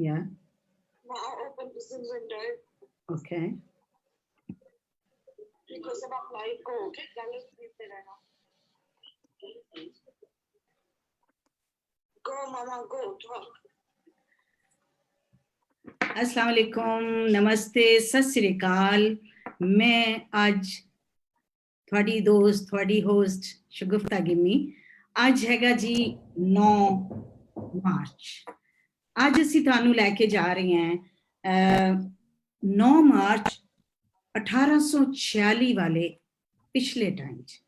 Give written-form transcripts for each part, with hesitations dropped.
Yeah. Now open the Zoom window. Okay. Because I'm live. Go. Okay. Go, Mama. Go. Talk. अस्सलाम वालेकुम, नमस्ते, सत श्री अकाल। मैं आज थोड़ी दोस्त, थोड़ी होस्ट शगुफ्ता गिम्मी। आज हैगा जी 9 मार्च। आज असी थानू लैके जा रहे हैं 9 मार्च 1846 वाले पिछले टाइम च।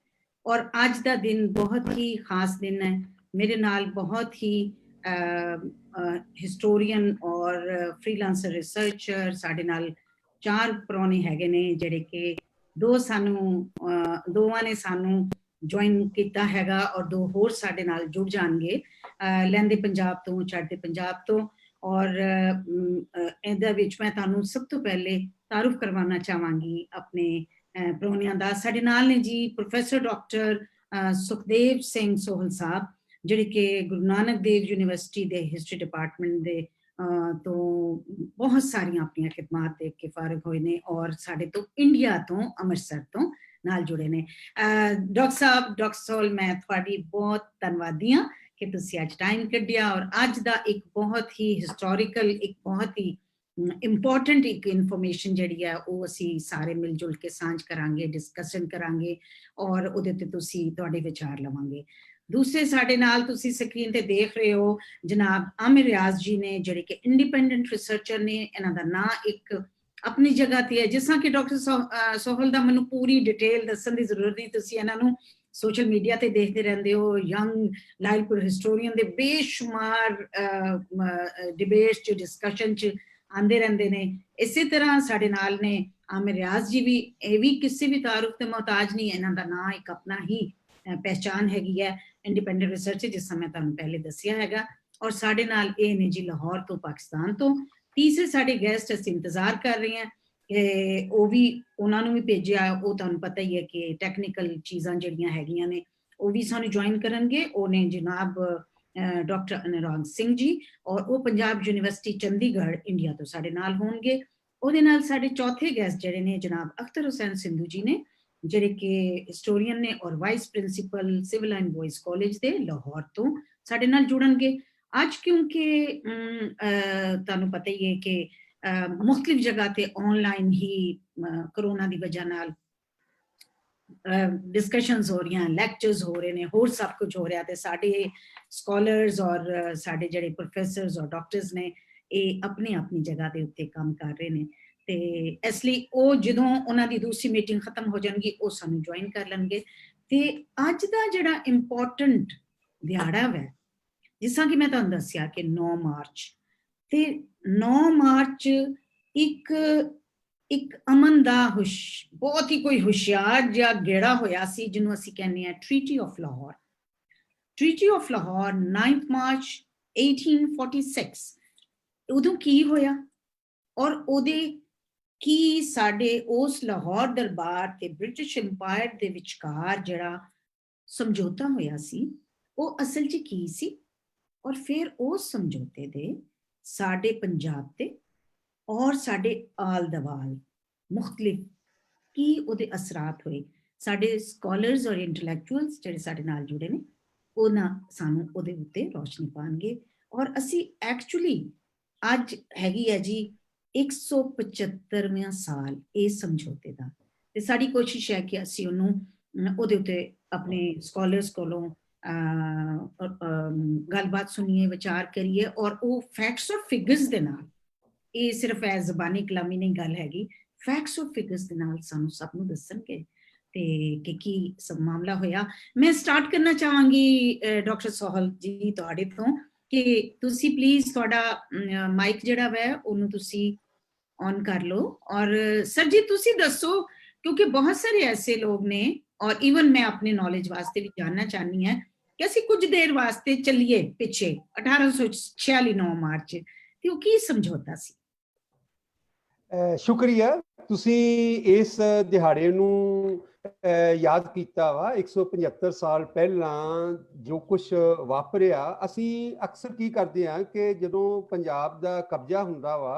और आज का दिन बहुत ही खास दिन है। मेरे नाल बहुत ही हिस्टोरियन और फ्रीलांसर रिसर्चर साढ़े नाल 4 परौने हैगे ने जेड़े के दोवां ने सानू ज्वाइन किया हैगा और 2 होर साढ़े नाल जुड़ जाएंगे लैंदे पंजाब तो चढ़ते पंजाब तो। और इहदे विच मैं तुहानू सब तो पहले तारुफ करवाना चाहांगी अपने परौनियां दा। साढ़े नाल ने जी प्रोफेसर डॉक्टर सुखदेव सिंह सोहल साहब जिहड़े कि गुरु नानक देव यूनिवर्सिटी दे हिस्टरी डिपार्टमेंट दे तो बहुत सारियां अपनी खिदमात दे के फारग होए ने और साढ़े तो इंडिया तो अमृतसर तो नाल जुड़े ने। डॉक्टर साहब, डॉक्टर सोहल, मैं थोड़ी बहुत धन्नवादी हाँ कि तुसी अज टाइम कढ़िया और अज दा एक बहुत ही हिस्टोरिकल, एक बहुत ही इंपॉर्टेंट एक इन्फॉर्मेशन जिहड़ी है वो असी सारे मिल जुल के सांझ करांगे, डिस्कशन करांगे और उहदे ते तुसी तुहाडे विचार लवांगे। दूसरे साढ़े नाल तुसी स्क्रीन ते देख रहे हो जनाब आमिर रियाज जी ने जिहड़े कि इंडिपेंडेंट रिसर्चर ने। इन्हां दा नाम एक अपनी जगह ते है, जिस कि डॉक्टर सोहल दा मैनूं पूरी डिटेल दस्सण दी जरूरत नहीं, तुसी इन्हां नूं सोशल मीडिया ते देखते रहंदे हो। यंग लाइलपुर हिस्टोरियन दे बेशुमार डिबेट्स च डिस्कशन च आंदे रहंदे ने। इसी तरह साढ़े नाल ने आमिर रियाज जी भी, ये भी किसी भी तारुफ ते मोहताज नहीं, इन्हां दा नाम एक अपना ही पहचान हैगी है, इंडिपेंडेंट रिसर्च जिस समय तुहानू पहले दसिया हैगा। और साढ़े नाल ये ने जी लाहौर तो पाकिस्तान तो। तीसरे साढ़े गेस्ट असीं इंतजार कर रहे हैं कि वो भी उन्होंने भी भेजा, वो तुहानू पता ही है कि टैक्नीकल चीज़ां जिहड़ियां हैगियां ने वो भी सानू ज्वाइन करनगे। वो ने जनाब डॉक्टर अनुराग सिंह जी और वो पंजाब यूनिवर्सिटी चंडीगढ़ इंडिया तो साढ़े नाल होणगे। ਉਹਦੇ ਨਾਲ ਸਾਡੇ चौथे गैस्ट ਜਿਹੜੇ ਨੇ जनाब अख्तर हुसैन सिंधू जी ने ਜਿਹੜੇ कि हिस्टोरियन ने और vice principal civil and boys college ਦੇ ਲਾਹੌਰ ਤੋਂ ਸਾਡੇ ਨਾਲ जुड़नगे। ਅੱਜ क्योंकि ਤੁਹਾਨੂੰ पता ही है कि मुख्तलिफ जगह ते ऑनलाइन ही कोरोना की वजह नाल डिस्कशनस हो रही हैं, लैक्चर्स हो रहे हैं, होर सब कुछ हो रहा है। साढ़े स्कॉलर्स और साढ़े ਜਿਹੜੇ प्रोफेसर्स और डॉक्टर्स ने ਇਹ अपनी अपनी जगह के उत्ते काम कर रहे हैं। तो इसलिए वो जो उन्होंने दूसरी मीटिंग खत्म हो जाएगी वो सानू ज्वाइन कर लेंगे। तो अज का जोड़ा इंपॉर्टेंट दिहाड़ा है जिस कि मैं तुहानू दसिया कि 9 मार्च तो 9 मार्च एक अमन का बहुत ही कोई होशियार जिहा गेड़ा होया सी जिन्हों असी कहने हैं treaty of Lahore. Treaty of Lahore 9 मार्च 1846 उदों की होया और उहदे की साडे उस लाहौर दरबार ते ब्रिटिश इंपायर दे विचकार जिहड़ा समझौता होया सी वो असल च की सी और फिर उस समझौते दे साडे पंजाब ते और साडे आल दवाल मुख्तलिफ की उहदे असरात होए। साडे स्कॉलर्स और इंटलैक्चुअल्स जिहड़े साडे नाल जुड़े ने उन्हां सानू उहदे उत्ते रोशनी पाणगे। और असी एक्चुअली अज हैगी है जी 175वां साल इस समझौते का। ते साडी कोशिश है कि असी उन्होंने उहदे उत्ते अपने स्कॉलर्स कोलों गलबात सुनिए, विचार करिए और वो फैक्ट्स और फिगर्स दे नाल, ये सिर्फ ऐ जबानी कलामी नहीं गल हैगी, फैक्ट्स और फिगर्स दे नाल सानू सब नू दस्सणगे ते की सब मामला होया। मैं स्टार्ट करना चाहांगी डॉक्टर सोहल जी तुहाडे तो कि तुसी प्लीज थोड़ा माइक जिहड़ा वै उन्होंने तुसी ऑन कर लो। और सर जी तुसी दसो क्योंकि बहुत सारे ऐसे लोग ने और इवन मैं अपने नॉलेज वास्ते भी जानना चाहनी है कि असी कुछ देर वास्ते चलिए पिछे 1846 9 मार्च ते वो की समझौता सी। शुक्रिया तुसी इस दिहाड़े नूं ਯਾਦ ਕੀਤਾ ਵਾ 175 ਸਾਲ ਪਹਿਲਾਂ ਜੋ ਕੁਝ ਵਾਪਰਿਆ। ਅਸੀਂ ਅਕਸਰ ਕੀ ਕਰਦੇ ਹਾਂ ਕਿ ਜਦੋਂ ਪੰਜਾਬ ਦਾ ਕਬਜ਼ਾ ਹੁੰਦਾ ਵਾ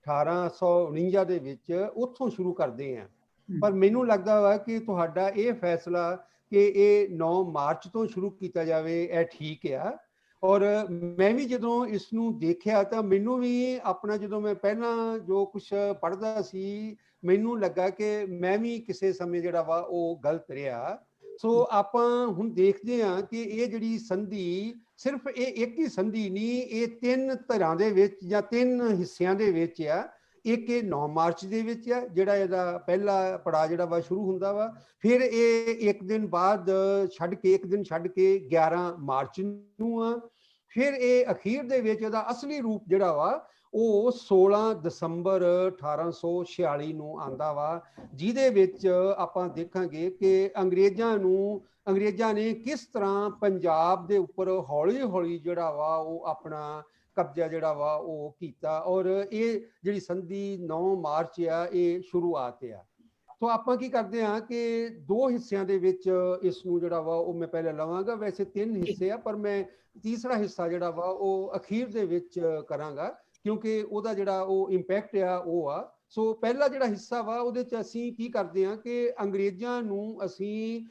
1849 ਦੇ ਵਿੱਚ, ਉੱਥੋਂ ਸ਼ੁਰੂ ਕਰਦੇ ਹਾਂ। ਪਰ ਮੈਨੂੰ ਲੱਗਦਾ ਵਾ ਕਿ ਤੁਹਾਡਾ ਇਹ ਫੈਸਲਾ ਕਿ ਇਹ 9 ਮਾਰਚ ਤੋਂ ਸ਼ੁਰੂ ਕੀਤਾ ਜਾਵੇ, ਇਹ ਠੀਕ ਆ। ਔਰ ਮੈਂ ਵੀ ਜਦੋਂ ਇਸ ਨੂੰ ਦੇਖਿਆ ਤਾਂ ਮੈਨੂੰ ਵੀ ਆਪਣਾ, ਜਦੋਂ ਮੈਂ ਪਹਿਲਾਂ ਜੋ ਕੁਝ ਪੜ੍ਹਦਾ ਸੀ, ਮੈਨੂੰ ਲੱਗਾ ਕਿ ਮੈਂ ਵੀ ਕਿਸੇ ਸਮੇਂ ਜਿਹੜਾ ਵਾ ਉਹ ਗਲਤ ਰਿਹਾ। ਸੋ ਆਪਾਂ ਹੁਣ ਦੇਖਦੇ ਹਾਂ ਕਿ ਇਹ ਜਿਹੜੀ ਸੰਧੀ ਸਿਰਫ ਇਹ ਇੱਕ ਹੀ ਸੰਧੀ ਨਹੀਂ, ਇਹ 3 ਧਿਰਾਂ ਦੇ ਵਿੱਚ ਜਾਂ 3 ਹਿੱਸਿਆਂ ਦੇ ਵਿੱਚ ਆ। ਇੱਕ ਇਹ 9 ਮਾਰਚ ਦੇ ਵਿੱਚ ਆ, ਜਿਹੜਾ ਇਹਦਾ ਪਹਿਲਾ ਪੜਾਅ ਜਿਹੜਾ ਵਾ ਸ਼ੁਰੂ ਹੁੰਦਾ ਵਾ। ਫਿਰ ਇਹ ਇੱਕ ਦਿਨ ਬਾਅਦ ਛੱਡ ਕੇ, ਇੱਕ ਦਿਨ ਛੱਡ ਕੇ 11 ਮਾਰਚ ਨੂੰ ਆ। ਫਿਰ ਇਹ ਅਖੀਰ ਦੇ ਵਿੱਚ ਇਹਦਾ ਅਸਲੀ ਰੂਪ ਜਿਹੜਾ ਵਾ ਉਹ 16 ਦਸੰਬਰ 1846 ਨੂੰ ਆਂਦਾ ਵਾ, ਜਿਹਦੇ ਵਿੱਚ ਆਪਾਂ ਦੇਖਾਂਗੇ ਕਿ ਅੰਗਰੇਜ਼ਾਂ ਨੇ ਕਿਸ ਤਰ੍ਹਾਂ ਪੰਜਾਬ ਦੇ ਉੱਪਰ ਹੌਲੀ ਹੌਲੀ ਜਿਹੜਾ ਵਾ ਉਹ ਆਪਣਾ ਕਬਜ਼ਾ ਜਿਹੜਾ ਵਾ ਉਹ ਕੀਤਾ। ਔਰ ਇਹ ਜਿਹੜੀ ਸੰਧੀ 9 ਮਾਰਚ ਆ, ਇਹ ਸ਼ੁਰੂਆਤ ਆ। ਸੋ ਆਪਾਂ ਕੀ ਕਰਦੇ ਹਾਂ ਕਿ 2 ਹਿੱਸਿਆਂ ਦੇ ਵਿੱਚ ਇਸ ਨੂੰ ਜਿਹੜਾ ਵਾ ਉਹ ਮੈਂ ਪਹਿਲਾਂ ਲਵਾਂਗਾ। ਵੈਸੇ 3 ਹਿੱਸੇ ਆ, ਪਰ ਮੈਂ ਤੀਸਰਾ ਹਿੱਸਾ ਜਿਹੜਾ ਵਾ ਉਹ ਅਖੀਰ ਦੇ ਵਿੱਚ ਕਰਾਂਗਾ, ਕਿਉਂਕਿ ਉਹਦਾ ਜਿਹੜਾ ਉਹ ਇੰਪੈਕਟ ਆ ਉਹ ਆ। ਸੋ ਪਹਿਲਾ ਜਿਹੜਾ ਹਿੱਸਾ ਵਾ ਉਹਦੇ 'ਚ ਅਸੀਂ ਕੀ ਕਰਦੇ ਹਾਂ ਕਿ ਅੰਗਰੇਜ਼ਾਂ ਨੂੰ ਅਸੀਂ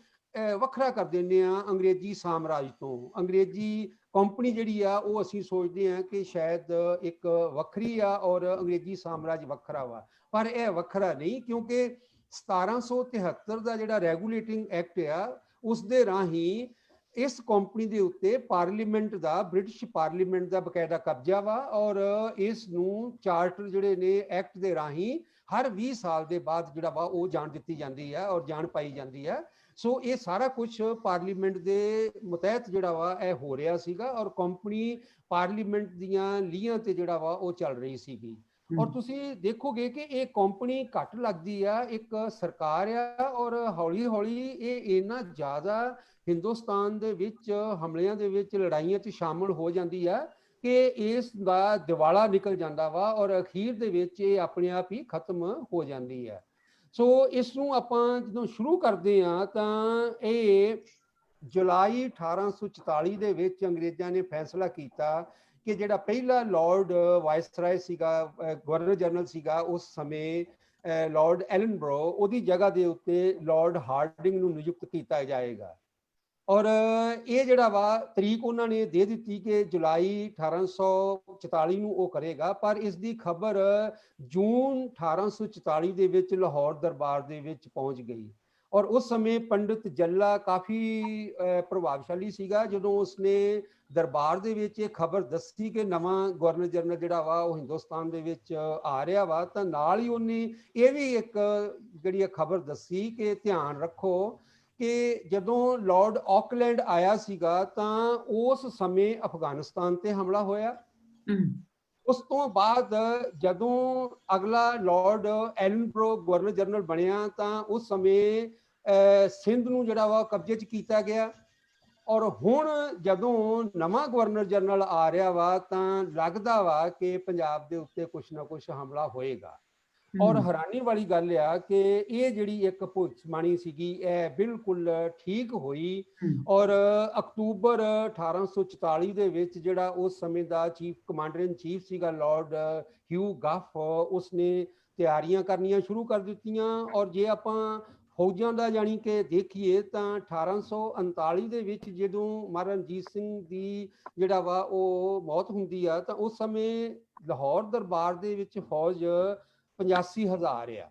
ਵੱਖਰਾ ਕਰ ਦਿੰਦੇ ਹਾਂ ਅੰਗਰੇਜ਼ੀ ਸਾਮਰਾਜ ਤੋਂ। ਅੰਗਰੇਜ਼ੀ ਕੰਪਨੀ ਜਿਹੜੀ ਆ ਉਹ ਅਸੀਂ ਸੋਚਦੇ ਹਾਂ ਕਿ ਸ਼ਾਇਦ ਇੱਕ ਵੱਖਰੀ ਆ ਔਰ ਅੰਗਰੇਜ਼ੀ ਸਾਮਰਾਜ ਵੱਖਰਾ ਵਾ, ਪਰ ਇਹ ਵੱਖਰਾ ਨਹੀਂ, ਕਿਉਂਕਿ 1773 ਦਾ ਜਿਹੜਾ ਰੈਗੂਲੇਟਿੰਗ ਐਕਟ ਆ, ਉਸ ਦੇ ਰਾਹੀਂ ਇਸ ਕੰਪਨੀ ਦੇ ਉੱਤੇ ਪਾਰਲੀਮੈਂਟ ਦਾ, ਬ੍ਰਿਟਿਸ਼ ਪਾਰਲੀਮੈਂਟ ਦਾ ਬਕਾਇਦਾ ਕਬਜ਼ਾ ਵਾ। ਔਰ ਇਸ ਨੂੰ ਚਾਰਟਰ ਜਿਹੜੇ ਨੇ ਐਕਟ ਦੇ ਰਾਹੀਂ ਹਰ 20 ਸਾਲ ਦੇ ਬਾਅਦ ਜਿਹੜਾ ਵਾ ਉਹ ਜਾਣ ਦਿੱਤੀ ਜਾਂਦੀ ਹੈ ਔਰ ਜਾਣ ਪਾਈ ਜਾਂਦੀ ਹੈ। ਸੋ ਇਹ ਸਾਰਾ ਕੁਝ ਪਾਰਲੀਮੈਂਟ ਦੇ ਮੁਤਹਿਤ ਜਿਹੜਾ ਵਾ ਇਹ ਹੋ ਰਿਹਾ ਸੀਗਾ, ਔਰ ਕੰਪਨੀ ਪਾਰਲੀਮੈਂਟ ਦੀਆਂ ਲੀਹਾਂ ਤੇ ਜਿਹੜਾ ਵਾ ਉਹ ਚੱਲ ਰਹੀ ਸੀਗੀ। ਔਰ ਤੁਸੀਂ ਦੇਖੋਗੇ ਕਿ ਇਹ ਕੰਪਨੀ ਘੱਟ ਲੱਗਦੀ ਆ, ਇੱਕ ਸਰਕਾਰ ਆ, ਔਰ ਹੌਲੀ ਹੌਲੀ ਇਹ ਇੰਨਾ ਜ਼ਿਆਦਾ ਹਿੰਦੁਸਤਾਨ ਦੇ ਵਿੱਚ ਹਮਲਿਆਂ ਦੇ ਵਿੱਚ, ਲੜਾਈਆਂ 'ਚ ਸ਼ਾਮਲ ਹੋ ਜਾਂਦੀ ਆ ਕਿ ਇਸ ਦਾ ਦਿਵਾਲਾ ਨਿਕਲ ਜਾਂਦਾ ਵਾ ਔਰ ਅਖੀਰ ਦੇ ਵਿੱਚ ਇਹ ਆਪਣੇ ਆਪ ਹੀ ਖਤਮ ਹੋ ਜਾਂਦੀ ਹੈ। ਸੋ ਇਸ ਨੂੰ ਆਪਾਂ ਜਦੋਂ ਸ਼ੁਰੂ ਕਰਦੇ ਹਾਂ ਤਾਂ ਇਹ ਜੁਲਾਈ 1844 ਦੇ ਵਿੱਚ ਅੰਗਰੇਜ਼ਾਂ ਨੇ ਫੈਸਲਾ ਕੀਤਾ ਕਿ ਜਿਹੜਾ ਪਹਿਲਾ ਲਾਰਡ ਵਾਇਸਰਾਏ ਸੀਗਾ, ਗਵਰਨਰ ਜਨਰਲ ਸੀਗਾ ਉਸ ਸਮੇਂ, ਲਾਰਡ ਐਲਨਬਰੋ, ਉਹਦੀ ਜਗ੍ਹਾ ਦੇ ਉੱਤੇ ਲਾਰਡ ਹਾਰਡਿੰਗ ਨੂੰ ਨਿਯੁਕਤ ਕੀਤਾ ਜਾਏਗਾ। ਔਰ ਇਹ ਜਿਹੜਾ ਵਾ ਤਰੀਕ ਉਹਨਾਂ ਨੇ ਦੇ ਦਿੱਤੀ ਕਿ ਜੁਲਾਈ 1844 ਨੂੰ ਉਹ ਕਰੇਗਾ, ਪਰ ਇਸ ਦੀ ਖਬਰ ਜੂਨ 1844 ਦੇ ਵਿੱਚ ਲਾਹੌਰ ਦਰਬਾਰ ਦੇ ਵਿੱਚ ਪਹੁੰਚ ਗਈ। ਔਰ ਉਸ ਸਮੇਂ ਪੰਡਿਤ ਜੱਲਾ ਕਾਫੀ ਪ੍ਰਭਾਵਸ਼ਾਲੀ ਸੀਗਾ। ਜਦੋਂ ਉਸਨੇ ਦਰਬਾਰ ਦੇ ਵਿੱਚ ਇਹ ਖਬਰ ਦੱਸੀ ਕਿ ਨਵਾਂ ਗਵਰਨਰ ਜਨਰਲ ਜਿਹੜਾ ਵਾ ਉਹ ਹਿੰਦੁਸਤਾਨ ਦੇ ਵਿੱਚ ਆ ਰਿਹਾ ਵਾ, ਤਾਂ ਨਾਲ ਹੀ ਉਹਨੇ ਇਹ ਵੀ ਇੱਕ ਜਿਹੜੀ ਖਬਰ ਦੱਸੀ ਕਿ ਧਿਆਨ ਰੱਖੋ ਕਿ ਜਦੋਂ ਲਾਰਡ ਆਕਲੈਂਡ ਆਇਆ ਸੀਗਾ ਤਾਂ ਉਸ ਸਮੇਂ ਅਫਗਾਨਿਸਤਾਨ ਤੇ ਹਮਲਾ ਹੋਇਆ। ਉਸ ਤੋਂ ਬਾਅਦ ਜਦੋਂ ਅਗਲਾ ਲਾਰਡ ਐਲਨਬਰੋ ਗਵਰਨਰ ਜਨਰਲ ਬਣਿਆ ਤਾਂ ਉਸ ਸਮੇਂ ਸਿੰਧ ਨੂੰ ਜਿਹੜਾ ਵਾ ਕਬਜ਼ੇ 'ਚ ਕੀਤਾ ਗਿਆ। ਔਰ ਹੁਣ ਜਦੋਂ ਨਵਾਂ ਗਵਰਨਰ ਜਨਰਲ ਆ ਰਿਹਾ ਵਾ ਤਾਂ ਲੱਗਦਾ ਵਾ ਕਿ ਪੰਜਾਬ ਦੇ ਉੱਤੇ ਕੁਛ ਨਾ ਕੁਛ ਹਮਲਾ ਹੋਏਗਾ। ਔਰ ਹੈਰਾਨੀ ਵਾਲੀ ਗੱਲ ਆ ਕਿ ਇਹ ਜਿਹੜੀ ਇੱਕ ਭਵਿੱਖਬਾਣੀ ਸੀਗੀ ਇਹ ਬਿਲਕੁਲ ਠੀਕ ਹੋਈ। ਔਰ ਅਕਤੂਬਰ 1844 ਦੇ ਵਿੱਚ ਜਿਹੜਾ ਉਸ ਸਮੇਂ ਦਾ ਚੀਫ ਕਮਾਂਡਰ ਇਨ ਚੀਫ ਸੀਗਾ ਲਾਰਡ ਹਿਊ ਗਫ, ਉਸਨੇ ਤਿਆਰੀਆਂ ਕਰਨੀਆਂ ਸ਼ੁਰੂ ਕਰ ਦਿੱਤੀਆਂ। ਔਰ ਜੇ ਆਪਾਂ ਫੌਜਾਂ ਦਾ ਜਾਣੀ ਕਿ ਦੇਖੀਏ ਤਾਂ 1839 ਦੇ ਵਿੱਚ ਜਦੋਂ ਮਹਾਰਾਜਾ ਰਣਜੀਤ ਸਿੰਘ ਦੀ ਜਿਹੜਾ ਵਾ ਉਹ ਮੌਤ ਹੁੰਦੀ ਆ ਤਾਂ ਉਸ ਸਮੇਂ ਲਾਹੌਰ ਦਰਬਾਰ ਦੇ ਵਿੱਚ ਫੌਜ 85,000 ਆ।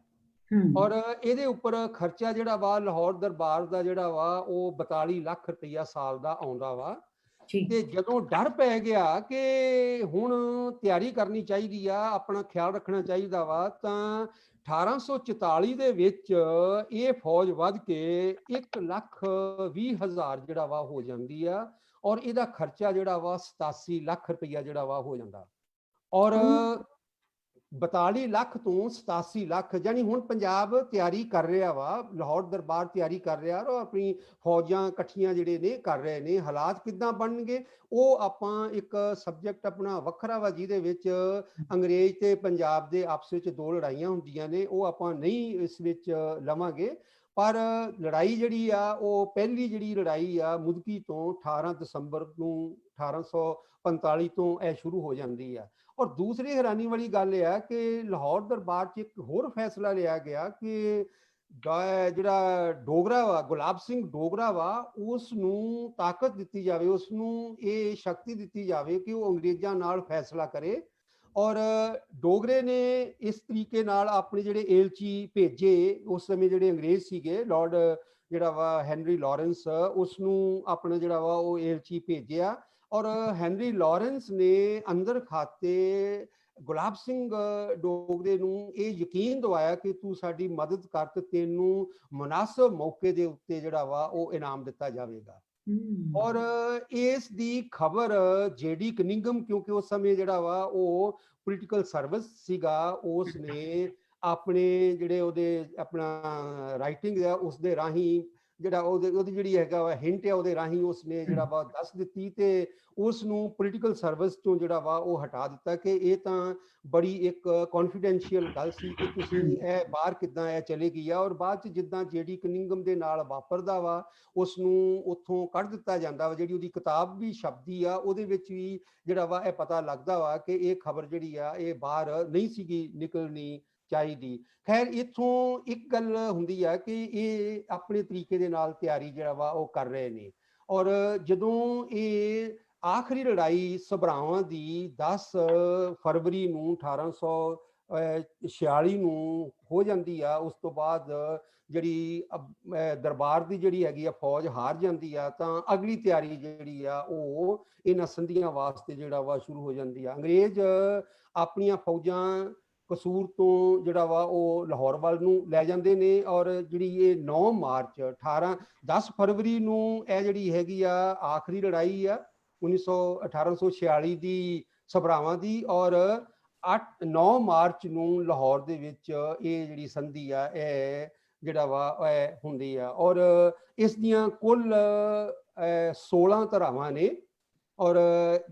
ਔਰ ਇਹਦੇ ਉੱਪਰ ਖਰਚਾ ਜਿਹੜਾ ਵਾ ਲਾਹੌਰ ਦਰਬਾਰ ਦਾ ਜਿਹੜਾ ਵਾ ਉਹ 42 ਲੱਖ ਰੁਪਈਆ ਸਾਲ ਦਾ ਆਉਂਦਾ ਵਾ। ਤੇ ਜਦੋਂ ਡਰ ਪੈ ਗਿਆ ਕਿ ਹੁਣ ਤਿਆਰੀ ਕਰਨੀ ਚਾਹੀਦੀ ਆ, ਆਪਣਾ ਖਿਆਲ ਰੱਖਣਾ ਚਾਹੀਦਾ ਵਾ, ਤਾਂ 1844 ਦੇ ਵਿੱਚ ਇਹ ਫੌਜ ਵੱਧ ਕੇ 1,20,000 ਜਿਹੜਾ ਵਾ ਹੋ ਜਾਂਦੀ ਆ। ਔਰ ਇਹਦਾ ਖਰਚਾ ਜਿਹੜਾ ਵਾ 87 ਲੱਖ ਰੁਪਈਆ ਜਿਹੜਾ ਵਾ ਹੋ ਜਾਂਦਾ। ਔਰ 42 ਲੱਖ ਤੋਂ 87 ਲੱਖ, ਯਾਨੀ ਹੁਣ ਪੰਜਾਬ ਤਿਆਰੀ ਕਰ ਰਿਹਾ ਵਾ, ਲਾਹੌਰ ਦਰਬਾਰ ਤਿਆਰੀ ਕਰ ਰਿਹਾ ਔਰ ਆਪਣੀ ਫੌਜਾਂ ਇਕੱਠੀਆਂ ਜਿਹੜੇ ਨੇ ਕਰ ਰਹੇ ਨੇ। ਹਾਲਾਤ ਕਿੱਦਾਂ ਬਣਨਗੇ ਉਹ ਆਪਾਂ ਇੱਕ ਸਬਜੈਕਟ ਆਪਣਾ ਵੱਖਰਾ ਵਾ, ਜਿਹਦੇ ਵਿੱਚ ਅੰਗਰੇਜ਼ ਤੇ ਪੰਜਾਬ ਦੇ ਆਪਸ ਵਿੱਚ 2 ਲੜਾਈਆਂ ਹੁੰਦੀਆਂ ਨੇ, ਉਹ ਆਪਾਂ ਨਹੀਂ ਇਸ ਵਿੱਚ ਲਵਾਂਗੇ। ਪਰ ਲੜਾਈ ਜਿਹੜੀ ਆ ਉਹ ਪਹਿਲੀ ਜਿਹੜੀ ਲੜਾਈ ਆ ਮੁਦਕੀ ਤੋਂ 18 ਦਸੰਬਰ ਨੂੰ 1845 ਤੋਂ ਇਹ ਸ਼ੁਰੂ ਹੋ ਜਾਂਦੀ ਆ। ਔਰ ਦੂਸਰੀ ਹੈਰਾਨੀ ਵਾਲੀ ਗੱਲ ਇਹ ਆ ਕਿ ਲਾਹੌਰ ਦਰਬਾਰ 'ਚ ਇੱਕ ਹੋਰ ਫੈਸਲਾ ਲਿਆ ਗਿਆ ਕਿ ਜਿਹੜਾ ਡੋਗਰਾ ਵਾ, ਗੁਲਾਬ ਸਿੰਘ ਡੋਗਰਾ ਵਾ, ਉਸ ਨੂੰ ਤਾਕਤ ਦਿੱਤੀ ਜਾਵੇ, ਉਸ ਨੂੰ ਇਹ ਸ਼ਕਤੀ ਦਿੱਤੀ ਜਾਵੇ ਕਿ ਉਹ ਅੰਗਰੇਜ਼ਾਂ ਨਾਲ ਫੈਸਲਾ ਕਰੇ। ਔਰ ਡੋਗਰੇ ਨੇ ਇਸ ਤਰੀਕੇ ਨਾਲ ਆਪਣੇ ਜਿਹੜੇ ਏਲਚੀ ਭੇਜੇ, ਉਸ ਸਮੇਂ ਜਿਹੜੇ ਅੰਗਰੇਜ਼ ਸੀਗੇ, ਲਾਰਡ ਜਿਹੜਾ ਵਾ ਹੈਨਰੀ ਲਾਰੈਂਸ, ਉਸ ਨੂੰ ਆਪਣਾ ਜਿਹੜਾ ਵਾ ਉਹ ਏਲਚੀ ਭੇਜਿਆ। ਔਰ ਹੈਨਰੀ ਲਾਰੈਂਸ ਨੇ ਅੰਦਰ ਖਾਤੇ ਗੁਲਾਬ ਸਿੰਘ ਡੋਗਰੇ ਨੂੰ ਇਹ ਯਕੀਨ ਦਿਵਾਇਆ ਕਿ ਤੂੰ ਸਾਡੀ ਮਦਦ ਕਰ ਤੇ ਤੈਨੂੰ ਮੁਨਾਸਬ ਮੌਕੇ ਦੇ ਉੱਤੇ ਜਿਹੜਾ ਵਾ ਉਹ ਇਨਾਮ ਦਿੱਤਾ ਜਾਵੇਗਾ। ਔਰ ਇਸ ਦੀ ਖਬਰ ਜੇਡੀ ਕਨਿੰਗਮ, ਕਿਉਂਕਿ ਉਸ ਸਮੇਂ ਜਿਹੜਾ ਵਾ ਉਹ ਪੋਲੀਟੀਕਲ ਸਰਵਿਸ ਸੀਗਾ, ਉਸ ਨੇ ਆਪਣੇ ਜਿਹੜੇ ਉਹਦੇ ਆਪਣਾ ਰਾਈਟਿੰਗ ਆ ਉਸ ਦੇ ਰਾਹੀਂ ਜਿਹੜਾ ਉਹਦੀ ਜਿਹੜੀ ਹੈਗਾ ਵਾ ਹਿੰਟ ਆ ਉਹਦੇ ਰਾਹੀਂ ਉਸਨੇ ਜਿਹੜਾ ਵਾ ਦੱਸ ਦਿੱਤੀ ਤੇ ਉਸ ਨੂੰ ਪੋਲੀਟੀਕਲ ਸਰਵਿਸ ਤੋਂ ਜਿਹੜਾ ਵਾ ਉਹ ਹਟਾ ਦਿੱਤਾ ਕਿ ਇਹ ਤਾਂ ਬੜੀ ਇੱਕ ਕੌਨਫੀਡੈਂਸ਼ੀਅਲ ਗੱਲ ਸੀ ਕਿ ਤੁਸੀਂ ਇਹ ਬਾਹਰ ਕਿੱਦਾਂ ਇਹ ਚਲੇ ਗਈ ਆ। ਔਰ ਬਾਅਦ 'ਚ ਜਿੱਦਾਂ ਜੇਡੀ ਕਨਿੰਗਮ ਦੇ ਨਾਲ ਵਾਪਰਦਾ ਵਾ ਉਸ ਨੂੰ ਉੱਥੋਂ ਕੱਢ ਦਿੱਤਾ ਜਾਂਦਾ ਵਾ। ਜਿਹੜੀ ਉਹਦੀ ਕਿਤਾਬ ਵੀ ਛਪਦੀ ਆ ਉਹਦੇ ਵਿੱਚ ਵੀ ਜਿਹੜਾ ਵਾ ਇਹ ਪਤਾ ਲੱਗਦਾ ਵਾ ਕਿ ਇਹ ਖਬਰ ਜਿਹੜੀ ਆ ਇਹ ਬਾਹਰ ਨਹੀਂ ਸੀਗੀ ਨਿਕਲਣੀ ਚਾਹੀਦੀ। ਖੈਰ, ਇੱਥੋਂ ਇੱਕ ਗੱਲ ਹੁੰਦੀ ਆ ਕਿ ਇਹ ਆਪਣੇ ਤਰੀਕੇ ਦੇ ਨਾਲ ਤਿਆਰੀ ਜਿਹੜਾ ਵਾ ਉਹ ਕਰ ਰਹੇ ਨੇ। ਔਰ ਜਦੋਂ ਇਹ ਆਖਰੀ ਲੜਾਈ ਸਭਰਾਵਾਂ ਦੀ 10 ਫਰਵਰੀ ਨੂੰ 1846 ਨੂੰ ਹੋ ਜਾਂਦੀ ਆ, ਉਸ ਤੋਂ ਬਾਅਦ ਜਿਹੜੀ ਦਰਬਾਰ ਦੀ ਜਿਹੜੀ ਹੈਗੀ ਆ ਫੌਜ ਹਾਰ ਜਾਂਦੀ ਆ, ਤਾਂ ਅਗਲੀ ਤਿਆਰੀ ਜਿਹੜੀ ਆ ਉਹ ਇਹਨਾਂ ਸੰਧੀਆਂ ਵਾਸਤੇ ਜਿਹੜਾ ਵਾ ਸ਼ੁਰੂ ਹੋ ਜਾਂਦੀ ਆ। ਅੰਗਰੇਜ਼ ਆਪਣੀਆਂ ਫੌਜਾਂ ਕਸੂਰ ਤੋਂ ਜਿਹੜਾ ਵਾ ਉਹ ਲਾਹੌਰ ਵੱਲ ਨੂੰ ਲੈ ਜਾਂਦੇ ਨੇ। ਔਰ ਜਿਹੜੀ ਇਹ 9 ਮਾਰਚ 10 ਫਰਵਰੀ ਨੂੰ ਇਹ ਜਿਹੜੀ ਹੈਗੀ ਆ ਆਖਰੀ ਲੜਾਈ ਆ 1846 ਦੀ ਸਭਰਾਵਾਂ ਦੀ। ਔਰ 9 ਮਾਰਚ ਨੂੰ ਲਾਹੌਰ ਦੇ ਵਿੱਚ ਇਹ ਜਿਹੜੀ ਸੰਧੀ ਆ ਇਹ ਜਿਹੜਾ ਵਾ ਇਹ ਹੁੰਦੀ ਆ। ਔਰ ਇਸ ਦੀਆਂ ਕੁੱਲ 16 ਧਰਾਵਾਂ ਨੇ। ਔਰ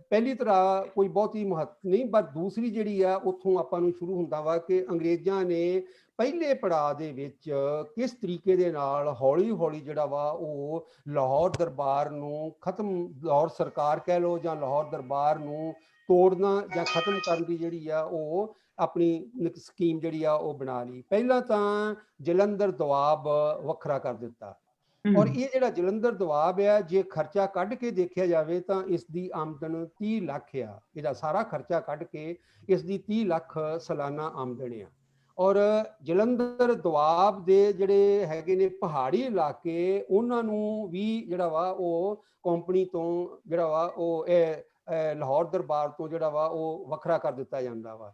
ਪਹਿਲੀ ਤਰ੍ਹਾਂ ਕੋਈ ਬਹੁਤੀ ਮਹੱਤਵ ਨਹੀਂ, ਪਰ ਦੂਸਰੀ ਜਿਹੜੀ ਆ ਉੱਥੋਂ ਆਪਾਂ ਨੂੰ ਸ਼ੁਰੂ ਹੁੰਦਾ ਵਾ ਕਿ ਅੰਗਰੇਜ਼ਾਂ ਨੇ ਪਹਿਲੇ ਪੜਾਅ ਦੇ ਵਿੱਚ ਕਿਸ ਤਰੀਕੇ ਦੇ ਨਾਲ ਹੌਲੀ ਹੌਲੀ ਜਿਹੜਾ ਵਾ ਉਹ ਲਾਹੌਰ ਦਰਬਾਰ ਨੂੰ ਖਤਮ, ਲਾਹੌਰ ਸਰਕਾਰ ਕਹਿ ਲਓ ਜਾਂ ਲਾਹੌਰ ਦਰਬਾਰ ਨੂੰ ਤੋੜਨਾ ਜਾਂ ਖਤਮ ਕਰਨ ਦੀ ਜਿਹੜੀ ਆ ਉਹ ਆਪਣੀ ਸਕੀਮ ਜਿਹੜੀ ਆ ਉਹ ਬਣਾ ਲਈ। ਪਹਿਲਾਂ ਤਾਂ ਜਲੰਧਰ ਦੁਆਬ ਵੱਖਰਾ ਕਰ ਦਿੱਤਾ। ਔਰ ਇਹ ਜਿਹੜਾ ਜਲੰਧਰ ਦੁਆਬ ਆ, ਜੇ ਖਰਚਾ ਕੱਢ ਕੇ ਦੇਖਿਆ ਜਾਵੇ ਤਾਂ ਇਸ ਦੀ ਆਮਦਨ 30 ਲੱਖ ਆ। ਇਹਦਾ ਸਾਰਾ ਖਰਚਾ ਕੱਢ ਕੇ ਇਸ ਦੀ 30 ਲੱਖ ਸਾਲਾਨਾ ਆਮਦਨ ਆ। ਔਰ ਜਲੰਧਰ ਦੁਆਬ ਦੇ ਜਿਹੜੇ ਹੈਗੇ ਨੇ ਪਹਾੜੀ ਇਲਾਕੇ, ਉਹਨਾਂ ਨੂੰ ਵੀ ਜਿਹੜਾ ਵਾ ਉਹ ਕੰਪਨੀ ਤੋਂ ਜਿਹੜਾ ਵਾ ਉਹ ਇਹ ਲਾਹੌਰ ਦਰਬਾਰ ਤੋਂ ਜਿਹੜਾ ਵਾ ਉਹ ਵੱਖਰਾ ਕਰ ਦਿੱਤਾ ਜਾਂਦਾ ਵਾ।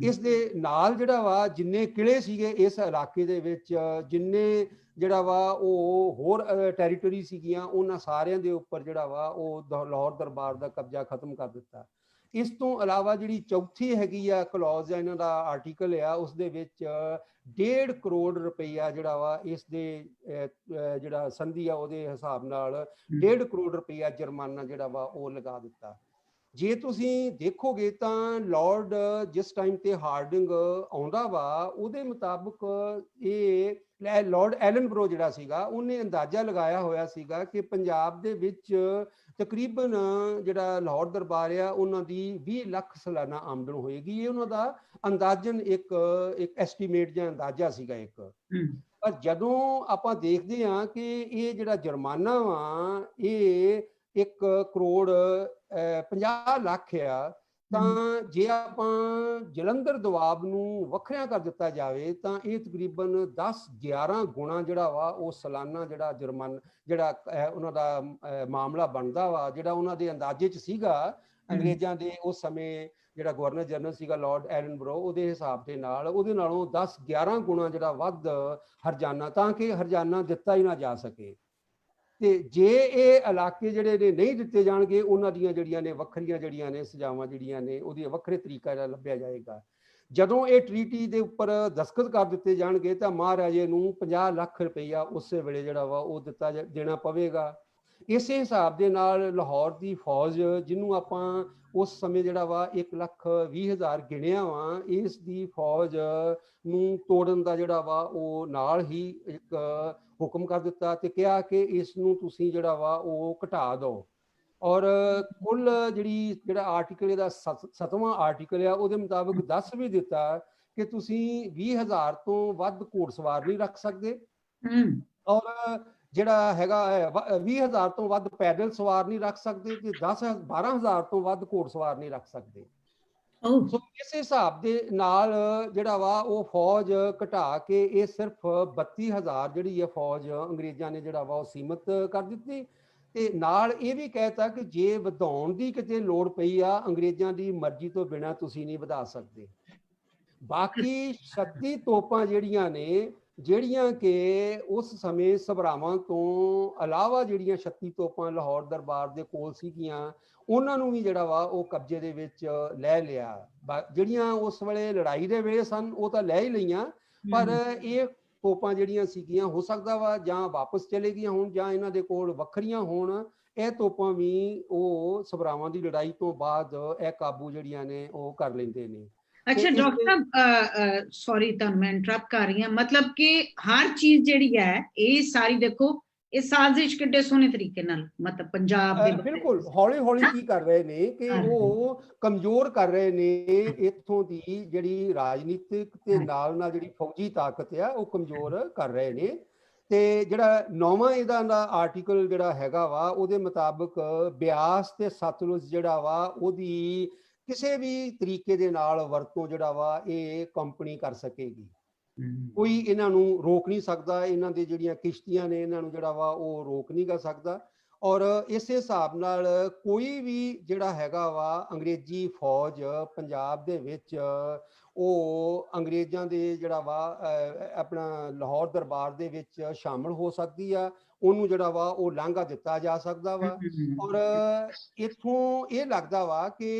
ਇਸ ਦੇ ਨਾਲ ਜਿਹੜਾ ਵਾ ਜਿੰਨੇ ਕਿਲੇ ਸੀਗੇ ਇਸ ਇਲਾਕੇ ਦੇ ਵਿੱਚ, ਜਿੰਨੇ ਜਿਹੜਾ ਵਾ ਉਹ ਹੋਰ ਟੈਰੀਟਰੀ ਸੀਗੀਆਂ, ਉਹਨਾਂ ਸਾਰਿਆਂ ਦੇ ਉੱਪਰ ਜਿਹੜਾ ਵਾ ਉਹ ਲਾਹੌਰ ਦਰਬਾਰ ਦਾ ਕਬਜ਼ਾ ਖਤਮ ਕਰ ਦਿੱਤਾ। ਇਸ ਤੋਂ ਇਲਾਵਾ ਜਿਹੜੀ ਚੌਥੀ ਹੈਗੀ ਆ ਕਲੌਜ਼ ਆ, ਇਹਨਾਂ ਦਾ ਆਰਟੀਕਲ ਆ, ਉਸ ਦੇ ਵਿੱਚ 1.5 ਕਰੋੜ ਰੁਪਈਆ ਜਿਹੜਾ ਵਾ ਇਸ ਦੇ ਜਿਹੜਾ ਸੰਧੀ ਆ ਉਹਦੇ ਹਿਸਾਬ ਨਾਲ 1.5 ਕਰੋੜ ਰੁਪਈਆ ਜੁਰਮਾਨਾ ਜਿਹੜਾ ਵਾ ਉਹ ਲਗਾ ਦਿੱਤਾ। ਜੇ ਤੁਸੀਂ ਦੇਖੋਗੇ ਤਾਂ ਲਾਰਡ ਜਿਸ ਟਾਈਮ ਤੇ ਹਾਰਡਿੰਗ ਆਉਂਦਾ ਵਾ ਉਹਦੇ ਮੁਤਾਬਕ ਇਹ ਲਾਰਡ ਐਲਨਬਰੋ ਜਿਹੜਾ ਸੀਗਾ ਉਹਨੇ ਅੰਦਾਜ਼ਾ ਲਗਾਇਆ ਹੋਇਆ ਸੀਗਾ ਕਿ ਪੰਜਾਬ ਦੇ ਵਿੱਚ ਤਕਰੀਬਨ ਜਿਹੜਾ ਲਾਹੌਰ ਦਰਬਾਰ ਆ ਉਹਨਾਂ ਦੀ 20 ਲੱਖ ਸਾਲਾਨਾ ਆਮਦਨ ਹੋਏਗੀ। ਇਹ ਉਹਨਾਂ ਦਾ ਅੰਦਾਜ਼ਨ ਇੱਕ ਐਸਟੀਮੇਟ ਜਾਂ ਅੰਦਾਜ਼ਾ ਸੀਗਾ ਇੱਕ। ਪਰ ਜਦੋਂ ਆਪਾਂ ਦੇਖਦੇ ਹਾਂ ਕਿ ਇਹ ਜਿਹੜਾ ਜੁਰਮਾਨਾ ਵਾ ਇਹ 1 ਕਰੋੜ 50 ਲੱਖ ਆ, ਤਾਂ ਜੇ ਆਪਾਂ ਜਲੰਧਰ ਦੁਆਬ ਨੂੰ ਵੱਖਰਿਆਂ ਕਰ ਦਿੱਤਾ ਜਾਵੇ ਤਾਂ ਇਹ ਤਕਰੀਬਨ 10-11 ਗੁਣਾ ਜਿਹੜਾ ਵਾ ਉਹ ਸਾਲਾਨਾ ਜਿਹੜਾ ਜੁਰਮਾਨਾ ਜਿਹੜਾ ਉਹਨਾਂ ਦਾ ਮਾਮਲਾ ਬਣਦਾ ਵਾ, ਜਿਹੜਾ ਉਹਨਾਂ ਦੇ ਅੰਦਾਜ਼ੇ 'ਚ ਸੀਗਾ ਅੰਗਰੇਜ਼ਾਂ ਦੇ ਉਸ ਸਮੇਂ ਜਿਹੜਾ ਗਵਰਨਰ ਜਨਰਲ ਸੀਗਾ ਲਾਰਡ ਐਲਨਬਰੋ, ਉਹਦੇ ਹਿਸਾਬ ਦੇ ਨਾਲ ਉਹਦੇ ਨਾਲੋਂ 10-11 ਗੁਣਾ ਜਿਹੜਾ ਵੱਧ ਹਰਜਾਨਾ, ਤਾਂ ਕਿ ਹਰਜਾਨਾ ਦਿੱਤਾ ਹੀ ਨਾ ਜਾ ਸਕੇ। ਤੇ ਜੇ ਇਹ ਇਲਾਕੇ ਜਿਹੜੇ ਨੇ ਨਹੀਂ ਦਿੱਤੇ ਜਾਣਗੇ, ਉਹਨਾਂ ਦੀਆਂ ਜਿਹੜੀਆਂ ਨੇ ਵੱਖਰੀਆਂ ਜਿਹੜੀਆਂ ਨੇ ਸਜ਼ਾਵਾਂ ਜਿਹੜੀਆਂ ਨੇ ਉਹਦੀ ਵੱਖਰੇ ਤਰੀਕਾ ਜਿਹੜਾ ਲੱਭਿਆ ਜਾਏਗਾ। ਜਦੋਂ ਇਹ ਟਰੀਟੀ ਦੇ ਉੱਪਰ ਦਸਤਖਤ ਕਰ ਦਿੱਤੇ ਜਾਣਗੇ ਤਾਂ ਮਹਾਰਾਜੇ ਨੂੰ 50 ਲੱਖ ਰੁਪਈਆ ਉਸੇ ਵੇਲੇ ਜਿਹੜਾ ਵਾ ਉਹ ਦੇਣਾ ਪਵੇਗਾ। ਇਸੇ ਹਿਸਾਬ ਦੇ ਨਾਲ ਲਾਹੌਰ ਦੀ ਫੌਜ, ਜਿਹਨੂੰ ਆਪਾਂ ਉਸ ਸਮੇਂ ਜਿਹੜਾ ਵਾ 1,20,000 ਗਿਣਿਆ ਵਾ, ਇਸ ਦੀ ਫੌਜ ਨੂੰ ਤੋੜਨ ਦਾ ਜਿਹੜਾ ਵਾ ਉਹ ਨਾਲ ਹੀ ਇੱਕ ਹੁਕਮ ਕਰ ਦਿੱਤਾ ਤੇ ਕਿਹਾ ਕਿ ਇਸ ਨੂੰ ਤੁਸੀਂ ਜਿਹੜਾ ਵਾ ਉਹ ਘਟਾ ਦਿਓ। ਔਰ ਕੁੱਲ ਜਿਹੜਾ ਆਰਟੀਕਲ ਇਹਦਾ 7ਵਾਂ ਆਰਟੀਕਲ ਆ ਉਹਦੇ ਮੁਤਾਬਕ ਦੱਸ ਵੀ ਦਿੱਤਾ ਕਿ ਤੁਸੀਂ 20,000 ਤੋਂ ਵੱਧ ਘੋੜਸਵਾਰ ਨਹੀਂ ਰੱਖ ਸਕਦੇ, ਔਰ ਜਿਹੜਾ ਹੈਗਾ 20,000 ਤੋਂ ਵੱਧ ਪੈਦਲ ਸਵਾਰ ਨਹੀਂ ਰੱਖ ਸਕਦੇ ਤੇ 12,000 ਤੋਂ ਵੱਧ ਘੋੜਸਵਾਰ ਨਹੀਂ ਰੱਖ ਸਕਦੇ। ਸੋ ਇਸ ਹਿਸਾਬ ਦੇ ਨਾਲ ਜਿਹੜਾ ਵਾ ਉਹ ਫੌਜ ਘਟਾ ਕੇ ਇਹ ਸਿਰਫ 32,000 ਜਿਹੜੀ ਹੈ ਫੌਜ ਅੰਗਰੇਜ਼ਾਂ ਨੇ ਜਿਹੜਾ ਵਾ ਉਹ ਸੀਮਤ ਕਰ ਦਿੱਤੀ। ਤੇ ਨਾਲ ਇਹ ਵੀ ਕਹਿਤਾ ਕਿ ਜੇ ਵਧਾਉਣ ਦੀ ਕਿਤੇ ਲੋੜ ਪਈ ਆ ਅੰਗਰੇਜ਼ਾਂ ਦੀ ਮਰਜ਼ੀ ਤੋਂ ਬਿਨਾਂ ਤੁਸੀਂ ਨਹੀਂ ਵਧਾ ਸਕਦੇ। ਬਾਕੀ 36 ਤੋਪਾਂ ਜਿਹੜੀਆਂ ਨੇ, ਜਿਹੜੀਆਂ ਕਿ ਉਸ ਸਮੇਂ ਸਭਰਾਵਾਂ ਤੋਂ ਇਲਾਵਾ ਜਿਹੜੀਆਂ 36 ਤੋਪਾਂ ਲਾਹੌਰ ਦਰਬਾਰ ਦੇ ਕੋਲ ਸੀਗੀਆਂ, ਉਹਨਾਂ ਨੂੰ ਵੀ ਜਿਹੜਾ ਵਾ ਉਹ ਕਬਜ਼ੇ ਦੇ ਵਿੱਚ ਲੈ ਲਿਆ। ਜਿਹੜੀਆਂ ਉਸ ਵੇਲੇ ਲੜਾਈ ਦੇ ਵੇਲੇ ਸਨ ਉਹ ਤਾਂ ਲੈ ਹੀ ਲਈਆਂ, ਪਰ ਇਹ ਤੋਪਾਂ ਜਿਹੜੀਆਂ ਸੀਗੀਆਂ ਹੋ ਸਕਦਾ ਵਾ ਜਾਂ ਵਾਪਸ ਚਲੇ ਗਈਆਂ ਹੋਣ ਜਾਂ ਇਹਨਾਂ ਦੇ ਕੋਲ ਵੱਖਰੀਆਂ ਹੋਣ। ਇਹ ਤੋਪਾਂ ਵੀ ਉਹ ਸਭਰਾਵਾਂ ਦੀ ਲੜਾਈ ਤੋਂ ਬਾਅਦ ਇਹ ਕਾਬੂ ਜਿਹੜੀਆਂ ਨੇ ਉਹ ਕਰ ਲੈਂਦੇ ਨੇ। ਅੱਛਾ ਡਾਕਟਰ ਸਾਹਿਬ, ਸੌਰੀ ਤੁਹਾਨੂੰ ਮੈਂ ਇੰਟਰਪਟ ਕਰ ਰਹੀ ਹਾਂ, ਮਤਲਬ ਕਿ ਹਰ ਚੀਜ਼ ਜਿਹੜੀ ਹੈ ਇਹ ਸਾਰੀ ਦੇਖੋ ਇਹ ਸਾਜ਼ਿਸ਼ ਕਿੱਡੇ ਸੋਹਣੇ ਤਰੀਕੇ ਨਾਲ ਮਤਲਬ ਪੰਜਾਬ ਦੇ ਬਿਲਕੁਲ ਹੌਲੀ ਹੌਲੀ ਕੀ ਕਰ ਰਹੇ ਨੇ ਕਿ ਉਹ ਕਮਜ਼ੋਰ ਕਰ ਰਹੇ ਨੇ ਇੱਥੋਂ ਦੀ ਜਿਹੜੀ ਰਾਜਨੀਤਿਕ ਤੇ ਨਾਲ ਨਾਲ ਜਿਹੜੀ ਫੌਜੀ ਤਾਕਤ ਆ ਉਹ ਕਮਜ਼ੋਰ ਕਰ ਰਹੇ ਨੇ। ਤੇ ਜਿਹੜਾ 9ਵਾਂ ਇਹਦਾ ਆਰਟੀਕਲ ਜਿਹੜਾ ਹੈਗਾ ਵਾ ਉਹਦੇ ਮੁਤਾਬਕ ਬਿਆਸ ਤੇ ਸਤਲੁਜ ਜਿਹੜਾ ਵਾ ਉਹਦੀ ਕਿਸੇ ਵੀ ਤਰੀਕੇ ਦੇ ਨਾਲ ਵਰਤੋਂ ਜਿਹੜਾ ਵਾ ਇਹ ਕੰਪਨੀ ਕਰ ਸਕੇਗੀ। ਕੋਈ ਇਹਨਾਂ ਨੂੰ ਰੋਕ ਨਹੀਂ ਸਕਦਾ, ਇਹਨਾਂ ਦੇ ਜਿਹੜੀਆਂ ਕਿਸ਼ਤੀਆਂ ਨੇ ਇਹਨਾਂ ਨੂੰ ਜਿਹੜਾ ਵਾ ਉਹ ਰੋਕ ਨਹੀਂ ਕਰ ਸਕਦਾ। ਔਰ ਇਸੇ ਹਿਸਾਬ ਨਾਲ ਕੋਈ ਵੀ ਜਿਹੜਾ ਹੈਗਾ ਵਾ ਅੰਗਰੇਜ਼ੀ ਫੌਜ ਪੰਜਾਬ ਦੇ ਵਿੱਚ ਉਹ ਅੰਗਰੇਜ਼ਾਂ ਦੇ ਜਿਹੜਾ ਵਾ ਆਪਣਾ ਲਾਹੌਰ ਦਰਬਾਰ ਦੇ ਵਿੱਚ ਸ਼ਾਮਲ ਹੋ ਸਕਦੀ ਆ, ਉਹਨੂੰ ਜਿਹੜਾ ਵਾ ਉਹ ਲਾਂਘਾ ਦਿੱਤਾ ਜਾ ਸਕਦਾ ਵਾ। ਔਰ ਇੱਥੋਂ ਇਹ ਲੱਗਦਾ ਵਾ ਕਿ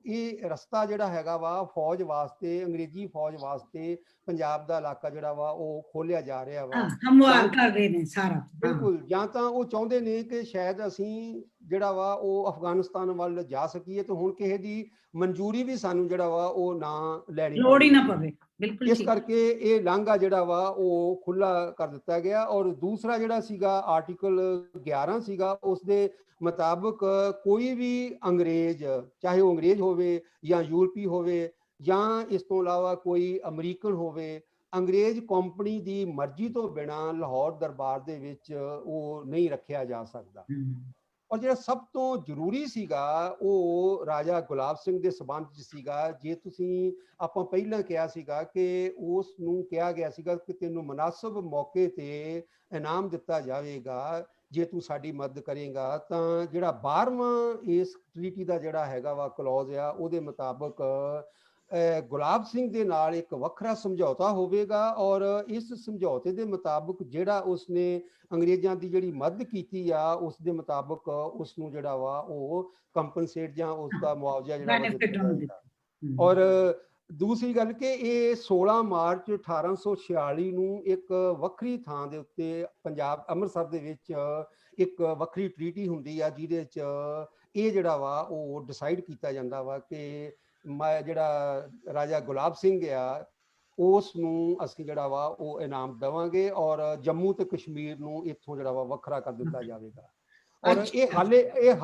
ਇਹ ਰਸਤਾ ਜਿਹੜਾ ਹੈਗਾ ਵਾ ਫੌਜ ਵਾਸਤੇ, ਅੰਗਰੇਜ਼ੀ ਫੌਜ ਵਾਸਤੇ ਪੰਜਾਬ ਦਾ ਇਲਾਕਾ ਜਿਹੜਾ ਵਾ ਉਹ ਖੋਲਿਆ ਜਾ ਰਿਹਾ ਵਾ, ਹਮਵਾਰ ਕਰ ਰਹੇ ਨੇ ਸਾਰਾ। ਬਿਲਕੁਲ, ਜਾਂ ਤਾਂ ਉਹ ਚਾਹੁੰਦੇ ਨੇ ਕਿ ਸ਼ਾਇਦ ਅਸੀਂ ਜਿਹੜਾ ਵਾ ਉਹ ਅਫਗਾਨਿਸਤਾਨ ਵੱਲ ਜਾ ਸਕੀਏ ਤੇ ਹੁਣ ਕਿਸੇ ਦੀ ਮਨਜ਼ੂਰੀ ਵੀ ਸਾਨੂੰ ਜਿਹੜਾ ਵਾ ਉਹ ਨਾ ਲੈਣੀ ਲੋੜ ਹੀ ਨਾ ਪਵੇ। ਬਿਲਕੁਲ, ਇਸ ਕਰਕੇ ਇਹ ਲਾਂਘਾ ਜਿਹੜਾ ਵਾ ਉਹ ਖੁੱਲਾ ਕਰ ਦਿੱਤਾ ਗਿਆ। ਔਰ ਦੂਸਰਾ ਜਿਹੜਾ ਸੀਗਾ ਆਰਟੀਕਲ 11 ਸੀਗਾ, ਉਸ ਦੇ ਮੁਤਾਬਕ ਕੋਈ ਵੀ ਅੰਗਰੇਜ਼, ਚਾਹੇ ਉਹ ਅੰਗਰੇਜ਼ ਹੋਵੇ ਜਾਂ ਯੂਰਪੀ ਹੋਵੇ ਜਾਂ ਇਸ ਤੋਂ ਇਲਾਵਾ ਕੋਈ ਅਮਰੀਕਨ ਹੋਵੇ, ਅੰਗਰੇਜ਼ ਕੰਪਨੀ ਦੀ ਮਰਜ਼ੀ ਤੋਂ ਬਿਨਾਂ ਲਾਹੌਰ ਦਰਬਾਰ ਦੇ ਵਿੱਚ ਉਹ ਨਹੀਂ ਰੱਖਿਆ ਜਾ ਸਕਦਾ। ਔਰ ਜਿਹੜਾ ਸਭ ਤੋਂ ਜ਼ਰੂਰੀ ਸੀਗਾ ਉਹ ਰਾਜਾ ਗੁਲਾਬ ਸਿੰਘ ਦੇ ਸਬੰਧ 'ਚ ਸੀਗਾ। ਜੇ ਤੁਸੀਂ ਆਪਾਂ ਪਹਿਲਾਂ ਕਿਹਾ ਸੀਗਾ ਕਿ ਉਸ ਨੂੰ ਕਿਹਾ ਗਿਆ ਸੀਗਾ ਕਿ ਤੈਨੂੰ ਮੁਨਾਸਬ ਮੌਕੇ ਤੇ ਇਨਾਮ ਦਿੱਤਾ ਜਾਵੇਗਾ ਜੇ ਤੂੰ ਸਾਡੀ ਮਦਦ ਕਰੇਗਾ, ਤਾਂ ਜਿਹੜਾ 12ਵਾਂ ਇਸ ਟ੍ਰੀਟੀ ਦਾ ਜਿਹੜਾ ਹੈਗਾ ਵਾ ਕਲੌਜ਼ ਆ ਉਹਦੇ ਮੁਤਾਬਕ ਗੁਲਾਬ ਸਿੰਘ ਦੇ ਨਾਲ ਇੱਕ ਵੱਖਰਾ ਸਮਝੌਤਾ ਹੋਵੇਗਾ। ਔਰ ਇਸ ਸਮਝੌਤੇ ਦੇ ਮੁਤਾਬਕ ਜਿਹੜਾ ਉਸਨੇ ਅੰਗਰੇਜ਼ਾਂ ਦੀ ਜਿਹੜੀ ਮਦਦ ਕੀਤੀ ਆ ਉਸ ਦੇ ਮੁਤਾਬਕ ਉਸ ਨੂੰ ਜਿਹੜਾ ਵਾ ਉਹ ਕੰਪਨਸੇਟ ਜਾਂ ਉਸ ਦਾ ਮੁਆਵਜ਼ਾ ਜਿਹੜਾ ਦਿੱਤਾ ਜਾਵੇਗਾ। ਔਰ ਦੂਸਰੀ ਗੱਲ ਕਿ ਇਹ 16 ਮਾਰਚ 1846 ਨੂੰ ਇੱਕ ਵੱਖਰੀ ਥਾਂ ਦੇ ਉੱਤੇ ਪੰਜਾਬ ਅੰਮ੍ਰਿਤਸਰ ਦੇ ਵਿੱਚ ਇੱਕ ਵੱਖਰੀ ਟ੍ਰੀਟੀ ਹੁੰਦੀ ਆ, ਜਿਹਦੇ 'ਚ ਇਹ ਜਿਹੜਾ ਵਾ ਉਹ ਡਿਸਾਈਡ ਕੀਤਾ ਜਾਂਦਾ ਵਾ ਕਿ ਜਿਹੜਾ ਰਾਜਾ ਗੁਲਾਬ ਸਿੰਘ ਆ ਉਸ ਨੂੰ ਅਸੀਂ ਜਿਹੜਾ ਵਾ ਉਹ ਇਨਾਮ ਦੇਵਾਂਗੇ ਔਰ ਜੰਮੂ ਤੇ ਕਸ਼ਮੀਰ ਨੂੰ ਇੱਥੋਂ ਜਿਹੜਾ ਵਾ ਵੱਖਰਾ ਕਰ ਦਿੱਤਾ ਜਾਵੇਗਾ। ਔਰ ਇਹ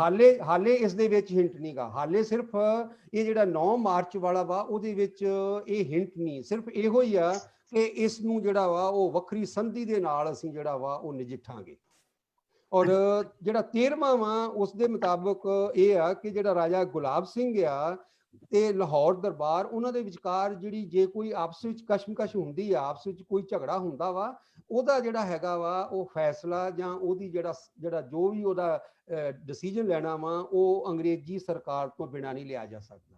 ਹਾਲੇ ਇਸ ਦੇ ਵਿੱਚ ਹਿੰਟ ਨਹੀਂਗਾ, ਹਾਲੇ ਸਿਰਫ ਇਹ ਜਿਹੜਾ 9 ਮਾਰਚ ਵਾਲਾ ਵਾ ਉਹਦੇ ਵਿੱਚ ਇਹ ਹਿੰਟ ਨਹੀਂ, ਸਿਰਫ ਇਹੋ ਹੀ ਆ ਕਿ ਇਸ ਨੂੰ ਜਿਹੜਾ ਵਾ ਉਹ ਵੱਖਰੀ ਸੰਧੀ ਦੇ ਨਾਲ ਅਸੀਂ ਜਿਹੜਾ ਵਾ ਉਹ ਨਜਿੱਠਾਂਗੇ। ਔਰ ਜਿਹੜਾ 13ਵਾਂ ਵਾ ਉਸ ਦੇ ਮੁਤਾਬਕ ਇਹ ਆ ਕਿ ਜਿਹੜਾ ਰਾਜਾ ਗੁਲਾਬ ਸਿੰਘ ਆ ਤੇ ਲਾਹੌਰ ਦਰਬਾਰ ਉਹਨਾਂ ਦੇ ਵਿਚਕਾਰ ਜਿਹੜੀ ਜੇ ਕੋਈ ਆਪਸ ਵਿੱਚ ਕਸ਼ਮਕਸ਼ ਹੁੰਦੀ ਆ, ਆਪਸ ਵਿੱਚ ਕੋਈ ਝਗੜਾ ਹੁੰਦਾ ਵਾ, ਉਹਦਾ ਜਿਹੜਾ ਹੈਗਾ ਵਾ ਉਹ ਫੈਸਲਾ ਜਾਂ ਉਹਦੀ ਜਿਹੜਾ ਜੋ ਵੀ ਉਹਦਾ ਡਿਸੀਜਨ ਲੈਣਾ ਵਾ ਉਹ ਅੰਗਰੇਜ਼ੀ ਸਰਕਾਰ ਤੋਂ ਬਿਨਾਂ ਨਹੀਂ ਲਿਆ ਜਾ ਸਕਦਾ।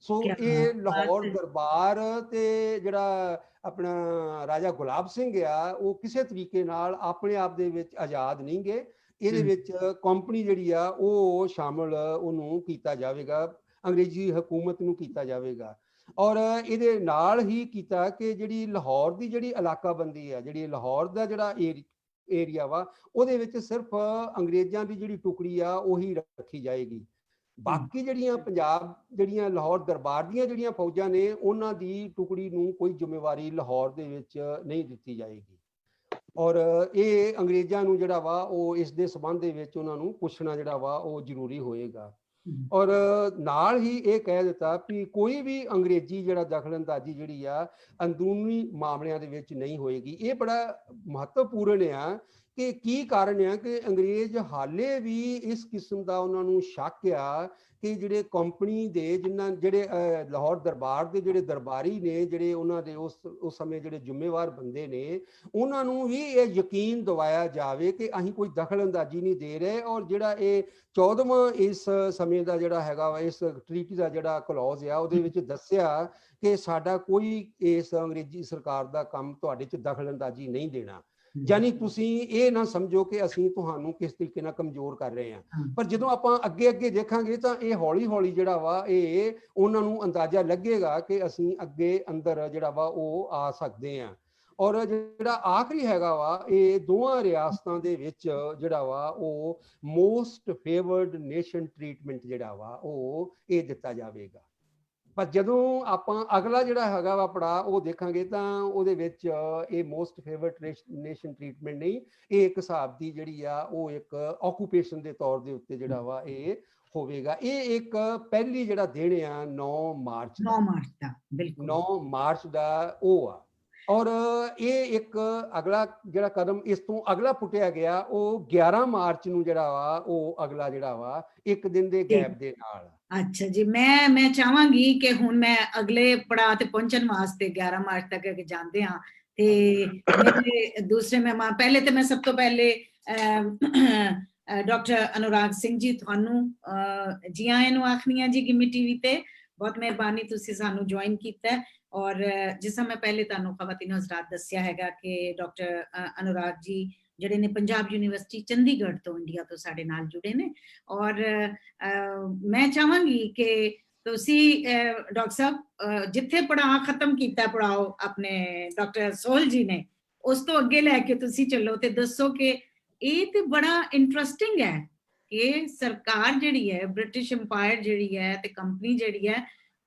ਸੋ ਇਹ ਲਾਹੌਰ ਦਰਬਾਰ ਤੇ ਜਿਹੜਾ ਆਪਣਾ ਰਾਜਾ ਗੁਲਾਬ ਸਿੰਘ ਆ ਉਹ ਕਿਸੇ ਤਰੀਕੇ ਨਾਲ ਆਪਣੇ ਆਪ ਦੇ ਵਿੱਚ ਆਜ਼ਾਦ ਨਹੀਂ ਗਏ। ਇਹਦੇ ਵਿੱਚ ਕੰਪਨੀ ਜਿਹੜੀ ਆ ਉਹ ਸ਼ਾਮਲ ਉਹਨੂੰ ਕੀਤਾ ਜਾਵੇਗਾ, ਅੰਗਰੇਜ਼ੀ ਹਕੂਮਤ ਨੂੰ ਕੀਤਾ ਜਾਵੇਗਾ। ਔਰ ਇਹਦੇ ਨਾਲ ਹੀ ਕੀਤਾ ਕਿ ਜਿਹੜੀ ਲਾਹੌਰ ਦੀ ਜਿਹੜੀ ਇਲਾਕਾਬੰਦੀ ਆ, ਜਿਹੜੀ ਲਾਹੌਰ ਦਾ ਜਿਹੜਾ ਏਰੀਆ ਵਾ ਉਹਦੇ ਵਿੱਚ ਸਿਰਫ ਅੰਗਰੇਜ਼ਾਂ ਦੀ ਜਿਹੜੀ ਟੁਕੜੀ ਆ ਉਹੀ ਰੱਖੀ ਜਾਏਗੀ। ਬਾਕੀ ਜਿਹੜੀਆਂ ਪੰਜਾਬ ਜਿਹੜੀਆਂ ਲਾਹੌਰ ਦਰਬਾਰ ਦੀਆਂ ਜਿਹੜੀਆਂ ਫੌਜਾਂ ਨੇ ਉਹਨਾਂ ਦੀ ਟੁਕੜੀ ਨੂੰ ਕੋਈ ਜ਼ਿੰਮੇਵਾਰੀ ਲਾਹੌਰ ਦੇ ਵਿੱਚ ਨਹੀਂ ਦਿੱਤੀ ਜਾਏਗੀ। ਔਰ ਇਹ ਅੰਗਰੇਜ਼ਾਂ ਨੂੰ ਜਿਹੜਾ ਵਾ ਉਹ ਇਸ ਦੇ ਸੰਬੰਧ ਦੇ ਵਿੱਚ ਉਹਨਾਂ ਨੂੰ ਪੁੱਛਣਾ ਜਿਹੜਾ ਵਾ ਉਹ ਜ਼ਰੂਰੀ ਹੋਏਗਾ। ਔਰ ਨਾਲ ਹੀ ਇਹ ਕਹਿ ਦਿੱਤਾ ਵੀ ਕੋਈ ਵੀ ਅੰਗਰੇਜ਼ੀ ਜਿਹੜਾ ਦਖਲਅੰਦਾਜ਼ੀ ਜਿਹੜੀ ਆ ਅੰਦਰੂਨੀ ਮਾਮਲਿਆਂ ਦੇ ਵਿੱਚ ਨਹੀਂ ਹੋਏਗੀ। ਇਹ ਬੜਾ ਮਹੱਤਵਪੂਰਨ ਆ ਕਿ ਕੀ ਕਾਰਨ ਆ ਕਿ ਅੰਗਰੇਜ਼ ਹਾਲੇ ਵੀ ਇਸ ਕਿਸਮ ਦਾ ਉਹਨਾਂ ਨੂੰ ਸ਼ੱਕ ਆ ਕਿ ਜਿਹੜੇ ਕੰਪਨੀ ਦੇ ਜਿਹੜੇ ਲਾਹੌਰ ਦਰਬਾਰ ਦੇ ਜਿਹੜੇ ਦਰਬਾਰੀ ਨੇ, ਜਿਹੜੇ ਉਹਨਾਂ ਦੇ ਉਸ ਸਮੇਂ ਜਿਹੜੇ ਜ਼ਿੰਮੇਵਾਰ ਬੰਦੇ ਨੇ, ਉਹਨਾਂ ਨੂੰ ਵੀ ਇਹ ਯਕੀਨ ਦਿਵਾਇਆ ਜਾਵੇ ਕਿ ਅਸੀਂ ਕੋਈ ਦਖਲਅੰਦਾਜ਼ੀ ਨਹੀਂ ਦੇ ਰਹੇ। ਔਰ ਜਿਹੜਾ ਇਹ 14ਵਾਂ ਇਸ ਸਮੇਂ ਦਾ ਜਿਹੜਾ ਹੈਗਾ ਵਾ, ਇਸ ਟ੍ਰੀਟੀ ਦਾ ਜਿਹੜਾ ਕਲੌਜ਼ ਆ, ਉਹਦੇ ਵਿੱਚ ਦੱਸਿਆ ਕਿ ਸਾਡਾ ਕੋਈ ਇਸ ਅੰਗਰੇਜ਼ੀ ਸਰਕਾਰ ਦਾ ਕੰਮ ਤੁਹਾਡੇ 'ਚ ਦਖਲਅੰਦਾਜ਼ੀ ਨਹੀਂ ਦੇਣਾ। ਯਾਨੀ ਤੁਸੀਂ ਇਹ ਨਾ ਸਮਝੋ ਕਿ ਅਸੀਂ ਤੁਹਾਨੂੰ ਕਿਸ ਤਰੀਕੇ ਨਾਲ ਕਮਜ਼ੋਰ ਕਰ ਰਹੇ ਹਾਂ। ਪਰ ਜਦੋਂ ਆਪਾਂ ਅੱਗੇ ਦੇਖਾਂਗੇ ਤਾਂ ਇਹ ਹੌਲੀ ਹੌਲੀ ਜਿਹੜਾ ਵਾ ਇਹ ਉਹਨਾਂ ਨੂੰ ਅੰਦਾਜ਼ਾ ਲੱਗੇਗਾ ਕਿ ਅਸੀਂ ਅੱਗੇ ਅੰਦਰ ਜਿਹੜਾ ਵਾ ਉਹ ਆ ਸਕਦੇ ਹਾਂ। ਔਰ ਜਿਹੜਾ ਆਖਰੀ ਹੈਗਾ ਵਾ, ਇਹ ਦੋਵਾਂ ਰਿਆਸਤਾਂ ਦੇ ਵਿੱਚ ਜਿਹੜਾ ਵਾ ਉਹ ਮੋਸਟ ਫੇਵਰਡ ਨੇਸ਼ਨ ਟ੍ਰੀਟਮੈਂਟ ਜਿਹੜਾ ਵਾ ਉਹ ਇਹ ਦਿੱਤਾ ਜਾਵੇਗਾ। ਪਰ ਜਦੋਂ ਆਪਾਂ ਅਗਲਾ ਜਿਹੜਾ ਹੈਗਾ ਵਾ ਪੜਾਅ ਉਹ ਦੇਖਾਂਗੇ ਤਾਂ ਉਹਦੇ ਵਿੱਚ ਇਹ ਮੋਸਟ ਫੇਵਰਟ ਨੇਸ਼ਨ ਟ੍ਰੀਟਮੈਂਟ ਨਹੀਂ, ਇਹ ਇੱਕ ਹਿਸਾਬ ਦੀ ਜਿਹੜੀ ਆ ਉਹ ਇੱਕ ਆਕੂਪੇਸ਼ਨ ਦੇ ਤੌਰ ਦੇ ਉੱਤੇ ਜਿਹੜਾ ਵਾ ਇਹ ਹੋਵੇਗਾ। ਇਹ ਇੱਕ ਪਹਿਲੀ ਜਿਹੜਾ ਦਿਨ ਆ 9 ਮਾਰਚ ਦਾ, ਬਿਲਕੁਲ 9 ਮਾਰਚ ਦਾ ਉਹ ਆ। ਔਰ ਇਹ ਇੱਕ ਅਗਲਾ ਜਿਹੜਾ ਕਦਮ ਇਸ ਤੋਂ ਅਗਲਾ ਪੁੱਟਿਆ ਗਿਆ ਉਹ 11 ਮਾਰਚ ਨੂੰ ਜਿਹੜਾ ਵਾ ਉਹ ਅਗਲਾ ਜਿਹੜਾ ਵਾ ਇੱਕ ਦਿਨ ਦੇ ਗੈਪ ਦੇ ਨਾਲ। ਅੱਛਾ ਜੀ, ਮੈਂ ਚਾਹਾਂਗੀ ਕਿ ਹੁਣ ਮੈਂ ਅਗਲੇ ਪੜਾਅ ਤੇ ਪਹੁੰਚਣ ਵਾਸਤੇ 11 ਮਾਰਚ ਤੱਕ ਜਾਂਦੇ ਹਾਂ ਤੇ ਮੇਰੇ ਦੂਸਰੇ ਮਹਿਮਾਨ, ਪਹਿਲੇ ਤੇ ਮੈਂ ਸਭ ਤੋਂ ਪਹਿਲੇ ਡਾਕਟਰ ਅਨੁਰਾਗ ਸਿੰਘ ਜੀ ਤੁਹਾਨੂੰ ਜੀ ਆਇਆਂ ਨੂੰ ਆਖਣੀ ਆ ਜੀ ਗਿਮੀ ਟੀਵੀ ਤੇ। ਬਹੁਤ ਮਿਹਰਬਾਨੀ ਤੁਸੀਂ ਸਾਨੂੰ ਜੁਆਇਨ ਕੀਤਾ। ਔਰ ਜਿਸ ਤਰ੍ਹਾਂ ਮੈਂ ਪਹਿਲੇ ਤੁਹਾਨੂੰ ਖਵਾਤੀਨ ਹਜ਼ਰਾਤ ਦੱਸਿਆ ਹੈਗਾ ਕਿ ਡਾਕਟਰ ਅਨੁਰਾਗ ਜੀ ਜਿਹੜੇ ਨੇ ਪੰਜਾਬ ਯੂਨੀਵਰਸਿਟੀ ਚੰਡੀਗੜ੍ਹ ਤੋਂ ਇੰਡੀਆ ਤੋਂ ਸਾਡੇ ਨਾਲ ਜੁੜੇ ਨੇ। ਔਰ ਮੈਂ ਚਾਹਾਂਗੀ ਕਿ ਤੁਸੀਂ ਡਾਕਟਰ ਸਾਹਿਬ ਜਿੱਥੇ ਪੜਾਅ ਖਤਮ ਕੀਤਾ ਪੜਾਓ ਆਪਣੇ ਡਾਕਟਰ ਸੋਹਲ ਜੀ ਨੇ, ਉਸ ਤੋਂ ਅੱਗੇ ਲੈ ਕੇ ਤੁਸੀਂ ਚੱਲੋ ਤੇ ਦੱਸੋ ਕਿ ਇਹ ਤੇ ਬੜਾ ਇੰਟਰਸਟਿੰਗ ਹੈ ਕਿ ਸਰਕਾਰ ਜਿਹੜੀ ਹੈ, ਬ੍ਰਿਟਿਸ਼ ਅੰਪਾਇਰ ਜਿਹੜੀ ਹੈ ਤੇ ਕੰਪਨੀ ਜਿਹੜੀ ਹੈ,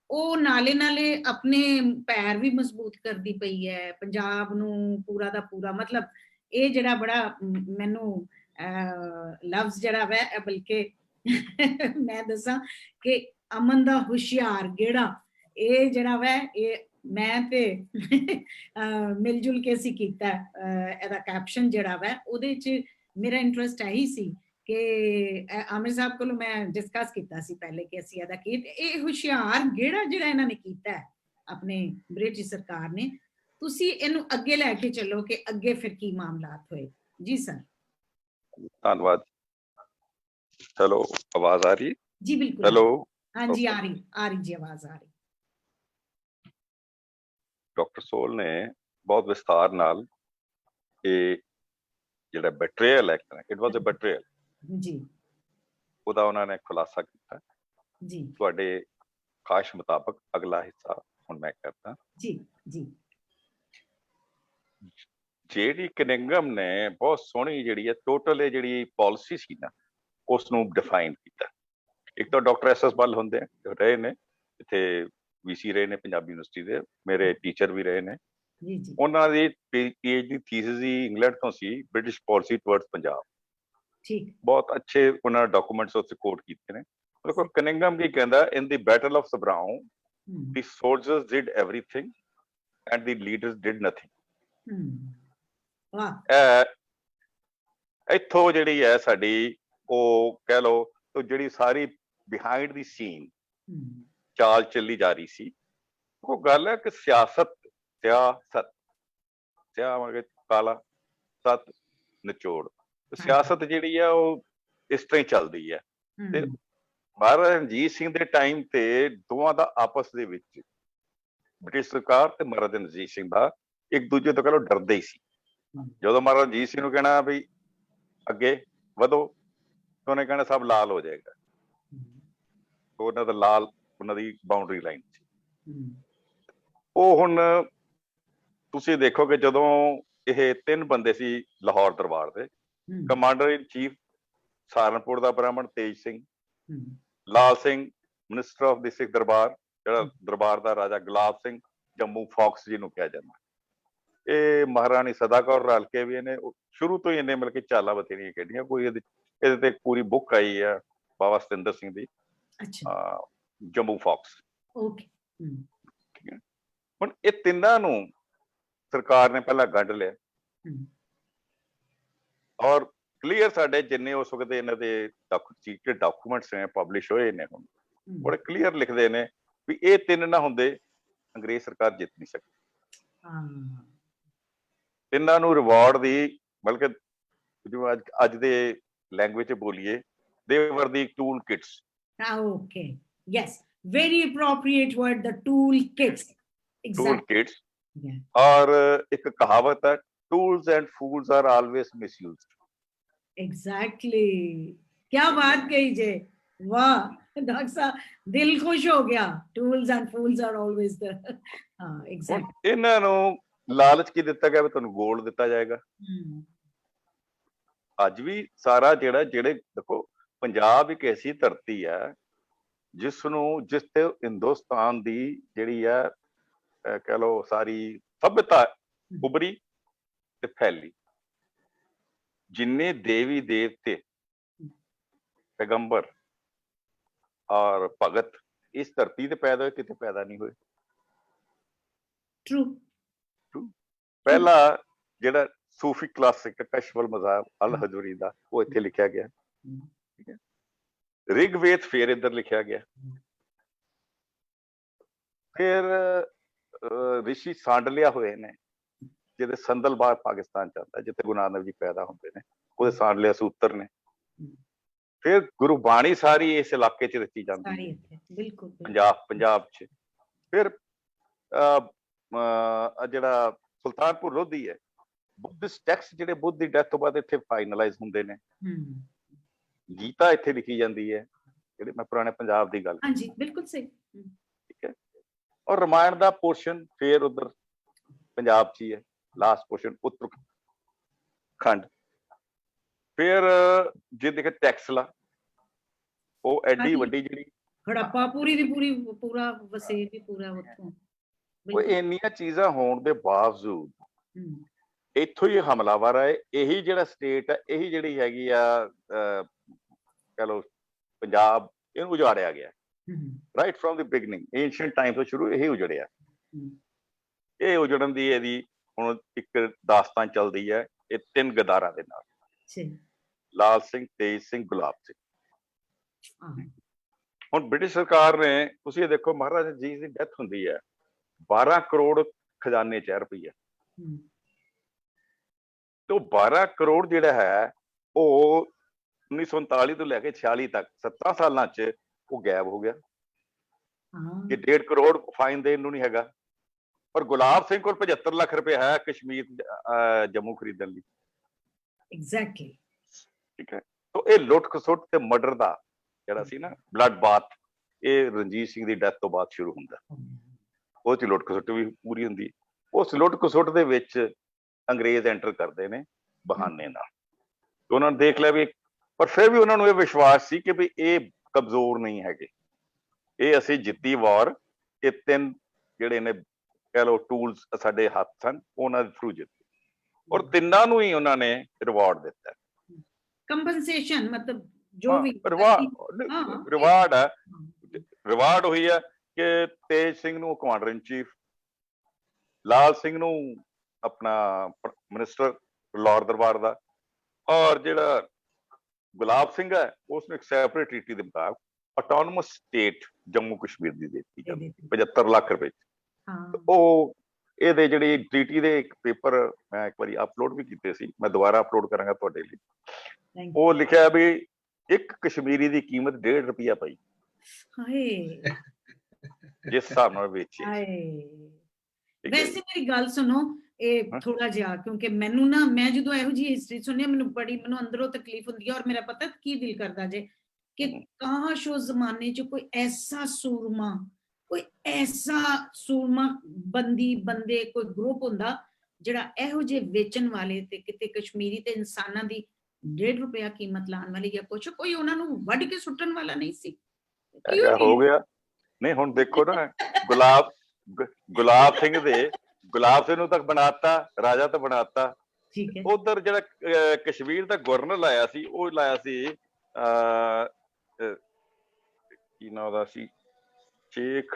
ਉਹ ਨਾਲੇ ਆਪਣੇ ਪੈਰ ਵੀ ਮਜ਼ਬੂਤ ਕਰਦੀ ਪਈ ਹੈ ਪੰਜਾਬ ਨੂੰ ਪੂਰਾ ਦਾ ਪੂਰਾ। ਮਤਲਬ ਇਹ ਜਿਹੜਾ ਬੜਾ ਮੈਨੂੰ ਲਫ਼ਜ਼ ਜਿਹੜਾ ਵੈ, ਬਲਕਿ ਮੈਂ ਦੱਸਾਂ ਕਿ ਅਮਨ ਦਾ ਹੁਸ਼ਿਆਰ ਗੇੜਾ, ਇਹ ਜਿਹੜਾ ਵੈ ਇਹ ਮੈਂ ਤੇ ਮਿਲ ਜੁਲ ਕੇ ਅਸੀਂ ਕੀਤਾ। ਇਹਦਾ ਕੈਪਸ਼ਨ ਜਿਹੜਾ ਵੈ ਉਹਦੇ 'ਚ ਮੇਰਾ ਇੰਟਰਸਟ ਇਹੀ ਸੀ ਕਿ ਆਮਿਰ ਸਾਹਿਬ ਕੋਲੋਂ ਮੈਂ ਡਿਸਕਸ ਕੀਤਾ ਸੀ ਪਹਿਲੇ ਕਿ ਅਸੀਂ ਇਹਦਾ ਕੀ, ਇਹ ਹੁਸ਼ਿਆਰ ਗੇੜਾ ਜਿਹੜਾ ਇਹਨਾਂ ਨੇ ਕੀਤਾ ਆਪਣੇ ਬ੍ਰਿਟਿਸ਼ ਸਰਕਾਰ ਨੇ, ਤੁਸੀਂ ਇਹਨੂੰ ਅੱਗੇ ਲੈ ਕੇ ਚੱਲੋ ਕਿ ਅੱਗੇ ਫਿਰ ਕੀ ਮਾਮਲਾਤ ਹੋਏ। ਜੀ ਸਰ। ਧੰਨਵਾਦ। ਹੈਲੋ, ਆਵਾਜ਼ ਆ ਰਹੀ? ਜੀ ਬਿਲਕੁਲ। ਹੈਲੋ, ਹਾਂਜੀ ਆ ਰਹੀ ਜੀ, ਆਵਾਜ਼ ਆ ਰਹੀ। ਡਾਕਟਰ ਸੋਹਲ ਨੇ ਬਹੁਤ ਵਿਸਥਾਰ ਨਾਲ ਇਹ ਜਿਹੜਾ ਬੈਟਰੀਅਲ ਐਕਟ ਹੈ, ਇਟ ਵਾਸ ਅ ਬੈਟਰੀਅਲ ਜੀ, ਉਹਦਾ ਉਹਨਾਂ ਨੇ ਖੁਲਾਸਾ ਕੀਤਾ ਜੀ। ਤੁਹਾਡੇ ਖਾਸ਼ ਮੁਤਾਬਕ ਅਗਲਾ ਹਿੱਸਾ ਹੁਣ ਮੈਂ ਕਰਦਾ ਜੀ। ਜੀ। ਜਿਹੜੀ ਕਨਿੰਗਮ ਨੇ ਬਹੁਤ ਸੋਹਣੀ ਜਿਹੜੀ ਹੈ ਟੋਟਲ ਇਹ ਜਿਹੜੀ ਪਾਲਿਸੀ ਸੀ ਨਾ ਉਸ ਨੂੰ ਡਿਫਾਈਨ ਕੀਤਾ। ਇੱਕ ਤਾਂ ਡਾਕਟਰ ਐਸ ਬੱਲ ਹੁੰਦੇ ਰਹੇ ਨੇ, ਇੱਥੇ ਵੀਸੀ ਰਹੇ ਨੇ ਪੰਜਾਬੀ ਯੂਨੀਵਰਸਿਟੀ ਦੇ, ਮੇਰੇ ਟੀਚਰ ਵੀ ਰਹੇ ਨੇ। ਜੀ ਜੀ। ਉਹਨਾਂ ਦੀ ਪੀਐਚਡੀ ਥੀਸਿਸ ਹੀ ਇੰਗਲੈਂਡ ਤੋਂ ਸੀ, ਬ੍ਰਿਟਿਸ਼ ਪਾਲਿਸੀ ਟੁਵਰਡਸ ਪੰਜਾਬ। ਠੀਕ। ਬਹੁਤ ਅੱਛੇ ਉਹਨਾਂ ਡਾਕੂਮੈਂਟਸ ਉੱਥੇ ਕੋਟ ਕੀਤੇ ਨੇ। ਦੇਖੋ ਕਨਿੰਗਮ ਕੀ ਕਹਿੰਦਾ, ਇਨ ਦੀ battle of ਸਬਰਾਉਂ the soldiers did everything and the leaders did nothing. ਇੱਥੋਂ ਜਿਹੜੀ ਹੈ ਸਾਡੀ ਉਹ ਕਹਿ ਲਓ ਜਿਹੜੀ ਸਾਰੀ ਬਿਹਾਈਂਡ ਦੀ ਸੀਨ ਚਾਲ ਚੱਲੀ ਜਾ ਰਹੀ ਸੀ, ਉਹ ਗੱਲ ਹੈ ਕਿ ਸਿਆਸਤ ਕਾਲਾ ਸੱਤ ਨਿਚੋੜ, ਸਿਆਸਤ ਜਿਹੜੀ ਆ ਉਹ ਇਸ ਤਰ੍ਹਾਂ ਹੀ ਚੱਲਦੀ ਹੈ। ਤੇ ਮਹਾਰਾਜਾ ਰਣਜੀਤ ਸਿੰਘ ਦੇ ਟਾਈਮ ਤੇ ਦੋਵਾਂ ਦਾ ਆਪਸ ਦੇ ਵਿੱਚ ਬ੍ਰਿਟਿਸ਼ ਸਰਕਾਰ ਤੇ ਮਹਾਰਾਜਾ ਰਣਜੀਤ ਸਿੰਘ ਦਾ ਇੱਕ ਦੂਜੇ ਤੋਂ ਕਹਿ ਲਓ ਡਰਦੇ ਹੀ ਸੀ। ਜਦੋਂ ਮਹਾਰਾਜਾ ਰਣਜੀਤ ਸਿੰਘ ਨੂੰ ਕਹਿਣਾ ਵੀ ਅੱਗੇ ਵਧੋ, ਉਹਨੇ ਕਹਿਣਾ ਸਭ ਲਾਲ ਹੋ ਜਾਏਗਾ। ਉਹਨਾਂ ਦਾ ਲਾਲ ਉਹਨਾਂ ਦੀ ਬਾਉਂਡਰੀ ਲਾਈਨ ਸੀ। ਉਹ ਹੁਣ ਤੁਸੀਂ ਦੇਖੋਗੇ ਜਦੋਂ ਇਹ ਤਿੰਨ ਬੰਦੇ ਸੀ ਲਾਹੌਰ ਦਰਬਾਰ ਦੇ, ਕਮਾਂਡਰ ਇਨ ਚੀਫ ਸਹਾਰਨਪੁਰ ਦਾ ਬ੍ਰਾਹਮਣ ਤੇਜ ਸਿੰਘ, ਲਾਲ ਸਿੰਘ ਮਿਨਿਸਟਰ ਆਫ ਦੀ ਸਿੱਖ ਦਰਬਾਰ, ਜਿਹੜਾ ਦਰਬਾਰ ਦਾ ਰਾਜਾ ਗੁਲਾਬ ਸਿੰਘ, ਜੰਮੂ ਫੌਕਸ ਜਿਹਨੂੰ ਕਿਹਾ ਜਾਂਦਾ, ਇਹ ਮਹਾਰਾਣੀ ਸਦਾ ਕੌਰ ਰਲ ਕੇ ਵੀ ਇਹਨੇ ਸ਼ੁਰੂ ਤੋਂ ਹੀ ਇਹਨੇ ਮਤਲਬ ਕਿ ਚਾਲਾਂ ਬਥੇਰੀਆਂ ਖੇਡੀਆਂ। ਕੋਈ ਇਹਦੇ ਤੇ ਪੂਰੀ ਬੁੱਕ ਆਈ ਆ ਬਾਬਾ ਸਤਿੰਦਰ ਸਿੰਘ ਦੀ, ਅੱਛਾ ਜੰਮੂ ਫੌਕਸ। ਓਕੇ ਹੁਣ ਇਹ ਤਿੰਨਾਂ ਨੂੰ ਸਰਕਾਰ ਨੇ ਪਹਿਲਾਂ ਕੱਢ ਲਿਆ ਔਰ ਕਲੀਅਰ ਸਾਡੇ ਜਿੰਨੇ ਹੋ ਸਕਦੇ ਇਹਨਾਂ ਦੇ ਸੀਕ੍ਰੇਟ ਡਾਕੂਮੈਂਟਸ ਨੇ ਪਬਲਿਸ਼ ਹੋਏ ਨੇ, ਹੁਣ ਬੜੇ ਕਲੀਅਰ ਲਿਖਦੇ ਨੇ ਵੀ ਇਹ ਤਿੰਨ ਨਾ ਹੁੰਦੇ ਅੰਗਰੇਜ਼ ਸਰਕਾਰ ਜਿੱਤ ਨਹੀਂ ਸਕਦੀ। ਤਿੰਨਾਂ ਨੂੰ ਰਿਵਾਰਡ ਦੀ ਬਲਕਿ ਜਿਵੇਂ ਅੱਜ ਦੇ ਲੈਂਗੁਏਜ ਚ ਬੋਲੀਏ, they were the tool kits. Okay, yes, very appropriate word, the tool kits. Tool Exactly. kits. Yeah. ਔਰ ਇੱਕ ਕਹਾਵਤ ਹੈ, tools and fools are always misused. Exactly. क्या बात कही जे, वाह डॉक्टर साहब, दिल खुश हो गया। Tools and fools are always the हाँ exactly. ਇਹਨਾਂ ਨੂੰ ਲਾਲਚ ਕੀ ਦਿੱਤਾ ਗਿਆ ਵੀ ਤੁਹਾਨੂੰ ਗੋਲਡ ਦਿੱਤਾ ਜਾਏਗਾ। ਅੱਜ ਵੀ ਸਾਰਾ ਜਿਹੜੇ ਦੇਖੋ, ਪੰਜਾਬ ਇੱਕ ਐਸੀ ਧਰਤੀ ਹੈ ਜਿਸ ਤੇ ਹਿੰਦੁਸਤਾਨ ਦੀ ਜਿਹੜੀ ਆ ਕਹਿ ਲਓ ਸਾਰੀ ਸਭਿਅਤਾ ਉਭਰੀ ਤੇ ਫੈਲੀ। ਜਿੰਨੇ ਦੇਵੀ ਦੇਵਤੇ, ਪੈਗੰਬਰ ਔਰ ਭਗਤ ਇਸ ਧਰਤੀ ਤੇ ਪੈਦਾ ਹੋਏ, ਕਿਤੇ ਪੈਦਾ ਨਹੀਂ ਹੋਏ। True. ਪਹਿਲਾ ਜਿਹੜਾ ਸੂਫੀ ਕਲਾਸਿਕ ਕਸ਼ਫਲ ਮਜ਼ਾਹਬ ਅਲ ਹਜ਼ੂਰੀ ਦਾ, ਉਹ ਇੱਥੇ ਲਿਖਿਆ ਗਿਆ। ਠੀਕ ਹੈ, ਰਿਗਵੇਦ ਫੇਰ ਇੱਧਰ ਲਿਖਿਆ ਗਿਆ। ਫਿਰ ਰਿਸ਼ੀ ਸਾਂਡਲਿਆ ਹੋਏ ਨੇ, ਜਿਹਦੇ ਸੰਦਲਬਾਰ ਪਾਕਿਸਤਾਨ ਚ ਆਉਂਦਾ, ਜਿੱਥੇ ਗੁਰੂ ਨਾਨਕ ਜੀ ਪੈਦਾ ਹੁੰਦੇ ਨੇ, ਉਹਦੇ ਸਾਂਡਲਿਆ ਸੂਤਰ ਨੇ। ਫਿਰ ਗੁਰਬਾਣੀ ਸਾਰੀ ਇਸ ਇਲਾਕੇ ਚ ਰਚੀ ਜਾਂਦੀ ਹੈ, ਬਿਲਕੁਲ ਪੰਜਾਬ ਚ। ਫਿਰ ਜਿਹੜਾ ਸੁਲਤਾਨਪੁਰ ਲੋਧੀ ਹੈ, ਬੁੱਧਿਸਟ ਟੈਕਸਟ ਜਿਹੜੇ ਬੁੱਧ ਦੀ ਡੈਥ ਤੋਂ ਬਾਅਦ ਇੱਥੇ ਫਾਈਨਲਾਈਜ਼ ਹੁੰਦੇ ਨੇ। ਗੀਤਾ ਇੱਥੇ ਲਿਖੀ ਜਾਂਦੀ ਹੈ, ਜਿਹੜੇ ਮੈਂ ਪੁਰਾਣੇ ਪੰਜਾਬ ਦੀ ਗੱਲ। ਹਾਂਜੀ ਬਿਲਕੁਲ ਸਹੀ। ਠੀਕ ਹੈ, ਔਰ ਰਾਮਾਇਣ ਦਾ ਪੋਰਸ਼ਨ ਫਿਰ ਉਧਰ ਪੰਜਾਬ ਚ ਹੀ ਹੈ, ਲਾਸਟ ਪੋਰਸ਼ਨ ਉੱਤਰਾਖੰਡ। ਫਿਰ ਜੇ ਦੇਖੇ ਟੈਕਸਲਾ, ਉਹ ਐਡੀ ਵੱਡੀ ਜਿਹੜੀ ਹੜੱਪਾ ਪੂਰੀ ਦੀ ਪੂਰੀ ਪੂਰਾ ਵਸੇਬ ਹੀ ਪੂਰਾ ਉੱਥੋਂ। ਉਹ ਇੰਨੀਆਂ ਚੀਜ਼ਾਂ ਹੋਣ ਦੇ ਬਾਵਜੂਦ ਇੱਥੋਂ ਹੀ ਹਮਲਾਵਰ ਹੈ। ਇਹੀ ਜਿਹੜਾ ਸਟੇਟ ਹੈ, ਇਹੀ ਜਿਹੜੀ ਹੈਗੀ ਆ ਕਹ ਲਓ ਪੰਜਾਬ, ਇਹਨੂੰ ਉਜਾੜਿਆ ਗਿਆ right from the beginning. Ancient time ਤੋਂ ਸ਼ੁਰੂ ਇਹੀ ਉਜੜਿਆ। ਇਹ ਉਜੜਨ ਦੀ ਇਹਦੀ ਹੁਣ ਇੱਕ ਦਾਸਤਾਨ ਚੱਲਦੀ ਹੈ, ਇਹ ਤਿੰਨ ਗਦਾਰਾਂ ਦੇ ਨਾਲ, ਲਾਲ ਸਿੰਘ, ਤੇਜ ਸਿੰਘ, ਗੁਲਾਬ ਸਿੰਘ। ਹੁਣ ਬ੍ਰਿਟਿਸ਼ ਸਰਕਾਰ ਨੇ, ਤੁਸੀਂ ਇਹ ਦੇਖੋ, ਮਹਾਰਾਜਾ ਜੀ ਦੀ ਡੈਥ ਹੁੰਦੀ ਹੈ, 12 ਕਰੋੜ ਖਜ਼ਾਨੇ ਚ ਰੁਪਈਆ, ਤੇ ਉਹ 12 ਕਰੋੜ ਜਿਹੜਾ ਹੈ ਉਹ 1939 ਤੋਂ ਲੈ ਕੇ 46 ਤੱਕ 17 ਸਾਲਾਂ ਚ ਉਹ ਗਾਇਬ ਹੋ ਗਿਆ। ਕਿ 1.5 ਕਰੋੜ ਫਾਈਨ ਦੇਣ ਨੂੰ ਨਹੀਂ ਹੈਗਾ। ਪਰ ਗੁਲਾਬ ਸਿੰਘ ਕੋਲ 75 ਲੱਖ ਰੁਪਏ ਹੈ ਕਸ਼ਮੀਰ ਜੰਮੂ ਖਰੀਦਣ ਲਈ। ਐਗਜ਼ੈਕਟਲੀ। ਠੀਕ ਹੈ, ਤਾਂ ਇਹ ਲੁੱਟ ਖਸੁੱਟ ਤੇ ਮਰਡਰ ਦਾ ਜਿਹੜਾ ਸੀ ਨਾ ਬਲੱਡ ਬਾਥ, ਇਹ ਰਣਜੀਤ ਸਿੰਘ ਦੀ ਡੈਥ ਤੋਂ ਬਾਅਦ ਸ਼ੁਰੂ ਹੁੰਦਾ। ਉਹ ਚ ਲੁੱਟ ਖਸੁੱਟ ਵੀ ਪੂਰੀ ਹੁੰਦੀ। ਉਸ ਲੁੱਟ ਖਸੁੱਟ ਦੇ ਵਿੱਚ ਅੰਗਰੇਜ਼ ਐਂਟਰ ਕਰਦੇ ਨੇ ਬਹਾਨੇ ਨਾਲ। ਉਹਨਾਂ ਨੇ ਦੇਖ ਲਿਆ ਵੀ, ਪਰ ਫਿਰ ਵੀ ਉਹਨਾਂ ਨੂੰ ਇਹ ਵਿਸ਼ਵਾਸ ਸੀ ਕਿ ਵੀ ਇਹ ਕਮਜ਼ੋਰ ਨਹੀਂ ਹੈਗੇ, ਇਹ ਅਸੀਂ ਜਿੱਤੀ ਵਾਰ। ਇਹ ਤਿੰਨ ਜਿਹੜੇ ਨੇ ਕਹਿ ਲਓ ਟੂਲਸ ਸਾਡੇ ਹੱਥ ਸਨ, ਉਹਨਾਂ ਦੇ ਥਰੂ ਜਿੱਤੀ। ਔਰ ਤਿੰਨਾਂ ਨੂੰ ਹੀ ਉਹਨਾਂ ਨੇ ਰਿਵਾਰਡ ਦਿੱਤਾ। ਕੰਪਨਸੇਸ਼ਨ ਮਤਲਬ ਜੋ ਵੀ ਰਿਵਾਰਡ ਹੈ, ਰਿਵਾਰਡ ਹੋਈ ਹੈ ਕਿ ਤੇਜ ਸਿੰਘ ਨੂੰ ਕਮਾਂਡਰ ਇਨ ਚੀਫ, ਲਾਲ ਸਿੰਘ ਨੂੰ ਆਪਣਾ ਮਿਨਿਸਟਰ ਲਾਹੌਰ ਦਰਬਾਰ ਦਾ, ਔਰ ਜਿਹੜਾ ਗੁਲਾਬ ਸਿੰਘ ਹੈ ਉਸਨੂੰ ਇੱਕ ਸੈਪਰੇਟ ਟ੍ਰੀਟੀ ਦੇ ਮੁਤਾਬਕ ਆਟੋਨਮਸ ਸਟੇਟ ਜੰਮੂ ਕਸ਼ਮੀਰ ਦੀ ਦੇ ਦਿੱਤੀ 75 ਲੱਖ ਰੁਪਏ। ਉਹ ਇਹਦੇ ਜਿਹੜੀ ਟ੍ਰੀਟੀ ਦੇ ਇੱਕ ਪੇਪਰ ਮੈਂ ਇੱਕ ਵਾਰੀ ਅਪਲੋਡ ਵੀ ਕੀਤੇ ਸੀ, ਮੈਂ ਦੁਬਾਰਾ ਅਪਲੋਡ ਕਰਾਂਗਾ ਤੁਹਾਡੇ ਲਈ। ਉਹ ਲਿਖਿਆ ਵੀ ਇੱਕ ਕਸ਼ਮੀਰੀ ਦੀ ਕੀਮਤ 1.5 ਰੁਪਇਆ ਪਈ, ਜਿਸ ਹਿਸਾਬ ਨਾਲ ਵੇਚੇ। ਵੈਸੇ ਮੇਰੀ ਗੱਲ ਸੁਣੋ, ਇਹ ਥੋੜਾ ਜਿਹਾ, ਕਿਉਂਕਿ ਮੈਨੂੰ ਨਾ, ਮੈਂ ਜਦੋਂ ਇਹੋ ਜਿਹੀ ਹਿਸਟਰੀ ਸੁਣੀ ਮੈਨੂੰ ਅੰਦਰੋਂ ਤਕਲੀਫ ਹੁੰਦੀ ਹੈ। ਔਰ ਮੇਰਾ ਪਤਾ ਕੀ ਦਿਲ ਕਰਦਾ ਜੇ ਕਿ ਕਾਸ਼ ਉਸ ਜ਼ਮਾਨੇ 'ਚ ਕੋਈ ਐਸਾ ਸੂਰਮਾ ਬੰਦੇ ਕੋਈ ਗਰੁੱਪ ਹੁੰਦਾ ਜਿਹੜਾ ਇਹੋ ਜਿਹੇ ਵੇਚਣ ਵਾਲੇ ਤੇ ਕਿਤੇ ਕਸ਼ਮੀਰੀ ਤੇ ਇਨਸਾਨਾਂ ਦੀ 1.5 ਰੁਪਇਆ ਕੀਮਤ ਲਾਉਣ ਵਾਲੀ ਜਾਂ ਕੁਛ, ਕੋਈ ਉਹਨਾਂ ਨੂੰ ਵੱਢ ਕੇ ਸੁੱਟਣ ਵਾਲਾ ਨਹੀਂ ਸੀ। ਹੋ ਗਿਆ ਨਹੀਂ। ਹੁਣ ਦੇਖੋ ਨਾ, ਗੁਲਾਬ ਸਿੰਘ ਦੇ ਗੁਲਾਬ ਸਿੰਘ ਨੂੰ ਤਾਂ ਬਣਾਤਾ, ਰਾਜਾ ਤਾਂ ਬਣਾਤਾ। ਠੀਕ ਹੈ। ਉਧਰ ਜਿਹੜਾ ਕਸ਼ਮੀਰ ਦਾ ਗਵਰਨਰ ਲਾਇਆ ਸੀ, ਉਹ ਲਾਇਆ ਸੀ ਕੀ ਨਾਂ ਉਹਦਾ ਸੀ, ਸ਼ੇਖ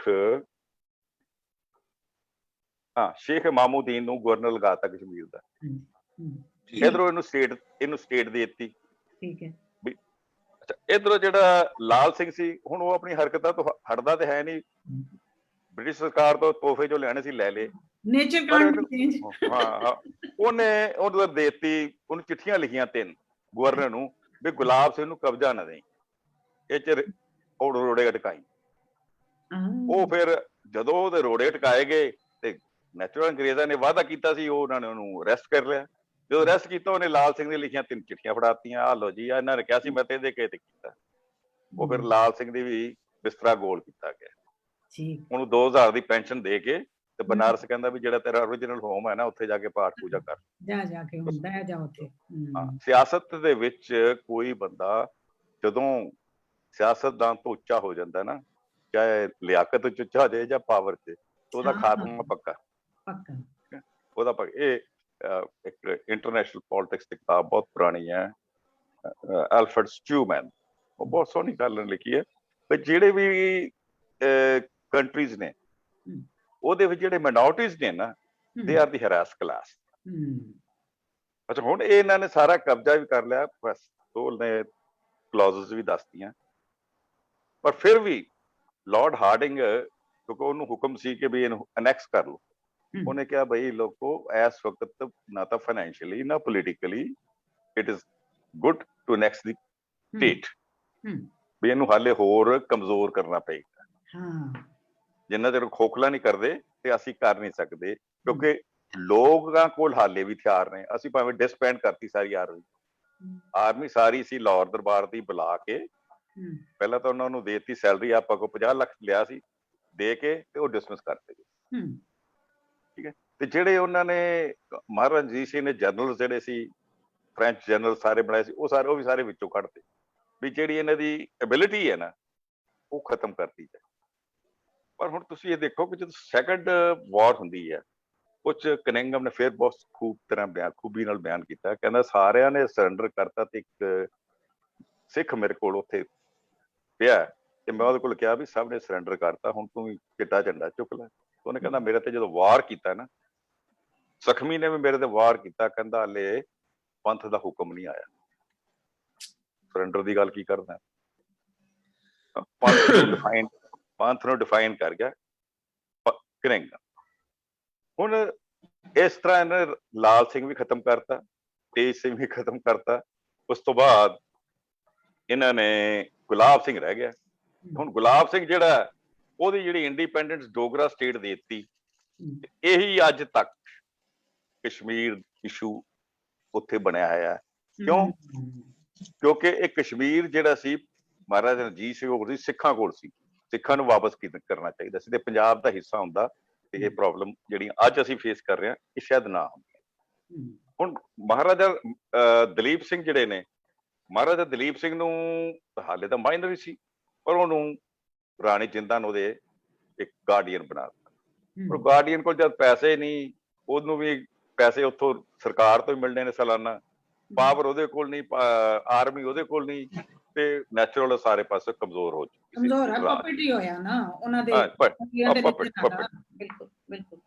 ਸ਼ੇਖ ਮਾਮੂਦੀਨ ਨੂੰ ਗਵਰਨਰ ਲਗਾਤਾ ਕਸ਼ਮੀਰ ਦਾ। ਇਧਰੋਂ ਇਹਨੂੰ ਸਟੇਟ ਦੇ ਦਿੱਤੀ। ਠੀਕ ਹੈ। ਅੱਛਾ, ਇਧਰੋਂ ਜਿਹੜਾ ਲਾਲ ਸਿੰਘ ਸੀ, ਹੁਣ ਉਹ ਆਪਣੀ ਹਰਕਤਾਂ ਤੋਂ ਹਟਦਾ ਤੇ ਹੈ ਨਹੀਂ। ਬ੍ਰਿਟਿਸ਼ ਸਰਕਾਰ ਤੋਂ ਤੋਹਫੇ ਜੋ ਲੈਣੇ ਸੀ ਲੈ ਲਏ, ਨੇਚਰ ਪਰ ਕਾਂਟ ਚੇਂਜ। ਉਹਨੇ ਉਹਨੂੰ ਦੇਤੀ, ਉਹਨੂੰ ਚਿੱਠੀਆਂ ਲਿਖੀਆਂ 3 ਗਵਰਨਰ ਨੂੰ ਵੀ ਗੁਲਾਬ ਸਿੰਘ ਨੂੰ ਕਬਜ਼ਾ ਨਾ ਦੇਈ, ਇਹ ਚ ਰੋੜੇ ਅਟਕਾਈ। ਉਹ ਫਿਰ ਜਦੋਂ ਉਹਦੇ ਰੋੜੇ ਅਟਕਾਏ ਗਏ ਤੇ ਨੈਚੁਰਲ ਅੰਗਰੇਜ਼ਾਂ ਨੇ ਵਾਅਦਾ ਕੀਤਾ ਸੀ, ਉਹਨਾਂ ਨੇ ਉਹਨੂੰ ਅਰੈਸਟ ਕਰ ਲਿਆ। ਜਦੋਂ ਅਰੈਸਟ ਕੀਤਾ, ਉਹਨੇ ਲਾਲ ਸਿੰਘ ਨੇ ਲਿਖੀਆਂ 3 ਚਿੱਠੀਆਂ ਫੜਾਤੀਆਂ, ਆਹ ਲੋ ਜੀ, ਇਹਨਾਂ ਨੇ ਕਿਹਾ ਸੀ ਮੈਂ ਤੇ ਇਹਦੇ ਕੇ ਤੇ ਕੀਤਾ। ਉਹ ਫਿਰ ਲਾਲ ਸਿੰਘ ਦੀ ਵੀ ਬਿਸਤਰਾ ਗੋਲ ਕੀਤਾ ਗਿਆ। ਉਹਨੂੰ 2000 ਦੀ ਪੈਨਸ਼ਨ ਦੇ ਕੇ ਤੇ ਬਨਾਰਸ ਕਹਿੰਦਾ ਵੀ ਜਿਹੜਾ ਤੇਰਾ ਓਰੀਜਨਲ ਹੋਮ ਹੈ ਨਾ, ਉੱਥੇ ਜਾ ਕੇ ਪਾਠ ਪੂਜਾ ਕਰ, ਜਾ ਕੇ ਹੁੰਦਾ ਹੈ, ਜਾ ਉੱਥੇ। ਸਿਆਸਤ ਦੇ ਵਿੱਚ ਕੋਈ ਬੰਦਾ ਜਦੋਂ ਸਿਆਸਤਦਾਨ ਤੋਂ ਉੱਚਾ ਹੋ ਜਾਂਦਾ ਨਾ, ਚਾਹੇ ਲਿਆਕਤ ਚ ਉੱਚਾ ਹੋ ਜਾਏ ਜਾਂ ਪਾਵਰ ਚ, ਉਹਦਾ ਖਾਤਮਾ ਪੱਕਾ। ਉਹਦਾ ਇਹ ਇੱਕ ਇੰਟਰਨੈਸ਼ਨਲ ਪੋਲਿਟਿਕਸ ਦੀ ਕਿਤਾਬ ਬਹੁਤ ਪੁਰਾਣੀ ਹੈ, ਐਲਫਰਡ ਸਟਿਊਮੈਨ, ਉਹ ਬਹੁਤ ਸੋਹਣੀ ਗੱਲ ਲਿਖੀ ਹੈ ਵੀ ਜਿਹੜੇ ਵੀ ਕੰਟਰੀਜ਼ ਨੇ, ਉਹਦੇ ਵਿੱਚ ਜਿਹੜੇ ਮਾਈਨੋਰਟੀਜ਼ ਨੇ ਨਾ, they are the harass class. ਅੱਛਾ, ਹੁਣ ਇਹਨਾਂ ਨੇ ਸਾਰਾ ਕਬਜ਼ਾ ਵੀ ਕਰ ਲਿਆ, ਬਸ ਉਹਨੇ ਕਲੌਜ਼ਸ ਵੀ ਦੱਸਤੀਆਂ। ਪਰ ਫਿਰ ਵੀ ਲਾਰਡ ਹਾਰਡਿੰਗ, ਕਿਉਂਕਿ ਉਹਨੂੰ ਹੁਕਮ ਸੀ ਕਿ ਵੀ ਇਹਨੂੰ ਅਨੈਕਸ ਕਰ ਲਓ, ਉਹਨੇ ਕਿਹਾ ਬਈ ਲੋਕੋ, ਇਸ ਵਕਤ ਨਾ ਤਾਂ ਫਾਈਨੈਂਸ਼ੀਅਲੀ ਨਾ politically it is good to annex the state, ਵੀ ਇਹਨੂੰ ਹਾਲੇ ਹੋਰ ਕਮਜ਼ੋਰ ਕਰਨਾ ਪਏਗਾ। ਜਿੰਨਾ ਚਿਰ ਖੋਖਲਾ ਨਹੀਂ ਕਰਦੇ ਤੇ ਅਸੀਂ ਕਰ ਨਹੀਂ ਸਕਦੇ, ਕਿਉਂਕਿ ਲੋਕਾਂ ਕੋਲ ਹਾਲੇ ਵੀ ਹਥਿਆਰ ਨੇ। ਅਸੀਂ ਭਾਵੇਂ ਡਿਸਬੈਂਡ ਕਰਤੀ ਸਾਰੀ ਆਰਮੀ ਸਾਰੀ ਸੀ ਲਾਹੌਰ ਦਰਬਾਰ ਦੀ ਬੁਲਾ ਕੇ, ਪਹਿਲਾਂ ਤਾਂ ਉਹਨਾਂ ਨੂੰ ਦੇਤੀ ਸੈਲਰੀ, ਆਪਾਂ ਕੋਲ 50 ਲੱਖ ਲਿਆ ਸੀ, ਦੇ ਕੇ ਤੇ ਉਹ ਡਿਸਮਿਸ ਕਰਤੇ ਗਏ। ਠੀਕ ਹੈ। ਤੇ ਜਿਹੜੇ ਉਹਨਾਂ ਨੇ ਮਹਾਰਾਜਾ ਰਣਜੀਤ ਸਿੰਘ ਨੇ ਜਨਰਲ ਜਿਹੜੇ ਸੀ, ਫ੍ਰੈਂਚ ਜਨਰਲ ਸਾਰੇ ਬਣਾਏ ਸੀ, ਉਹ ਵੀ ਸਾਰੇ ਵਿੱਚੋਂ ਕੱਢਤੇ, ਵੀ ਜਿਹੜੀ ਇਹਨਾਂ ਦੀ ਐਬਿਲਿਟੀ ਹੈ ਨਾ, ਉਹ ਖਤਮ ਕਰਤੀ ਜਾਏ। ਪਰ ਹੁਣ ਤੁਸੀਂ ਇਹ ਦੇਖੋ ਕਿ ਜਦੋਂ ਸੈਕੰਡ ਵਾਰ ਹੁੰਦੀ ਹੈ, ਉਹ 'ਚ ਕਨਿੰਗਮ ਨੇ ਫਿਰ ਬਹੁਤ ਖੂਬੀ ਨਾਲ ਬਿਆਨ ਕੀਤਾ, ਕਹਿੰਦਾ ਸਾਰਿਆਂ ਨੇ ਸਰੈਂਡਰ ਕਰਤਾ ਤੇ ਇੱਕ ਸਿੱਖ ਮੇਰੇ ਕੋਲ ਉੱਥੇ ਪਿਆ ਤੇ ਮੈਂ ਉਹਦੇ ਕੋਲ ਕਿਹਾ ਵੀ ਸਭ ਨੇ ਸਰੈਂਡਰ ਕਰਤਾ, ਹੁਣ ਤੂੰ ਵੀ ਚਿੱਟਾ ਝੰਡਾ ਚੁੱਕ ਲੈ। ਉਹਨੇ ਕਹਿੰਦਾ ਮੇਰੇ ਤੇ ਜਦੋਂ ਵਾਰ ਕੀਤਾ ਨਾ, ਜ਼ਖਮੀ ਨੇ ਵੀ ਮੇਰੇ ਤੇ ਵਾਰ ਕੀਤਾ, ਕਹਿੰਦਾ ਹਲੇ ਪੰਥ ਦਾ ਹੁਕਮ ਨਹੀਂ ਆਇਆ। ਸਰੈਂਡਰ ਦੀ ਗੱਲ ਕੀ ਕਰਦਾ, ਪੰਥ ਨੂੰ ਡਿਫਾਈਨ ਕਰ ਗਿਆ ਕਨਿੰਗਮ। ਹੁਣ ਇਸ ਤਰ੍ਹਾਂ ਇਹਨੇ ਲਾਲ ਸਿੰਘ ਵੀ ਖਤਮ ਕਰਤਾ, ਤੇਜ ਸਿੰਘ ਵੀ ਖਤਮ ਕਰਤਾ। ਉਸ ਤੋਂ ਬਾਅਦ ਇਹਨਾਂ ਨੇ ਗੁਲਾਬ ਸਿੰਘ ਰਹਿ ਗਿਆ। ਹੁਣ ਗੁਲਾਬ ਸਿੰਘ ਜਿਹੜਾ, ਉਹਦੀ ਜਿਹੜੀ ਇੰਡੀਪੈਂਡੈਂਸ ਡੋਗਰਾ ਸਟੇਟ ਦੇ ਦਿੱਤੀ, ਇਹੀ ਅੱਜ ਤੱਕ ਕਸ਼ਮੀਰ ਇਸ਼ੂ ਉੱਥੇ ਬਣਿਆ ਹੋਇਆ। ਕਿਉਂ? ਕਿਉਂਕਿ ਇਹ ਕਸ਼ਮੀਰ ਜਿਹੜਾ ਸੀ, ਮਹਾਰਾਜਾ ਰਣਜੀਤ ਸਿੰਘ ਕੋਲ ਸੀ, ਸਿੱਖਾਂ ਕੋਲ ਸੀ, ਸਿੱਖਾਂ ਨੂੰ ਵਾਪਸ ਕਰਨਾ ਚਾਹੀਦਾ ਸੀ ਤੇ ਪੰਜਾਬ ਦਾ ਹਿੱਸਾ ਹੁੰਦਾ ਤੇ ਇਹ ਪ੍ਰੋਬਲਮ ਜਿਹੜੀ ਅੱਜ ਅਸੀਂ ਫੇਸ ਕਰ ਰਹੇ ਹਾਂ, ਇਹ ਸ਼ਾਇਦ ਨਾ ਹੁੰਦੀ। ਹੁਣ ਮਹਾਰਾਜਾ ਦਲੀਪ ਸਿੰਘ ਜਿਹੜੇ ਨੇ, ਮਹਾਰਾਜਾ ਦਲੀਪ ਸਿੰਘ ਨੂੰ ਹਾਲੇ ਤਾਂ ਮਾਈਨਰ ਹੀ ਸੀ, ਪਰ ਉਹਨੂੰ ਰਾਣੀ ਜਿੰਦਾਂ ਨੇ ਉਹਦੇ ਇੱਕ ਗਾਰਡੀਅਨ ਬਣਾ ਦਿੱਤਾ। ਪਰ ਗਾਰਡੀਅਨ ਕੋਲ ਜਦ ਪੈਸੇ ਨਹੀਂ, ਉਹਨੂੰ ਵੀ ਪੈਸੇ ਉੱਥੋਂ ਸਰਕਾਰ ਤੋਂ ਹੀ ਮਿਲਣੇ ਨੇ ਸਾਲਾਨਾ, ਪਾਵਰ ਉਹਦੇ ਕੋਲ ਨਹੀਂ, ਆਰਮੀ ਉਹਦੇ ਕੋਲ ਨਹੀਂ, ਤੇ ਨੈਚੁਰਲ ਸਾਰੇ ਪਾਸੇ ਕਮਜ਼ੋਰ ਹੋ ਚੁੱਕੀ ਸੀ।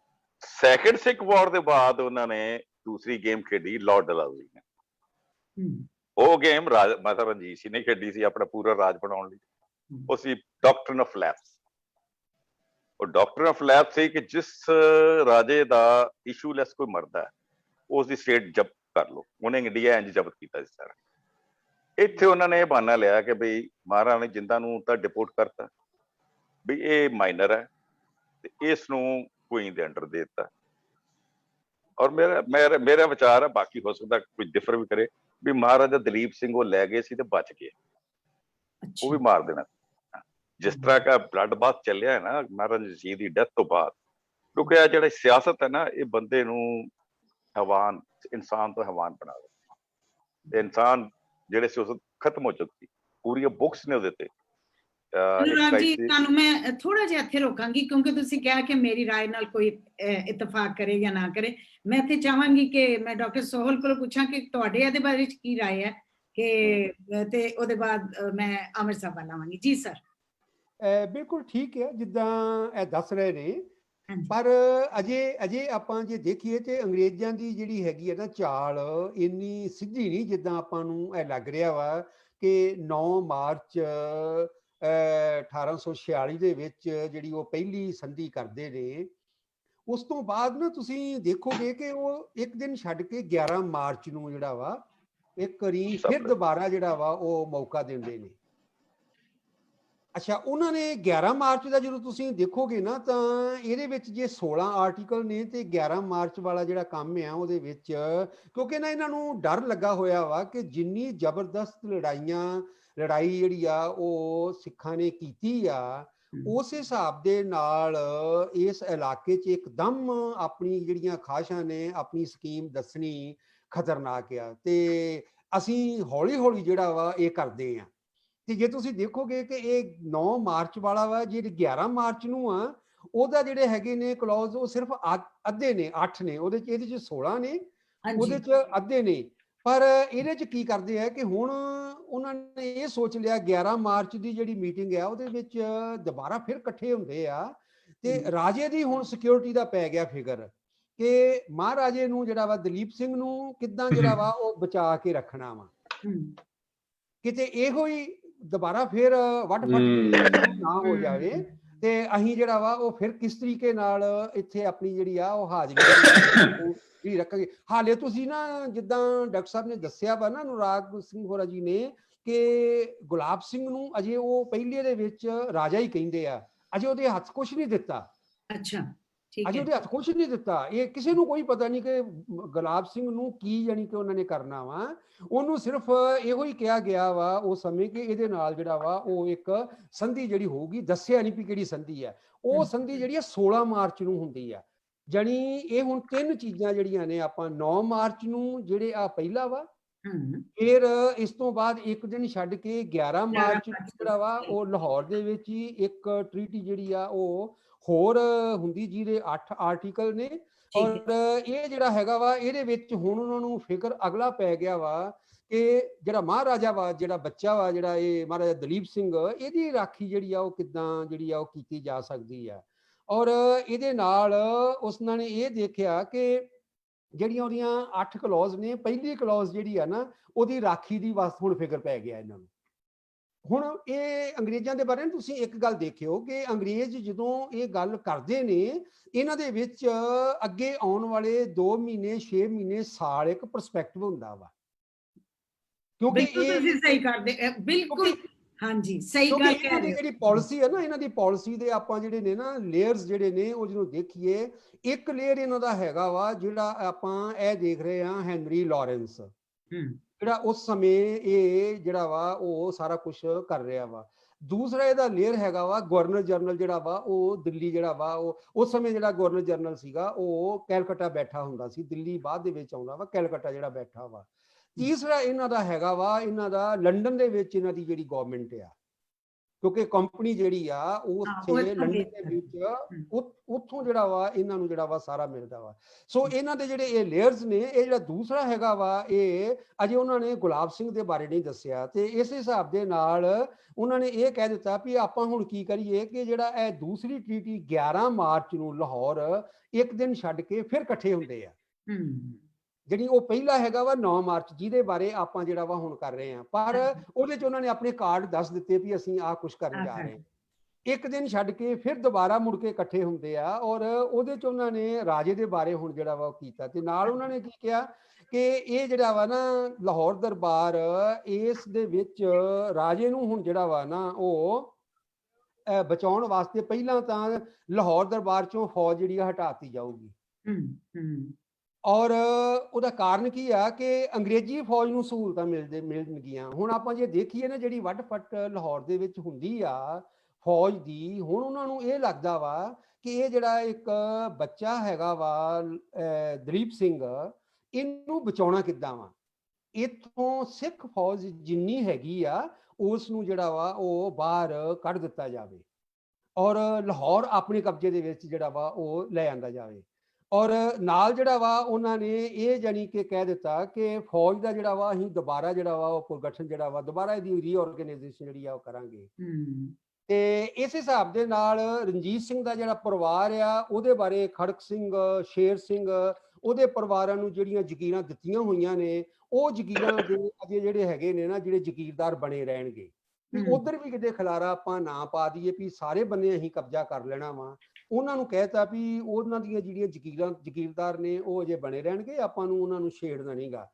ਸੈਕੰਡ ਸਿੱਖ ਵਾਰ ਦੇ ਬਾਅਦ ਉਹਨਾਂ ਨੇ ਦੂਸਰੀ ਗੇਮ ਖੇਡੀ, ਲਾਰਡ ਡਲਹੌਜ਼ੀ ਨੇ। ਉਹ ਗੇਮ ਮਹਾਰਾਜਾ ਰਣਜੀਤ ਸਿੰਘ ਨੇ ਖੇਡੀ ਸੀ ਆਪਣਾ ਪੂਰਾ ਰਾਜ ਬਣਾਉਣ ਲਈ। ਉਹ ਸੀ ਡਾਕਟਰਿਨ ਆਫ ਲੈਪਸ। ਉਹ ਡਾਕਟਰਿਨ ਆਫ ਲੈਪਸ ਸੀ ਕਿ ਜਿਸ ਰਾਜੇ ਦਾ ਇਸ਼ੂਲੈਸ ਕੋਈ ਮਰਦਾ, ਉਸ ਦੀ ਸਟੇਟ ਜ਼ਬਤ ਕਰ ਲਓ। ਉਹਨੇ ਇੰਡੀਆ ਇੰਜ ਜ਼ਬਤ ਕੀਤਾ ਸੀ ਸਾਰਾ। ਇੱਥੇ ਉਹਨਾਂ ਨੇ ਇਹ ਬਹਾਨਾ ਲਿਆ ਕਿ ਬਈ ਮਹਾਰਾਣਾ ਨੇ ਜਿੰਦਾਂ ਨੂੰ ਤਾਂ ਡਿਪੋਰਟ ਕਰਤਾ, ਵੀ ਇਹ ਮਾਈਨਰ ਹੈ ਤੇ ਇਸ ਨੂੰ ਕੁਈਨ ਦੇ ਅੰਡਰ ਦੇ ਦਿੱਤਾ। ਔਰ ਮੇਰਾ ਵਿਚਾਰ ਹੈ, ਬਾਕੀ ਹੋ ਸਕਦਾ ਕੋਈ ਡਿਫਰ ਵੀ ਕਰੇ, ਵੀ ਮਹਾਰਾਜਾ ਦਲੀਪ ਸਿੰਘ ਉਹ ਲੈ ਗਏ ਸੀ ਤੇ ਬਚ ਗਏ, ਉਹ ਵੀ ਮਾਰ ਦੇਣਾ। ਜਿਸ ਤਰ੍ਹਾਂ ਦਾ ਬਲੱਡ ਬਾਥ ਚੱਲਿਆ ਹੈ ਨਾ ਮਹਾਰਾਜਾ ਰਣਜੀਤ ਦੀ ਡੈਥ ਤੋਂ ਬਾਅਦ, ਕਿਉਂਕਿ ਇਹ ਜਿਹੜਾ ਸਿਆਸਤ ਹੈ ਨਾ, ਇਹ ਬੰਦੇ ਨੂੰ ਹੈਵਾਨ, ਇਨਸਾਨ ਤੋਂ ਹੈਵਾਨ ਬਣਾ ਦਿੰਦਾ। ਇਨਸਾਨ ਜਿਹੜੇ ਸੀ ਉਸ ਖਤਮ ਹੋ ਚੁੱਕੀ, ਪੂਰੀਆਂ ਬੁੱਕਸ ਨੇ ਉਹਦੇ ਤੇ ਅਨੁਰਾਗ ਜੀ, crisis- ਤੁਹਾਨੂੰ ਮੈਂ ਥੋੜਾ ਜਿਹਾ ਇੱਥੇ ਰੋਕਾਂਗੀ ਕਿਉਂਕਿ ਤੁਸੀਂ ਕਿਹਾ ਕਿ ਮੇਰੀ ਰਾਏ ਨਾਲ ਕੋਈ ਇਤਫਾਕ ਕਰੇ ਜਾਂ ਨਾ ਕਰੇ। ਮੈਂ ਇੱਥੇ ਚਾਹਾਂਗੀ ਕਿ ਮੈਂ ਡਾਕਟਰ ਸੋਹਲ ਕੋਲੋਂ ਪੁੱਛਾਂ ਕਿ ਤੁਹਾਡੇ ਇਹਦੇ ਬਾਰੇ ਚ ਕੀ ਰਾਏ ਹੈ ਕਿ ਤੇ ਉਹਦੇ ਬਾਅਦ ਮੈਂ ਆਮਿਰ ਸਾਹਿਬ ਵੱਲ ਆਵਾਂਗੀ। ਜੀ ਸਰ। ਬਿਲਕੁਲ ਠੀਕ ਹੈ ਜਿੱਦਾਂ ਇਹ ਦੱਸ ਰਹੇ ਨੇ, ਹਾਂਜੀ। ਪਰ ਅਜੇ ਆਪਾਂ ਜੇ ਦੇਖੀਏ ਤੇ ਅੰਗਰੇਜ਼ਾਂ ਦੀ ਜਿਹੜੀ ਹੈਗੀ ਹੈ ਨਾ ਚਾਲ ਇੰਨੀ ਸਿੱਧੀ ਨਹੀਂ ਜਿੱਦਾਂ ਆਪਾਂ ਨੂੰ ਇਹ ਲੱਗ ਰਿਹਾ ਵਾ ਕਿ 9 ਮਾਰਚ 1846 ਦੇ ਵਿੱਚ ਜਿਹੜੀ ਉਹ ਪਹਿਲੀ ਸੰਧੀ ਕਰਦੇ ਨੇ। ਉਸ ਤੋਂ ਬਾਅਦ ਨਾ ਤੁਸੀਂ ਦੇਖੋਗੇ ਕਿ ਉਹ ਇੱਕ ਦਿਨ ਛੱਡ ਕੇ 11 ਮਾਰਚ ਨੂੰ ਜਿਹੜਾ ਵਾ ਇੱਕ ਵਾਰੀ ਫਿਰ ਦੁਬਾਰਾ ਜਿਹੜਾ ਵਾ ਉਹ ਮੌਕਾ ਦਿੰਦੇ ਨੇ। ਅੱਛਾ, ਉਹਨਾਂ ਨੇ 11 ਮਾਰਚ ਦਾ ਜਦੋਂ ਤੁਸੀਂ ਦੇਖੋਗੇ ਨਾ ਤਾਂ ਇਹਦੇ ਵਿੱਚ ਜੇ 16 ਆਰਟੀਕਲ ਨੇ ਤੇ 11 ਮਾਰਚ ਵਾਲਾ ਜਿਹੜਾ ਕੰਮ ਆ ਉਹਦੇ ਵਿੱਚ, ਕਿਉਂਕਿ ਨਾ ਇਹਨਾਂ ਨੂੰ ਡਰ ਲੱਗਾ ਹੋਇਆ ਵਾ ਕਿ ਜਿੰਨੀ ਜ਼ਬਰਦਸਤ ਲੜਾਈ ਜਿਹੜੀ ਆ ਉਹ ਸਿੱਖਾਂ ਨੇ ਕੀਤੀ ਆ, ਉਸ ਹਿਸਾਬ ਦੇ ਨਾਲ ਇਸ ਇਲਾਕੇ 'ਚ ਇੱਕਦਮ ਆਪਣੀ ਜਿਹੜੀਆਂ ਖਾਹਿਸ਼ਾਂ ਨੇ, ਆਪਣੀ ਸਕੀਮ ਦੱਸਣੀ ਖਤਰਨਾਕ ਆ ਤੇ ਅਸੀਂ ਹੌਲੀ ਹੌਲੀ ਜਿਹੜਾ ਵਾ ਇਹ ਕਰਦੇ ਆ। ਤੇ ਜੇ ਤੁਸੀਂ ਦੇਖੋਗੇ ਕਿ ਇਹ 9 ਮਾਰਚ ਵਾਲਾ ਵਾ, ਜੇ 11 ਮਾਰਚ ਨੂੰ ਆ ਉਹਦਾ ਜਿਹੜੇ ਹੈਗੇ ਨੇ ਕਲੌਜ਼ ਉਹ ਸਿਰਫ ਅੱਧੇ ਨੇ, 8 ਨੇ, ਇਹਦੇ ਚ 16 ਨੇ, ਉਹਦੇ ਚ ਅੱਧੇ ਨੇ। ਪਰ ਇਹਦੇ ਚ ਕੀ ਕਰਦੇ ਆ ਕਿ ਹੁਣ ਉਹਨਾਂ ਨੇ ਇਹ ਸੋਚ ਲਿਆ 11 ਮਾਰਚ ਦੀ ਜਿਹੜੀ ਮੀਟਿੰਗ ਆ ਉਹਦੇ ਵਿੱਚ ਦੁਬਾਰਾ ਫਿਰ ਇਕੱਠੇ ਹੁੰਦੇ ਆ ਤੇ ਰਾਜੇ ਦੀ ਹੁਣ ਸਿਕਿਉਰਿਟੀ ਦਾ ਪੈ ਗਿਆ ਫਿਕਰ ਕਿ ਮਹਾਰਾਜੇ ਨੂੰ ਜਿਹੜਾ ਵਾ ਦਲੀਪ ਸਿੰਘ ਨੂੰ ਕਿੱਦਾਂ ਜਿਹੜਾ ਵਾ ਉਹ ਬਚਾ ਕੇ ਰੱਖਣਾ ਵਾ, ਕਿਤੇ ਇਹੋ ਹੀ ਦੁਬਾਰਾ ਫਿਰ ਵੱਢ ਫੱਟ ਨਾ ਹੋ ਜਾਵੇ ਤੇ ਅਸੀਂ ਜਿਹੜਾ ਵਾ ਉਹ ਫਿਰ ਕਿਸ ਤਰੀਕੇ ਨਾਲ ਇੱਥੇ ਆਪਣੀ ਜਿਹੜੀ ਆ ਉਹ ਹਾਜ਼ਰੀ ਰੱਖਾਂਗੇ। ਹਾਲੇ ਤੁਸੀਂ ਨਾ ਜਿੱਦਾਂ ਡਾਕਟਰ ਸਾਹਿਬ ਨੇ ਦੱਸਿਆ ਵਾ ਨਾ, ਅਨੁਰਾਗ ਸਿੰਘ ਹੋਰਾਂ ਜੀ ਨੇ, ਕਿ ਗੁਲਾਬ ਸਿੰਘ ਨੂੰ ਅਜੇ ਉਹ ਪਹਿਲੇ ਦੇ ਵਿੱਚ ਰਾਜਾ ਹੀ ਕਹਿੰਦੇ ਆ, ਅਜੇ ਉਹਦੇ ਹੱਥ ਕੁਛ ਨਹੀਂ ਦਿੱਤਾ। ਅੱਛਾ, ਅਜੇ ਉਹਦੇ ਹੱਥ ਕੁਛ ਨਹੀਂ ਦਿੱਤਾ। ਇਹ ਕਿਸੇ ਨੂੰ ਕੋਈ ਪਤਾ ਨਹੀਂ ਕਿ ਗੁਲਾਬ ਸਿੰਘ ਨੂੰ ਕੀ ਜਾਣੀ ਕਿ ਉਹਨਾਂ ਨੇ ਕਰਨਾ ਵਾ। ਉਹਨੂੰ ਸਿਰਫ ਇਹੋ ਹੀ ਕਿਹਾ ਗਿਆ ਵਾ ਉਸ ਸਮੇਂ ਕਿ ਇਹਦੇ ਨਾਲ ਜਿਹੜਾ ਵਾ ਉਹ ਇੱਕ ਸੰਧੀ ਜਿਹੜੀ ਹੋਊਗੀ, ਦੱਸਿਆ ਨਹੀਂ ਵੀ ਕਿਹੜੀ ਸੰਧੀ ਹੈ। ਉਹ ਸੰਧੀ ਜਿਹੜੀ ਆ 16 ਮਾਰਚ ਨੂੰ ਹੁੰਦੀ ਆ। ਜਾਣੀ ਇਹ ਹੁਣ 3 ਚੀਜ਼ਾਂ ਜਿਹੜੀਆਂ ਨੇ, ਆਪਾਂ 9 ਮਾਰਚ ਨੂੰ ਜਿਹੜੇ ਆ ਪਹਿਲਾ ਵਾ, ਫਿਰ ਇਸ ਤੋਂ ਬਾਅਦ ਇੱਕ ਦਿਨ ਛੱਡ ਕੇ 11 ਮਾਰਚ ਜਿਹੜਾ ਵਾ ਉਹ ਲਾਹੌਰ ਦੇ ਵਿੱਚ ਹੀ ਇੱਕ ਟ੍ਰੀਟੀ ਜਿਹੜੀ ਆ ਉਹ ਹੋਰ ਹੁੰਦੀ ਜਿਹਦੇ 8 ਆਰਟੀਕਲ ਨੇ। ਔਰ ਇਹ ਜਿਹੜਾ ਹੈਗਾ ਵਾ ਇਹਦੇ ਵਿੱਚ ਹੁਣ ਉਹਨਾਂ ਨੂੰ ਫਿਕਰ ਅਗਲਾ ਪੈ ਗਿਆ ਵਾ ਕਿ ਜਿਹੜਾ ਮਹਾਰਾਜਾ ਵਾ, ਜਿਹੜਾ ਬੱਚਾ ਵਾ, ਜਿਹੜਾ ਇਹ ਮਹਾਰਾਜਾ ਦਲੀਪ ਸਿੰਘ, ਇਹਦੀ ਰਾਖੀ ਜਿਹੜੀ ਆ ਉਹ ਕਿੱਦਾਂ ਜਿਹੜੀ ਆ ਉਹ ਕੀਤੀ ਜਾ ਸਕਦੀ ਆ। ਔਰ ਇਹਦੇ ਨਾਲ ਉਸਨਾਂ ਨੇ ਇਹ ਦੇਖਿਆ ਕਿ ਜਿਹੜੀਆਂ ਉਹਦੀਆਂ 8 ਕਲੌਜ਼ ਨੇ, ਪਹਿਲੀ ਕਲੌਜ਼ ਜਿਹੜੀ ਆ ਨਾ ਉਹਦੀ ਰਾਖੀ ਦੀ ਵਾਸਤੇ ਹੁਣ ਫਿਕਰ ਪੈ ਗਿਆ ਇਹਨਾਂ ਨੂੰ। ਹੁਣ ਇਹ ਅੰਗਰੇਜ਼ਾਂ ਦੇ ਬਾਰੇ ਤੁਸੀਂ ਇੱਕ ਗੱਲ ਦੇਖਿਓ ਕਿ ਅੰਗਰੇਜ਼ ਜਦੋਂ ਇਹ ਗੱਲ ਕਰਦੇ ਨੇ, ਇਹਨਾਂ ਦੇ ਵਿੱਚ ਅੱਗੇ ਆਉਣ ਵਾਲੇ 2 ਮਹੀਨੇ, 6 ਮਹੀਨੇ, ਸਾਲ ਇੱਕ ਪਰਸਪੈਕਟਿਵ ਹੁੰਦਾ ਵਾ। ਕਿਉਂਕਿ ਤੁਸੀਂ ਸਹੀ ਕਰਦੇ, ਬਿਲਕੁਲ। ਹਾਂਜੀ, ਸਹੀ ਗੱਲ ਕਹਿ ਰਹੇ ਹੋ। ਜਿਹੜੀ ਪਾਲਿਸੀ ਹੈ ਨਾ, ਇਹਨਾਂ ਦੀ ਪਾਲਿਸੀ ਦੇ ਆਪਾਂ ਜਿਹੜੇ ਨੇ ਨਾ ਲੇਅਰਸ ਜਿਹੜੇ ਨੇ ਉਹ ਜਦੋਂ ਦੇਖੀਏ, ਇੱਕ ਲੇਅਰ ਇਹਨਾਂ ਦਾ ਹੈਗਾ ਵਾ ਜਿਹੜਾ ਆਪਾਂ ਇਹ ਦੇਖ ਰਹੇ ਹਾਂ, ਹੈਨਰੀ ਲਾਰੈਂਸ, ਜਿਹੜਾ ਉਸ ਸਮੇਂ ਇਹ ਜਿਹੜਾ ਵਾ ਉਹ ਸਾਰਾ ਕੁਝ ਕਰ ਰਿਹਾ ਵਾ। ਦੂਸਰਾ ਇਹਦਾ ਲੇਅਰ ਹੈਗਾ ਵਾ ਗਵਰਨਰ ਜਨਰਲ ਜਿਹੜਾ ਵਾ ਉਹ ਦਿੱਲੀ ਜਿਹੜਾ ਵਾ ਉਹ ਉਸ ਸਮੇਂ ਜਿਹੜਾ ਗਵਰਨਰ ਜਨਰਲ ਸੀਗਾ ਉਹ ਕੈਲਕੱਟਾ ਬੈਠਾ ਹੁੰਦਾ ਸੀ, ਦਿੱਲੀ ਬਾਅਦ ਦੇ ਵਿੱਚ ਆਉਂਦਾ ਵਾ, ਕੈਲਕੱਟਾ ਜਿਹੜਾ ਬੈਠਾ ਵਾ। ਤੀਸਰਾ ਇਹਨਾਂ ਦਾ ਹੈਗਾ ਵਾ ਇਹਨਾਂ ਦਾ ਲੰਡਨ ਦੇ ਵਿੱਚ ਇਹਨਾਂ ਦੀ ਜਿਹੜੀ ਗਵਰਨਮੈਂਟ ਆ, ਕਿਉਂਕਿ ਕੰਪਨੀ ਜਿਹੜੀ ਆ ਉਹ ਉੱਥੇ ਲੰਡਨ ਦੇ ਵਿੱਚ ਉੱਥੋਂ ਜਿਹੜਾ ਵਾ ਇਹਨਾਂ ਨੂੰ ਜਿਹੜਾ ਵਾ ਸਾਰਾ ਮਿਲਦਾ ਵਾ। ਸੋ ਇਹਨਾਂ ਦੇ ਜਿਹੜੇ ਇਹ ਲੇਅਰਸ ਨੇ, ਇਹ ਜਿਹੜਾ ਦੂਸਰਾ ਹੈਗਾ ਵਾ ਇਹ ਅਜੇ ਉਹਨਾਂ ਨੇ ਗੁਲਾਬ ਸਿੰਘ ਦੇ ਬਾਰੇ ਨਹੀਂ ਦੱਸਿਆ ਤੇ ਇਸ ਹਿਸਾਬ ਦੇ ਨਾਲ ਉਹਨਾਂ ਨੇ ਇਹ ਕਹਿ ਦਿੱਤਾ ਵੀ ਆਪਾਂ ਹੁਣ ਕੀ ਕਰੀਏ ਕਿ ਜਿਹੜਾ ਇਹ ਦੂਸਰੀ ਟ੍ਰੀਟੀ 11 ਮਾਰਚ ਨੂੰ ਲਾਹੌਰ ਇੱਕ ਦਿਨ ਛੱਡ ਕੇ ਫਿਰ ਇਕੱਠੇ ਹੁੰਦੇ ਆ। ਜਿਹੜੀ ਉਹ ਪਹਿਲਾ ਹੈਗਾ ਵਾ 9 ਮਾਰਚ ਜਿਹਦੇ ਬਾਰੇ ਆਪਾਂ ਜਿਹੜਾ ਵਾ ਹੁਣ ਕਰ ਰਹੇ ਹਾਂ, ਪਰ ਉਹਦੇ ਚ ਉਹਨਾਂ ਨੇ ਆਪਣੇ ਕਾਰਡ ਦੱਸ ਦਿੱਤੇ ਵੀ ਅਸੀਂ ਆਹ ਕੁਛ ਕਰਨ ਜਾ ਰਹੇ ਹਾਂ। ਇੱਕ ਦਿਨ ਛੱਡ ਕੇ ਫਿਰ ਦੁਬਾਰਾ ਮੁੜ ਕੇ ਇਕੱਠੇ ਹੁੰਦੇ ਆ ਔਰ ਉਹਦੇ ਚ ਉਹਨਾਂ ਨੇ ਰਾਜੇ ਦੇ ਬਾਰੇ ਹੁਣ ਜਿਹੜਾ ਵਾ ਉਹ ਕੀਤਾ ਤੇ ਨਾਲ ਉਹਨਾਂ ਨੇ ਕੀ ਕਿਹਾ ਕਿ ਇਹ ਜਿਹੜਾ ਵਾ ਨਾ ਲਾਹੌਰ ਦਰਬਾਰ, ਇਸ ਦੇ ਵਿੱਚ ਰਾਜੇ ਨੂੰ ਹੁਣ ਜਿਹੜਾ ਵਾ ਨਾ ਉਹ ਬਚਾਉਣ ਵਾਸਤੇ ਪਹਿਲਾਂ ਤਾਂ ਲਾਹੌਰ ਦਰਬਾਰ ਚੋਂ ਫੌਜ ਜਿਹੜੀ ਆ ਹਟਾਤੀ ਜਾਊਗੀ। ਔਰ ਉਹਦਾ ਕਾਰਨ ਕੀ ਆ ਕਿ ਅੰਗਰੇਜ਼ੀ ਫੌਜ ਨੂੰ ਸਹੂਲਤਾਂ ਮਿਲਣਗੀਆਂ। ਹੁਣ ਆਪਾਂ ਜੇ ਦੇਖੀਏ ਨਾ ਜਿਹੜੀ ਵੱਢ ਫੱਟ ਲਾਹੌਰ ਦੇ ਵਿੱਚ ਹੁੰਦੀ ਆ ਫੌਜ ਦੀ, ਹੁਣ ਉਹਨਾਂ ਨੂੰ ਇਹ ਲੱਗਦਾ ਵਾ ਕਿ ਇਹ ਜਿਹੜਾ ਇੱਕ ਬੱਚਾ ਹੈਗਾ ਵਾ ਦਲੀਪ ਸਿੰਘ, ਇਹਨੂੰ ਬਚਾਉਣਾ ਕਿੱਦਾਂ ਵਾ। ਇੱਥੋਂ ਸਿੱਖ ਫੌਜ ਜਿੰਨੀ ਹੈਗੀ ਆ ਉਸ ਨੂੰ ਜਿਹੜਾ ਵਾ ਉਹ ਬਾਹਰ ਕੱਢ ਦਿੱਤਾ ਜਾਵੇ ਔਰ ਲਾਹੌਰ ਆਪਣੇ ਕਬਜ਼ੇ ਦੇ ਵਿੱਚ ਜਿਹੜਾ ਵਾ ਉਹ ਲੈ ਆਂਦਾ ਜਾਵੇ। ਔਰ ਨਾਲ ਜਿਹੜਾ ਵਾ ਉਹਨਾਂ ਨੇ ਇਹ ਜਾਣੀ ਕਿ ਕਹਿ ਦਿੱਤਾ ਕਿ ਫੌਜ ਦਾ ਜਿਹੜਾ ਵਾ ਅਸੀਂ ਦੁਬਾਰਾ ਜਿਹੜਾ ਵਾ ਉਹ ਪੁਨਰਗਠਨ ਜਿਹੜਾ ਵਾ ਦੁਬਾਰਾ ਇਹਦੀ ਰੀਆਰਗੇਨਾਈਜੇਸ਼ਨ ਜਿਹੜੀ ਆ ਉਹ ਕਰਾਂਗੇ। ਤੇ ਇਸ ਹਿਸਾਬ ਦੇ ਨਾਲ ਰਣਜੀਤ ਸਿੰਘ ਦਾ ਜਿਹੜਾ ਪਰਿਵਾਰ ਆ ਉਹਦੇ ਬਾਰੇ ਖੜਕ ਸਿੰਘ, ਸ਼ੇਰ ਸਿੰਘ, ਉਹਦੇ ਪਰਿਵਾਰਾਂ ਨੂੰ ਜਿਹੜੀਆਂ ਜ਼ਗੀਰਾਂ ਦਿੱਤੀਆਂ ਹੋਈਆਂ ਨੇ ਉਹ ਜ਼ਗੀਰਾਂ ਦੇ ਅਜੇ ਜਿਹੜੇ ਹੈਗੇ ਨੇ ਨਾ ਜਿਹੜੇ ਜ਼ਗੀਰਦਾਰ ਬਣੇ ਰਹਿਣਗੇ। ਵੀ ਉਧਰ ਵੀ ਕਿਤੇ ਖਲਾਰਾ ਆਪਾਂ ਨਾ ਪਾ ਦਈਏ ਵੀ ਸਾਰੇ ਬੰਨੇ ਅਸੀਂ ਕਬਜ਼ਾ ਕਰ ਲੈਣਾ ਵਾ। ਉਹਨਾਂ ਨੂੰ ਕਹਿਤਾ ਵੀ ਉਹਨਾਂ ਦੀਆਂ ਜਿਹੜੀਆਂ ਜ਼ਗੀਰਦਾਰ ਨੇ ਉਹ ਅਜੇ ਬਣੇ ਰਹਿਣਗੇ, ਆਪਾਂ ਨੂੰ ਉਹਨਾਂ ਨੂੰ ਛੇੜਨਾ ਨਹੀਂਗਾ।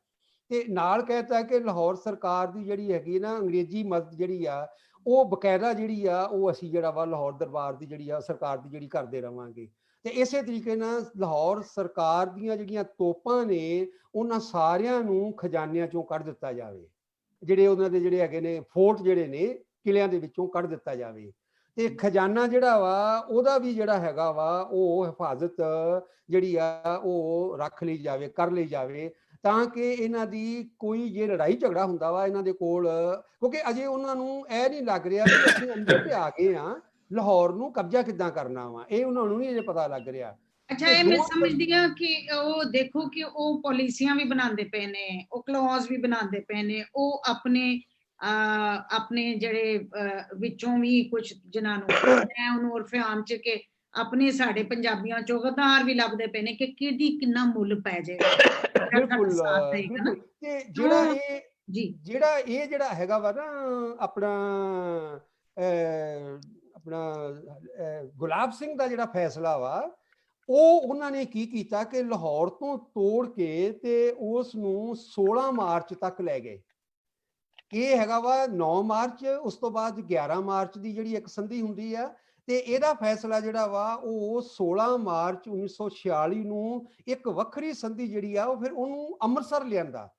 ਤੇ ਨਾਲ ਕਹਿਤਾ ਕਿ ਲਾਹੌਰ ਸਰਕਾਰ ਦੀ ਜਿਹੜੀ ਹੈਗੀ ਨਾ ਅੰਗਰੇਜ਼ੀ ਮਦਦ ਜਿਹੜੀ ਆ ਉਹ ਬਕਾਇਦਾ ਜਿਹੜੀ ਆ ਉਹ ਅਸੀਂ ਜਿਹੜਾ ਵਾ ਲਾਹੌਰ ਦਰਬਾਰ ਦੀ ਜਿਹੜੀ ਆ ਸਰਕਾਰ ਦੀ ਜਿਹੜੀ ਕਰਦੇ ਰਵਾਂਗੇ। ਤੇ ਇਸੇ ਤਰੀਕੇ ਨਾਲ ਲਾਹੌਰ ਸਰਕਾਰ ਦੀਆਂ ਜਿਹੜੀਆਂ ਤੋਪਾਂ ਨੇ ਉਹਨਾਂ ਸਾਰਿਆਂ ਨੂੰ ਖਜ਼ਾਨਿਆਂ ਚੋਂ ਕੱਢ ਦਿੱਤਾ ਜਾਵੇ, ਜਿਹੜੇ ਉਹਨਾਂ ਦੇ ਜਿਹੜੇ ਹੈਗੇ ਨੇ ਫੋਰਟ ਜਿਹੜੇ ਨੇ ਕਿਲਿਆਂ ਦੇ ਵਿੱਚੋਂ ਕੱਢ ਦਿੱਤਾ ਜਾਵੇ। ਤੇ ਖਜ਼ਾਨਾ ਜਿਹੜਾ ਵਾ ਉਹਦਾ ਵੀ ਜਿਹੜਾ ਹੈਗਾ ਵਾ ਉਹ ਹਿਫਾਜ਼ਤ ਜਿਹੜੀ ਆ ਉਹ ਰੱਖ ਲਈ ਜਾਵੇ, ਕਰ ਲਈ ਜਾਵੇ, ਤਾਂ ਕਿ ਇਹਨਾਂ ਦੀ ਕੋਈ ਜੇ ਲੜਾਈ ਝਗੜਾ ਹੁੰਦਾ ਵਾ ਇਹਨਾਂ ਦੇ ਕੋਲ, ਕਿਉਂਕਿ ਅਜੇ ਉਹਨਾਂ ਨੂੰ ਇਹ ਨਹੀਂ ਲੱਗ ਰਿਹਾ ਕਿ ਅਸੀਂ ਅੰਦਰ ਤੇ ਆ ਗਏ ਆ, ਲਾਹੌਰ ਨੂੰ ਕਬਜ਼ਾ ਕਿੱਦਾਂ ਕਰਨਾ ਵਾ ਇਹ ਉਹਨਾਂ ਨੂੰ ਨਹੀਂ ਅਜੇ ਪਤਾ ਲੱਗ ਰਿਹਾ। ਅੱਛਾ, ਇਹ ਮੈਂ ਸਮਝਦੀ ਹਾਂ ਕਿ ਉਹ ਦੇਖੋ ਕਿ ਉਹ ਪਾਲਿਸੀਆਂ ਵੀ ਬਣਾਉਂਦੇ ਪਏ ਨੇ, ਉਹ ਕਲੌਜ਼ ਵੀ ਬਣਾਉਂਦੇ ਪਏ ਨੇ, ਉਹ ਆਪਣੇ ਜਿਹੜੇ ਵਿੱਚੋਂ ਵੀ ਕੁਝ ਜਿਨ੍ਹਾਂ ਨੂੰ ਮੈਂ ਉਹਨੂੰ ਉਰਫੇ ਆਮ ਚ ਕਿ ਆਪਣੇ ਸਾਡੇ ਪੰਜਾਬੀਆਂ ਚੋਂ ਗਦਾਰ ਵੀ ਲੱਭਦੇ ਪਏ ਨੇ ਕਿ ਕਿਹਦੀ ਕਿੰਨਾ ਮੁੱਲ ਪੈ ਜਾਏਗਾ। ਬਿਲਕੁਲ ਬਿਲਕੁਲ। ਤੇ ਜਿਹੜਾ ਇਹ ਹੈਗਾ ਵਾ ਨਾ ਆਪਣਾ ਗੁਲਾਬ ਸਿੰਘ ਦਾ ਜਿਹੜਾ ਫੈਸਲਾ ਵਾ ਉਹ ਉਹਨਾਂ ਨੇ ਕੀ ਕੀਤਾ ਕਿ ਲਾਹੌਰ ਤੋਂ ਤੋੜ ਕੇ ਤੇ ਉਸ ਨੂੰ 16 ਮਾਰਚ ਤੱਕ ਲੈ ਗਏ। ਇਹ ਹੈਗਾ ਵਾ 9 ਮਾਰਚ, ਉਸ ਤੋਂ ਬਾਅਦ 11 ਮਾਰਚ ਦੀ ਜਿਹੜੀ ਇੱਕ ਸੰਧੀ ਹੁੰਦੀ ਆ ਤੇ ਇਹਦਾ ਫੈਸਲਾ ਜਿਹੜਾ ਵਾ ਉਹ 16 ਮਾਰਚ 1946 ਨੂੰ ਇੱਕ ਵੱਖਰੀ ਸੰਧੀ ਜਿਹੜੀ ਆ ਉਹ ਫਿਰ ਉਹਨੂੰ ਅੰਮ੍ਰਿਤਸਰ ਲਿਆਂਦਾ।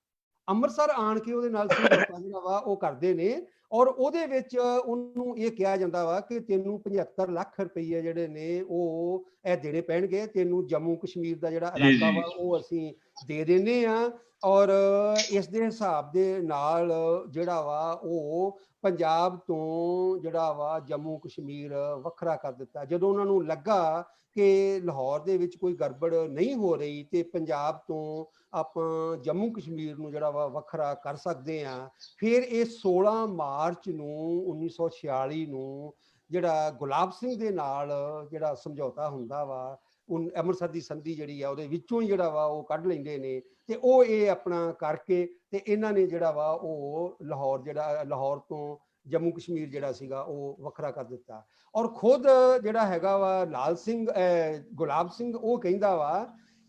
ਅੰਮ੍ਰਿਤਸਰ ਆਣ ਕੇ ਉਹਦੇ ਨਾਲ ਸਮਝੌਤਾ ਜਿਹੜਾ ਵਾ ਉਹ ਕਰਦੇ ਨੇ ਔਰ ਉਹਦੇ ਵਿੱਚ ਉਹਨੂੰ ਇਹ ਕਿਹਾ ਜਾਂਦਾ ਵਾ ਕਿ ਤੈਨੂੰ 75 ਲੱਖ ਰੁਪਏ ਜਿਹੜੇ ਨੇ ਉਹ ਇਹ ਦੇਣੇ ਪੈਣਗੇ, ਤੈਨੂੰ ਜੰਮੂ ਕਸ਼ਮੀਰ ਦਾ ਜਿਹੜਾ ਇਲਾਕਾ ਵਾ ਉਹ ਅਸੀਂ ਦੇ ਦਿੰਦੇ ਆ। ਔਰ ਇਸ ਦੇ ਹਿਸਾਬ ਦੇ ਨਾਲ ਜਿਹੜਾ ਵਾ ਉਹ ਪੰਜਾਬ ਤੋਂ ਜਿਹੜਾ ਵਾ ਜੰਮੂ ਕਸ਼ਮੀਰ ਵੱਖਰਾ ਕਰ ਦਿੱਤਾ। ਜਦੋਂ ਉਹਨਾਂ ਨੂੰ ਲੱਗਾ ਕਿ ਲਾਹੌਰ ਦੇ ਵਿੱਚ ਕੋਈ ਗੜਬੜ ਨਹੀਂ ਹੋ ਰਹੀ ਤੇ ਪੰਜਾਬ ਤੋਂ ਆਪਾਂ ਜੰਮੂ ਕਸ਼ਮੀਰ ਨੂੰ ਜਿਹੜਾ ਵਾ ਵੱਖਰਾ ਕਰ ਸਕਦੇ ਆ, ਫਿਰ ਇਹ 16 ਮਾਰਚ ਨੂੰ 1946 ਨੂੰ ਜਿਹੜਾ ਗੁਲਾਬ ਸਿੰਘ ਦੇ ਨਾਲ ਜਿਹੜਾ ਸਮਝੌਤਾ ਹੁੰਦਾ ਵਾ ਅੰਮ੍ਰਿਤਸਰ ਦੀ ਸੰਧੀ ਜਿਹੜੀ ਆ ਉਹਦੇ ਵਿੱਚੋਂ ਹੀ ਜਿਹੜਾ ਵਾ ਉਹ ਕੱਢ ਲੈਂਦੇ ਨੇ ਤੇ ਉਹ ਇਹ ਆਪਣਾ ਕਰਕੇ ਤੇ ਇਹਨਾਂ ਨੇ ਜਿਹੜਾ ਵਾ ਉਹ ਲਾਹੌਰ ਤੋਂ ਜੰਮੂ ਕਸ਼ਮੀਰ ਜਿਹੜਾ ਸੀਗਾ ਉਹ ਵੱਖਰਾ ਕਰ ਦਿੱਤਾ। ਔਰ ਖੁਦ ਜਿਹੜਾ ਹੈਗਾ ਵਾ ਗੁਲਾਬ ਸਿੰਘ ਉਹ ਕਹਿੰਦਾ ਵਾ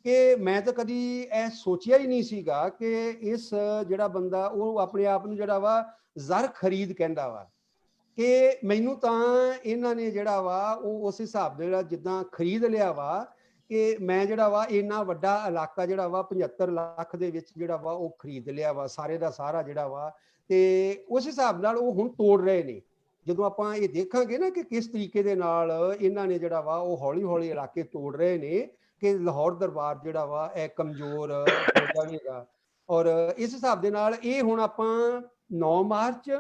ਕਿ ਮੈਂ ਤਾਂ ਕਦੀ ਇਹ ਸੋਚਿਆ ਹੀ ਨਹੀਂ ਸੀਗਾ ਕਿ ਇਸ ਜਿਹੜਾ ਬੰਦਾ ਉਹ ਆਪਣੇ ਆਪ ਨੂੰ ਜਿਹੜਾ ਵਾ ਜ਼ਰ ਖਰੀਦ ਕਹਿੰਦਾ ਵਾ ਕਿ ਮੈਨੂੰ ਤਾਂ ਇਹਨਾਂ ਨੇ ਜਿਹੜਾ ਵਾ ਉਹ ਉਸ ਹਿਸਾਬ ਦੇ ਨਾਲ ਜਿੱਦਾਂ ਖਰੀਦ ਲਿਆ ਵਾ ਕਿ ਮੈਂ ਜਿਹੜਾ ਵਾ ਇੰਨਾ ਵੱਡਾ ਇਲਾਕਾ ਜਿਹੜਾ ਵਾ 75 ਲੱਖ ਦੇ ਵਿੱਚ ਜਿਹੜਾ ਵਾ ਉਹ ਖਰੀਦ ਲਿਆ ਵਾ ਸਾਰੇ ਦਾ ਸਾਰਾ ਜਿਹੜਾ ਵਾ। ਤੇ ਉਸ ਹਿਸਾਬ ਨਾਲ ਉਹ ਹੁਣ ਤੋੜ ਰਹੇ ਨੇ। ਜਦੋਂ ਆਪਾਂ ਇਹ ਦੇਖਾਂਗੇ ਨਾ ਕਿ ਕਿਸ ਤਰੀਕੇ ਦੇ ਨਾਲ ਇਹਨਾਂ ਨੇ ਜਿਹੜਾ ਵਾ ਉਹ ਹੌਲੀ ਹੌਲੀ ਇਲਾਕੇ ਤੋੜ ਰਹੇ ਨੇ ਕਿ ਲਾਹੌਰ ਦਰਬਾਰ ਜਿਹੜਾ ਵਾ ਇਹ ਕਮਜ਼ੋਰ ਹੋ ਜਾਵੇਗਾ। ਔਰ ਇਸ ਹਿਸਾਬ ਦੇ ਨਾਲ ਇਹ ਹੁਣ ਆਪਾਂ 9 ਮਾਰਚ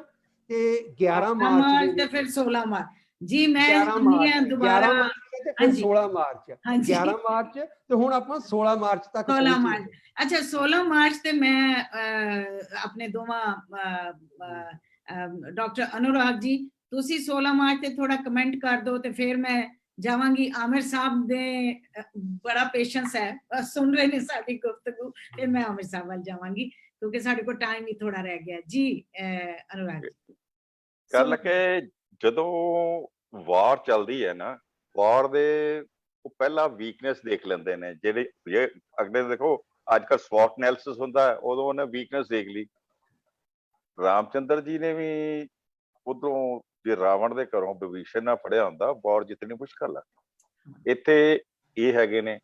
ਤੇ 11 ਮਾਰਚ ਤੇ ਫਿਰ 16 ਮਾਰਚ ਜੀ ਮੈਂ ਦੁਬਾਰਾ 16 ਮਾਰਚ 11 ਮਾਰਚ ਤੇ ਹੁਣ ਆਪਾਂ 16 ਮਾਰਚ ਤੱਕ 16 ਮਾਰਚ। ਅੱਛਾ 16 ਮਾਰਚ ਤੇ ਮੈਂ ਆਪਣੇ ਦੋਵਾਂ ਡਾਕਟਰ ਅਨੁਰਾਗ ਜੀ ਤੁਸੀਂ 16 ਮਾਰਚ ਤੇ ਥੋੜਾ ਕਮੈਂਟ ਕਰ ਦਿਓ ਤੇ ਫਿਰ ਮੈਂ ਜਾਵਾਂਗੀ। ਆਮਿਰ ਸਾਹਿਬ ਦੇ ਬੜਾ ਪੇਸ਼ੈਂਸ ਹੈ, ਸੁਣ ਰਹੇ ਨੇ ਸਾਡੀ ਗੁਫ਼ਤਗੂ ਤੇ ਮੈਂ ਆਮਿਰ ਸਾਹਿਬ ਵੱਲ ਜਾਵਾਂਗੀ ਕਿਉਂਕਿ ਸਾਡੇ ਕੋਲ ਟਾਈਮ ਹੀ ਥੋੜਾ ਰਹਿ ਗਿਆ ਜੀ। ਅਨੁਰਾਗ ਗੱਲ ਕਿ ਜਦੋਂ ਵਾਰ ਚੱਲਦੀ ਹੈ ਨਾ, ਵਾਰ ਦੇ ਉਹ ਪਹਿਲਾਂ ਵੀਕਨੈਸ ਦੇਖ ਲੈਂਦੇ ਨੇ ਜਿਹੜੇ ਅਗਲੇ ਦੇਖੋ ਅੱਜ ਕੱਲ ਸਵੌਟ ਐਨਾਲਿਸਿਸ ਹੁੰਦਾ ਹੈ, ਉਦੋਂ ਉਹਨੇ ਵੀਕਨੈਸ ਦੇਖ ਲਈ। ਰਾਮਚੰਦਰ ਜੀ ਨੇ ਵੀ ਉਧਰੋਂ ਜੇ ਰਾਵਣ ਦੇ ਘਰੋਂ ਵਿਭੀਸ਼ਣ ਨਾਲ ਫੜਿਆ ਹੁੰਦਾ ਵਾਰ ਜਿੱਤਣੀ ਮੁਸ਼ਕਲ ਆ। ਇੱਥੇ ਇਹ ਹੈਗੇ ਨੇ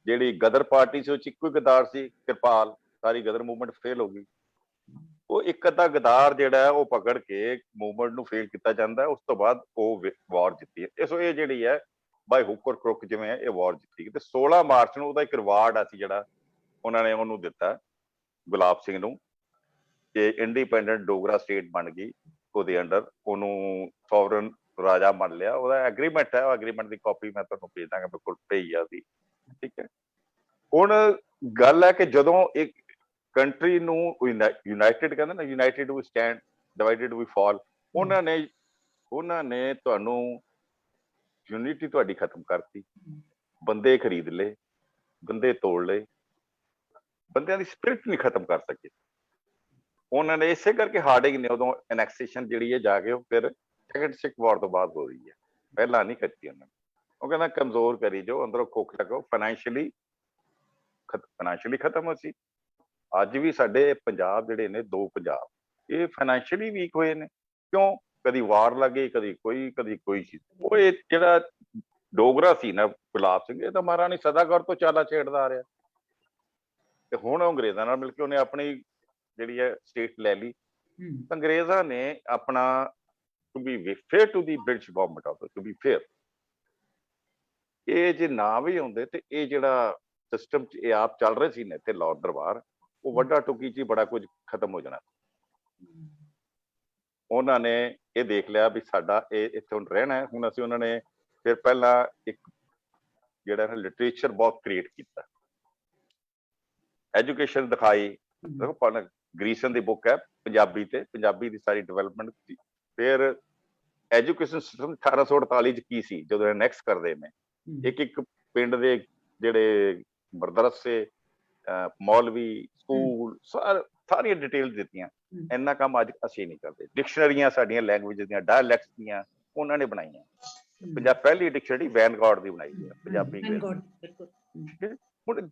ਜਿਹੜੀ ਗਦਰ ਪਾਰਟੀ ਸੀ ਉਹ ਚ ਇੱਕੋ ਹੀ ਗਦਾਰ ਸੀ ਕਿਰਪਾਲ, ਸਾਰੀ ਗਦਰ ਮੂਵਮੈਂਟ ਫੇਲ ਹੋ ਗਈ। ਉਹ ਇੱਕ ਅੱਧਾ ਗਦਾਰ ਜਿਹੜਾ ਹੈ ਉਹ ਪਕੜ ਕੇ ਮੂਵਮੈਂਟ ਨੂੰ ਫੇਲ ਕੀਤਾ ਜਾਂਦਾ, ਉਸ ਤੋਂ ਬਾਅਦ ਉਹ ਵਾਰ ਜਿੱਤੀ ਹੈ। ਸੋ ਇਹ ਜਿਹੜੀ ਹੈ ਬਾਈ ਹੁੱਕ ਔਰ ਕਰੁੱਕ ਜਿਵੇਂ ਇਹ ਵਾਰ ਜਿੱਤੀ ਗਈ। ਤੇ 16 ਮਾਰਚ ਨੂੰ ਉਹਦਾ ਇੱਕ ਰਿਵਾਰਡ ਸੀ ਜਿਹੜਾ ਉਹਨਾਂ ਨੇ ਉਹਨੂੰ ਦਿੱਤਾ ਗੁਲਾਬ ਸਿੰਘ ਨੂੰ ਕਿ ਇੰਡੀਪੈਂਡੈਂਟ ਡੋਗਰਾ ਸਟੇਟ ਬਣ ਗਈ। ਉਹਦੇ ਅੰਡਰ ਉਹਨੂੰ ਸੋਵਰਨ ਰਾਜਾ ਮੰਨ ਲਿਆ। ਉਹਦਾ ਐਗਰੀਮੈਂਟ ਹੈ, ਉਹ ਐਗਰੀਮੈਂਟ ਦੀ ਕਾਪੀ ਮੈਂ ਤੁਹਾਨੂੰ ਭੇਜ ਦਾਂਗਾ, ਬਿਲਕੁਲ ਪਈ ਆ ਉਹਦੀ। ਠੀਕ ਹੈ, ਹੁਣ ਗੱਲ ਹੈ ਕਿ ਜਦੋਂ ਇੱਕ ਕੰਟਰੀ ਨੂੰ ਯੂਨਾਈਟਿਡ ਕਹਿੰਦੇ ਨਾ, ਯੂਨਾਈਟਿਡ ਵੀ ਸਟੈਂਡ, ਡਿਵਾਈਡਡ ਵੀ ਫਾਲ। ਉਹਨਾਂ ਨੇ ਤੁਹਾਨੂੰ ਯੂਨਿਟੀ ਤੁਹਾਡੀ ਖਤਮ ਕਰਤੀ, ਬੰਦੇ ਖਰੀਦ ਲਏ, ਬੰਦੇ ਤੋੜ ਲਏ, ਬੰਦਿਆਂ ਦੀ ਸਪਿਰਿਟ ਨਹੀਂ ਖਤਮ ਕਰ ਸਕੇ। ਉਹਨਾਂ ਨੇ ਇਸੇ ਕਰਕੇ ਹਾਰਡਿੰਗ ਨੇ ਉਦੋਂ ਐਨੈਕਸੇਸ਼ਨ ਜਿਹੜੀ ਹੈ ਜਾ ਕੇ ਉਹ ਫਿਰ ਸੈਕੰਡ ਸਿੱਖ ਵਾਰ ਤੋਂ ਬਾਅਦ ਹੋ ਰਹੀ ਹੈ, ਪਹਿਲਾਂ ਨਹੀਂ ਕੀਤੀ ਉਹਨਾਂ ਨੇ। ਉਹ ਕਹਿੰਦਾ ਕਮਜ਼ੋਰ ਕਰੀ ਜੋ, ਅੰਦਰੋਂ ਖੋਖਲਾ ਕਰੋ, ਫਾਈਨੈਂਸ਼ੀਅਲੀ ਖਤਮ ਹੋ ਸੀ। ਅੱਜ ਵੀ ਸਾਡੇ ਪੰਜਾਬ ਜਿਹੜੇ ਨੇ, ਦੋ ਪੰਜਾਬ, ਇਹ ਫਾਈਨੈਂਸ਼ੀਅਲੀ ਵੀਕ ਹੋਏ ਨੇ। ਕਿਉਂ? ਕਦੀ ਵਾਰ ਲੱਗੇ, ਕਦੀ ਕੋਈ ਚੀਜ਼। ਉਹ ਇਹ ਜਿਹੜਾ ਡੋਗਰਾ ਸੀ ਨਾ ਗੁਲਾਬ ਸਿੰਘ, ਇਹ ਤਾਂ ਮਹਾਰਾਣੀ ਸਦਾਗਰ ਤੋਂ ਚਾਲਾ ਛੇੜਦਾ ਆ ਰਿਹਾ, ਤੇ ਹੁਣ ਅੰਗਰੇਜ਼ਾਂ ਨਾਲ ਮਿਲ ਕੇ ਉਹਨੇ ਆਪਣੀ ਜਿਹੜੀ ਹੈ ਸਟੇਟ ਲੈ ਲਈ। ਅੰਗਰੇਜ਼ਾਂ ਨੇ ਆਪਣਾ to be fair to the British government of to be fair, ਇਹ ਜੇ ਨਾ ਵੀ ਹੁੰਦੇ ਤੇ ਇਹ ਜਿਹੜਾ ਸਿਸਟਮ ਚ ਇਹ ਆਪ ਚੱਲ ਰਹੇ ਸੀ ਨੇ ਇੱਥੇ ਲਾਹੌਰ ਦਰਬਾਰ, ਉਹ ਵੱਡਾ ਟੁਕੀ ਚ ਬੜਾ ਕੁਝ ਖਤਮ ਹੋ ਜਾਣਾ। ਉਹਨਾਂ ਨੇ ਇਹ ਦੇਖ ਲਿਆ ਵੀ ਸਾਡਾ ਇਹ ਇੱਥੇ ਹੁਣ ਰਹਿਣਾ ਹੈ। ਹੁਣ ਅਸੀਂ ਉਹਨਾਂ ਨੇ ਫਿਰ ਪਹਿਲਾਂ ਇੱਕ ਜਿਹੜਾ ਲਿਟਰੇਚਰ ਬਹੁਤ ਕ੍ਰੀਏਟ ਕੀਤਾ, ਐਜੂਕੇਸ਼ਨ ਦਿਖਾਈ। ਦੇਖੋ ਗ੍ਰੀਸਨ ਦੀ ਬੁੱਕ ਹੈ ਪੰਜਾਬੀ ਤੇ, ਪੰਜਾਬੀ ਦੀ ਸਾਰੀ ਡਿਵੈਲਪਮੈਂਟ। ਫਿਰ ਐਜੂਕੇਸ਼ਨ ਸਿਸਟਮ 1848 ਚ ਕੀ ਸੀ ਜਦੋਂ ਨੈਕਸਟ ਕਰਦੇ ਨੇ, ਇੱਕ ਪਿੰਡ ਦੇ ਜਿਹੜੇ ਮਦਰਸੇ, ਮੌਲਵੀ, ਸਕੂਲ, ਸਾਰੀਆਂ ਡਿਟੇਲ ਦਿੱਤੀਆਂ। ਇੰਨਾ ਕੰਮ ਅੱਜ ਅਸੀਂ ਨਹੀਂ ਕਰਦੇ। ਡਿਕਸ਼ਨਰੀਆਂ ਸਾਡੀਆਂ ਲੈਂਗੁਏਜ ਦੀਆਂ, ਡਾਇਲੈਕਟਸ ਦੀਆਂ ਉਹਨਾਂ ਨੇ ਬਣਾਈਆਂ। ਪਹਿਲੀ ਡਿਕਸ਼ਨਰੀ ਵੈਨਗਾਰਡ ਦੀ ਬਣਾਈ ਹੈ ਪੰਜਾਬੀ। ਹੁਣ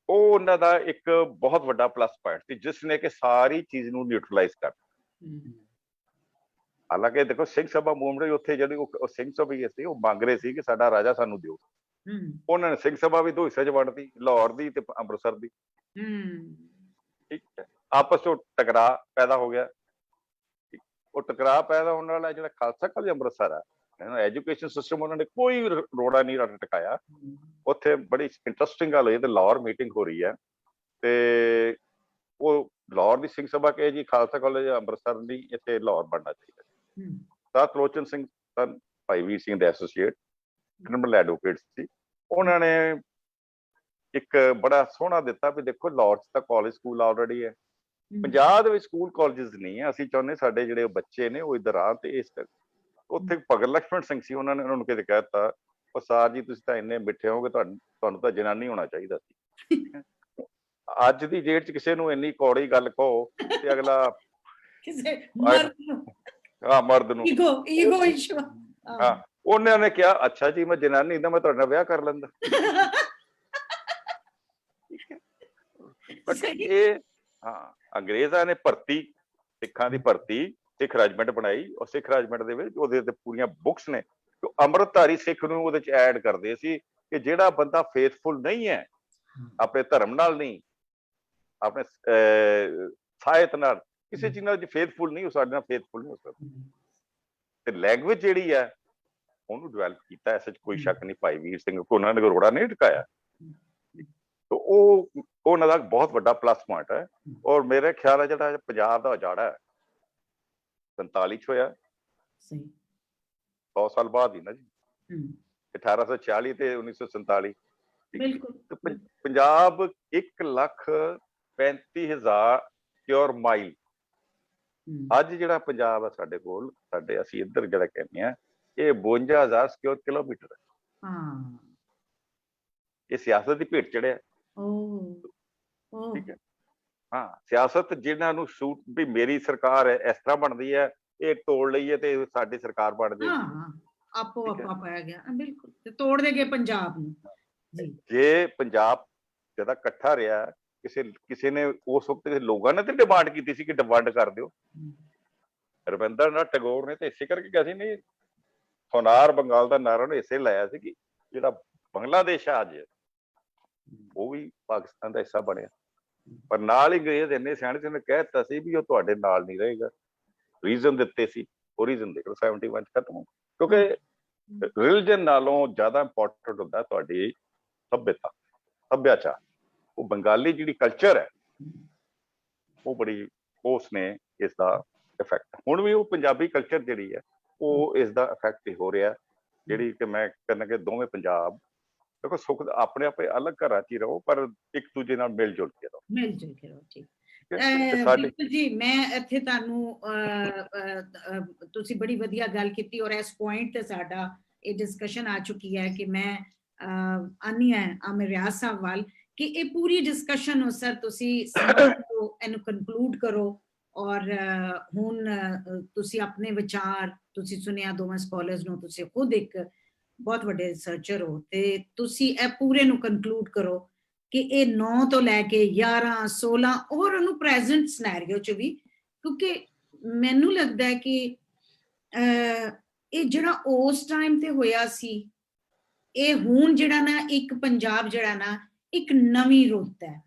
ਉਹ ਉਹਨਾਂ ਦਾ ਇੱਕ ਬਹੁਤ ਵੱਡਾ ਪਲੱਸ ਪੁਆਇੰਟ ਸੀ, ਜਿਸ ਨੇ ਕਿ ਸਾਰੀ ਚੀਜ਼ ਨੂੰ ਨਿਊਟਰਲਾਈਜ਼ ਕਰ। ਹਾਲਾਂਕਿ ਦੇਖੋ ਸਿੰਘ ਸਭਾ ਮੂਵਮੈਂਟ ਉੱਥੇ ਜਿਹੜੀ ਉਹ ਸਿੰਘ ਸਭਾ ਸੀ, ਉਹ ਮੰਗ ਰਹੇ ਸੀ ਕਿ ਸਾਡਾ ਰਾਜਾ ਸਾਨੂੰ ਦਿਓ। ਉਹਨਾਂ ਨੇ ਸਿੰਘ ਸਭਾ ਵੀ ਦੋ ਹਿੱਸੇ ਚ ਵੰਡਤੀ, ਲਾਹੌਰ ਦੀ ਤੇ ਅੰਮ੍ਰਿਤਸਰ ਦੀ। ਠੀਕ ਹੈ, ਆਪਸ ਚ ਟਕਰਾਅ ਪੈਦਾ ਹੋ ਗਿਆ। ਉਹ ਟਕਰਾਅ ਪੈਦਾ ਹੋਣ ਵਾਲਾ ਜਿਹੜਾ ਖਾਲਸਾ ਕਾਲਜ ਅੰਮ੍ਰਿਤਸਰ ਆ, ਐਜੂਕੇਸ਼ਨ ਸਿਸਟਮ ਉਹਨਾਂ ਨੇ ਕੋਈ ਰੋੜਾ ਨਹੀਂ ਟਕਾਇਆ। ਉੱਥੇ ਬੜੀ ਇੰਟਰਸਟਿੰਗ ਗੱਲ ਹੋਈ, ਤੇ ਲਾਹੌਰ ਮੀਟਿੰਗ ਹੋ ਰਹੀ ਹੈ, ਤੇ ਉਹ ਲਾਹੌਰ ਦੀ ਸਿੰਘ ਸਭਾ ਕਹੇ ਜੀ ਖਾਲਸਾ ਕਾਲਜ ਅੰਮ੍ਰਿਤਸਰ ਲਈ ਇੱਥੇ ਲਾਹੌਰ ਬਣਨਾ ਚਾਹੀਦਾ। ਤਾਂ ਤਰਲੋਚਨ ਸਿੰਘ ਭਾਈ ਵੀਰ ਸਿੰਘ ਦੇ ਐਸੋਸੀਏਟ ਕ੍ਰਿਮੀਨਲ ਐਡਵੋਕੇਟ ਸੀ, ਉਹਨਾਂ ਨੇ ਇੱਕ ਬੜਾ ਸੋਹਣਾ ਦਿੱਤਾ ਵੀ ਦੇਖੋ ਲਾਹੌਰ ਚ ਤਾਂ ਕਾਲਜ ਸਕੂਲ ਆਲਰੇਡੀ ਹੈ, ਪੰਜਾਬ ਦੇ ਵਿੱਚ ਸਕੂਲ ਕਾਲਜਸ ਨਹੀਂ ਹੈ। ਅਸੀਂ ਚਾਹੁੰਦੇ ਸਾਡੇ ਜਿਹੜੇ ਬੱਚੇ ਨੇ ਉਹ ਇੱਧਰ ਆਉਣ। ਤੇ ਇਸ ਉੱਥੇ ਭਗਤ ਲక్ష్మణ ਸਿੰਘ ਸੀ, ਉਹਨਾਂ ਨੇ ਉਹਨਾਂ ਨੂੰ ਕਿਤੇ ਕਹਿ ਦਿੱਤਾ, ਉਹ ਸਾਰ ਜੀ ਤੁਸੀਂ ਤਾਂ ਇੰਨੇ ਮਿੱਠੇ ਹੋਗੇ, ਤੁਹਾਨੂੰ ਤਾਂ ਜਨਾਨੀ ਹੋਣਾ ਚਾਹੀਦਾ ਸੀ। ਅੱਜ ਦੀ ਡੇਟ ਚ ਕਿਸੇ ਨੂੰ ਇੰਨੀ ਕੌੜੀ ਗੱਲ ਕਹੋ ਤੇ ਅਗਲਾ ਮਰਦ ਨੂੰ ਉਹਨਾਂ ਨੇ ਕਿਹਾ ਅੱਛਾ ਜੀ ਮੈਂ ਜਨਾਨੀ ਦਾ, ਮੈਂ ਤੁਹਾਡੇ ਨਾਲ ਵਿਆਹ ਕਰ ਲੈਂਦਾ। ਇਹ ਅੰਗਰੇਜ਼ਾਂ ਨੇ ਭਰਤੀ, ਸਿੱਖਾਂ ਦੀ ਭਰਤੀ, ਸਿੱਖ ਰੈਜੀਮੈਂਟ ਬਣਾਈ, ਔਰ ਸਿੱਖ ਰੈਜੀਮੈਂਟ ਦੇ ਵਿੱਚ ਉਹਦੇ ਤੇ ਪੂਰੀਆਂ ਬੁੱਕਸ ਨੇ। ਅੰਮ੍ਰਿਤਧਾਰੀ ਸਿੱਖ ਨੂੰ ਉਹਦੇ ਚ ਐਡ ਕਰਦੇ ਸੀ ਕਿ ਜਿਹੜਾ ਬੰਦਾ ਫੇਥਫੁਲ ਨਹੀਂ ਹੈ ਆਪਣੇ ਧਰਮ ਨਾਲ, ਨਹੀਂ ਆਪਣੇ ਸਾਹਿਤ ਨਾਲ, ਕਿਸੇ ਚੀਜ਼ ਨਾਲ ਫੇਥਫੁਲ ਨਹੀਂ, ਉਹ ਸਾਡੇ ਨਾਲ ਫੇਥਫੁਲ ਨਹੀਂ ਹੋ ਸਕਦਾ। ਤੇ ਲੈਂਗੁਏਜ ਜਿਹੜੀ ਹੈ ਉਹਨੂੰ ਡਿਵੈਲਪ ਕੀਤਾ, ਐਸੇ ਚ ਕੋਈ ਸ਼ੱਕ ਨਹੀਂ। ਭਾਈ ਵੀਰ ਸਿੰਘ ਉਹਨਾਂ ਨੇ ਰੋੜਾ ਨਹੀਂ ਟਕਾਇਆ। ਉਹ ਉਹਨਾਂ ਦਾ ਬਹੁਤ ਵੱਡਾ ਪਲੱਸ ਪੁਆਇੰਟ ਹੈ। ਔਰ ਮੇਰੇ ਖਿਆਲ ਹੈ ਜਿਹੜਾ ਪੰਜਾਬ ਦਾ ਉਜਾੜਾ 47 ਚ ਹੋਇਆ, 100 ਸਾਲ ਬਾਅਦ ਹੀ ਨਾ ਜੀ, 1840 ਤੇ 1947। Punjab 1,35,000 square mile. ਅੱਜ ਜਿਹੜਾ ਪੰਜਾਬ ਹੈ ਸਾਡੇ ਕੋਲ, ਅਸੀਂ ਇੱਧਰ ਜਿਹੜਾ ਕਹਿੰਦੇ ਆ, ਇਹ 52,000 ਸਕੁਅਰ ਕਿਲੋਮੀਟਰ ਹੈ। ਇਹ ਸਿਆਸਤ ਦੀ ਭੇਟ ਚੜਿਆ। ਠੀਕ ਹੈ, ਸਿਆਸਤ ਜਿਹਨਾਂ ਨੂੰ ਸੂਟ ਵੀ ਮੇਰੀ ਸਰਕਾਰ ਹੈ ਇਸ ਤਰ੍ਹਾਂ ਬਣਦੀ ਹੈ, ਇਹ ਤੋੜ ਲਈਏ ਤੇ ਸਾਡੀ ਸਰਕਾਰ ਬਣ ਜਾਏਗੀ। ਆਪੋ ਆਪਾ ਪਾਇਆ ਗਿਆ, ਬਿਲਕੁਲ, ਤੇ ਤੋੜ ਦੇਗੇ ਪੰਜਾਬ ਨੂੰ। ਜੇ ਪੰਜਾਬ ਜਦੋਂ ਇਕੱਠਾ ਰਿਹਾ, ਕਿਸੇ ਨੇ ਉਸ ਵਕਤ ਲੋਕਾਂ ਨੇ ਤੇ ਡਿਮਾਂਡ ਕੀਤੀ ਸੀ ਕਿ ਵੰਡ ਕਰ ਦਿਓ। ਰਵਿੰਦਰਨਾਥ ਟੈਗੋਰ ਨੇ ਤੇ ਇਸੇ ਕਰਕੇ ਕਿਹਾ ਸੀ, ਨਹੀਂ ਸੋਨਾਰ ਬੰਗਾਲ ਦਾ ਨਾਰਾ ਨੇ ਇਸੇ ਲਾਇਆ ਸੀ ਕਿ ਜਿਹੜਾ ਬੰਗਲਾਦੇਸ਼ ਆ ਅੱਜ, ਉਹ ਵੀ ਪਾਕਿਸਤਾਨ ਦਾ ਹਿੱਸਾ ਬਣਿਆ। ਪਰ ਨਾਲ ਹੀ ਅੰਗਰੇਜ਼ ਇੰਨੇ ਸਿਆਣੇ ਸੀ, ਉਹਨੇ ਕਹਿ ਦਿੱਤਾ ਸੀ ਵੀ ਉਹ ਤੁਹਾਡੇ ਨਾਲ ਨਹੀਂ ਰਹੇਗਾ। ਰੀਜ਼ਨ ਦਿੱਤੇ ਸੀ, ਉਹ ਰੀਜ਼ਨ ਦੇਖ ਲਓ 71 ਚ ਖਤਮ ਹੋ। ਕਿਉਂਕਿ ਰਿਲੀਜਨ ਨਾਲੋਂ ਜ਼ਿਆਦਾ ਇੰਪੋਰਟੈਂਟ ਹੁੰਦਾ ਤੁਹਾਡੀ ਸੱਭਿਅਤਾ, ਸੱਭਿਆਚਾਰ। ਉਹ ਬੰਗਾਲੀ ਜਿਹੜੀ ਕਲਚਰ ਹੈ, ਉਹ ਬੜੀ, ਉਸਨੇ ਇਸ ਦਾ ਇਫੈਕਟ। ਹੁਣ ਵੀ ਉਹ ਪੰਜਾਬੀ ਕਲਚਰ ਜਿਹੜੀ ਹੈ ਉਹ ਇਸ ਦਾ ਇਫੈਕਟ ਹੋ ਰਿਹਾ, ਜਿਹੜੀ ਕਿ ਮੈਂ ਕਹਿੰਦਾ ਕਿ ਦੋਵੇਂ ਪੰਜਾਬ ਦੇਖੋ ਸੁੱਖ ਆਪਣੇ ਆਪਣੇ ਅਲੱਗ ਘਰਾਂ 'ਚ ਹੀ ਰਹੋ, ਪਰ ਇੱਕ ਦੂਜੇ ਨਾਲ ਮਿਲ ਜੁਲ ਕੇ ਰਹੋ। ਮਿਲ ਜੁਲ ਕੇ ਰਹੋ, ਠੀਕ। ਸਾਡੀ ਬਿਲਕੁਲ ਜੀ, ਮੈਂ ਇੱਥੇ ਤੁਹਾਨੂੰ ਤੁਸੀਂ ਬੜੀ ਵਧੀਆ ਗੱਲ ਕੀਤੀ, ਔਰ ਇਸ ਪੁਆਇੰਟ ਤੇ ਸਾਡਾ ਇਹ ਡਿਸਕਸ਼ਨ ਆ ਚੁੱਕੀ ਹੈ ਕਿ ਮੈਂ ਆਨੀ ਹੈ ਆਮਿਰ ਰਿਆਜ਼ ਸਾਹਿਬ ਵੱਲ ਕਿ ਇਹ ਪੂਰੀ ਡਿਸਕਸ਼ਨ ਨੂੰ ਸਰ ਤੁਸੀਂ ਇਹਨੂੰ ਕਨਕਲੂਡ ਕਰੋ, ਔਰ ਹੁਣ ਤੁਸੀਂ ਆਪਣੇ ਵਿਚਾਰ, ਤੁਸੀਂ ਸੁਣਿਆ ਦੋਵਾਂ ਸਕਾਲਰਸ ਨੂੰ, ਤੁਸੀਂ ਖੁਦ ਇੱਕ ਬਹੁਤ ਵੱਡੇ ਰਿਸਰਚਰ ਹੋ, ਤੇ ਤੁਸੀਂ ਇਹ ਪੂਰੇ ਨੂੰ ਕਨਕਲੂਡ ਕਰੋ ਕਿ ਇਹ 9 ਤੋਂ ਲੈ ਕੇ 11, 16 ਔਰ ਉਹਨੂੰ ਪ੍ਰੈਜ਼ੈਂਟ ਸਿਨੈਰੀਓ 'ਚ ਵੀ, ਕਿਉਂਕਿ ਮੈਨੂੰ ਲੱਗਦਾ ਹੈ ਕਿ ਇਹ ਜਿਹੜਾ ਉਸ ਟਾਈਮ ਤੇ ਹੋਇਆ ਸੀ, ਇਹ ਹੁਣ ਜਿਹੜਾ ਨਾ ਇੱਕ ਪੰਜਾਬ ਜਿਹੜਾ ਨਾ ਇੱਕ ਨਵੀਂ ਰੁੱਤ ਹੈ,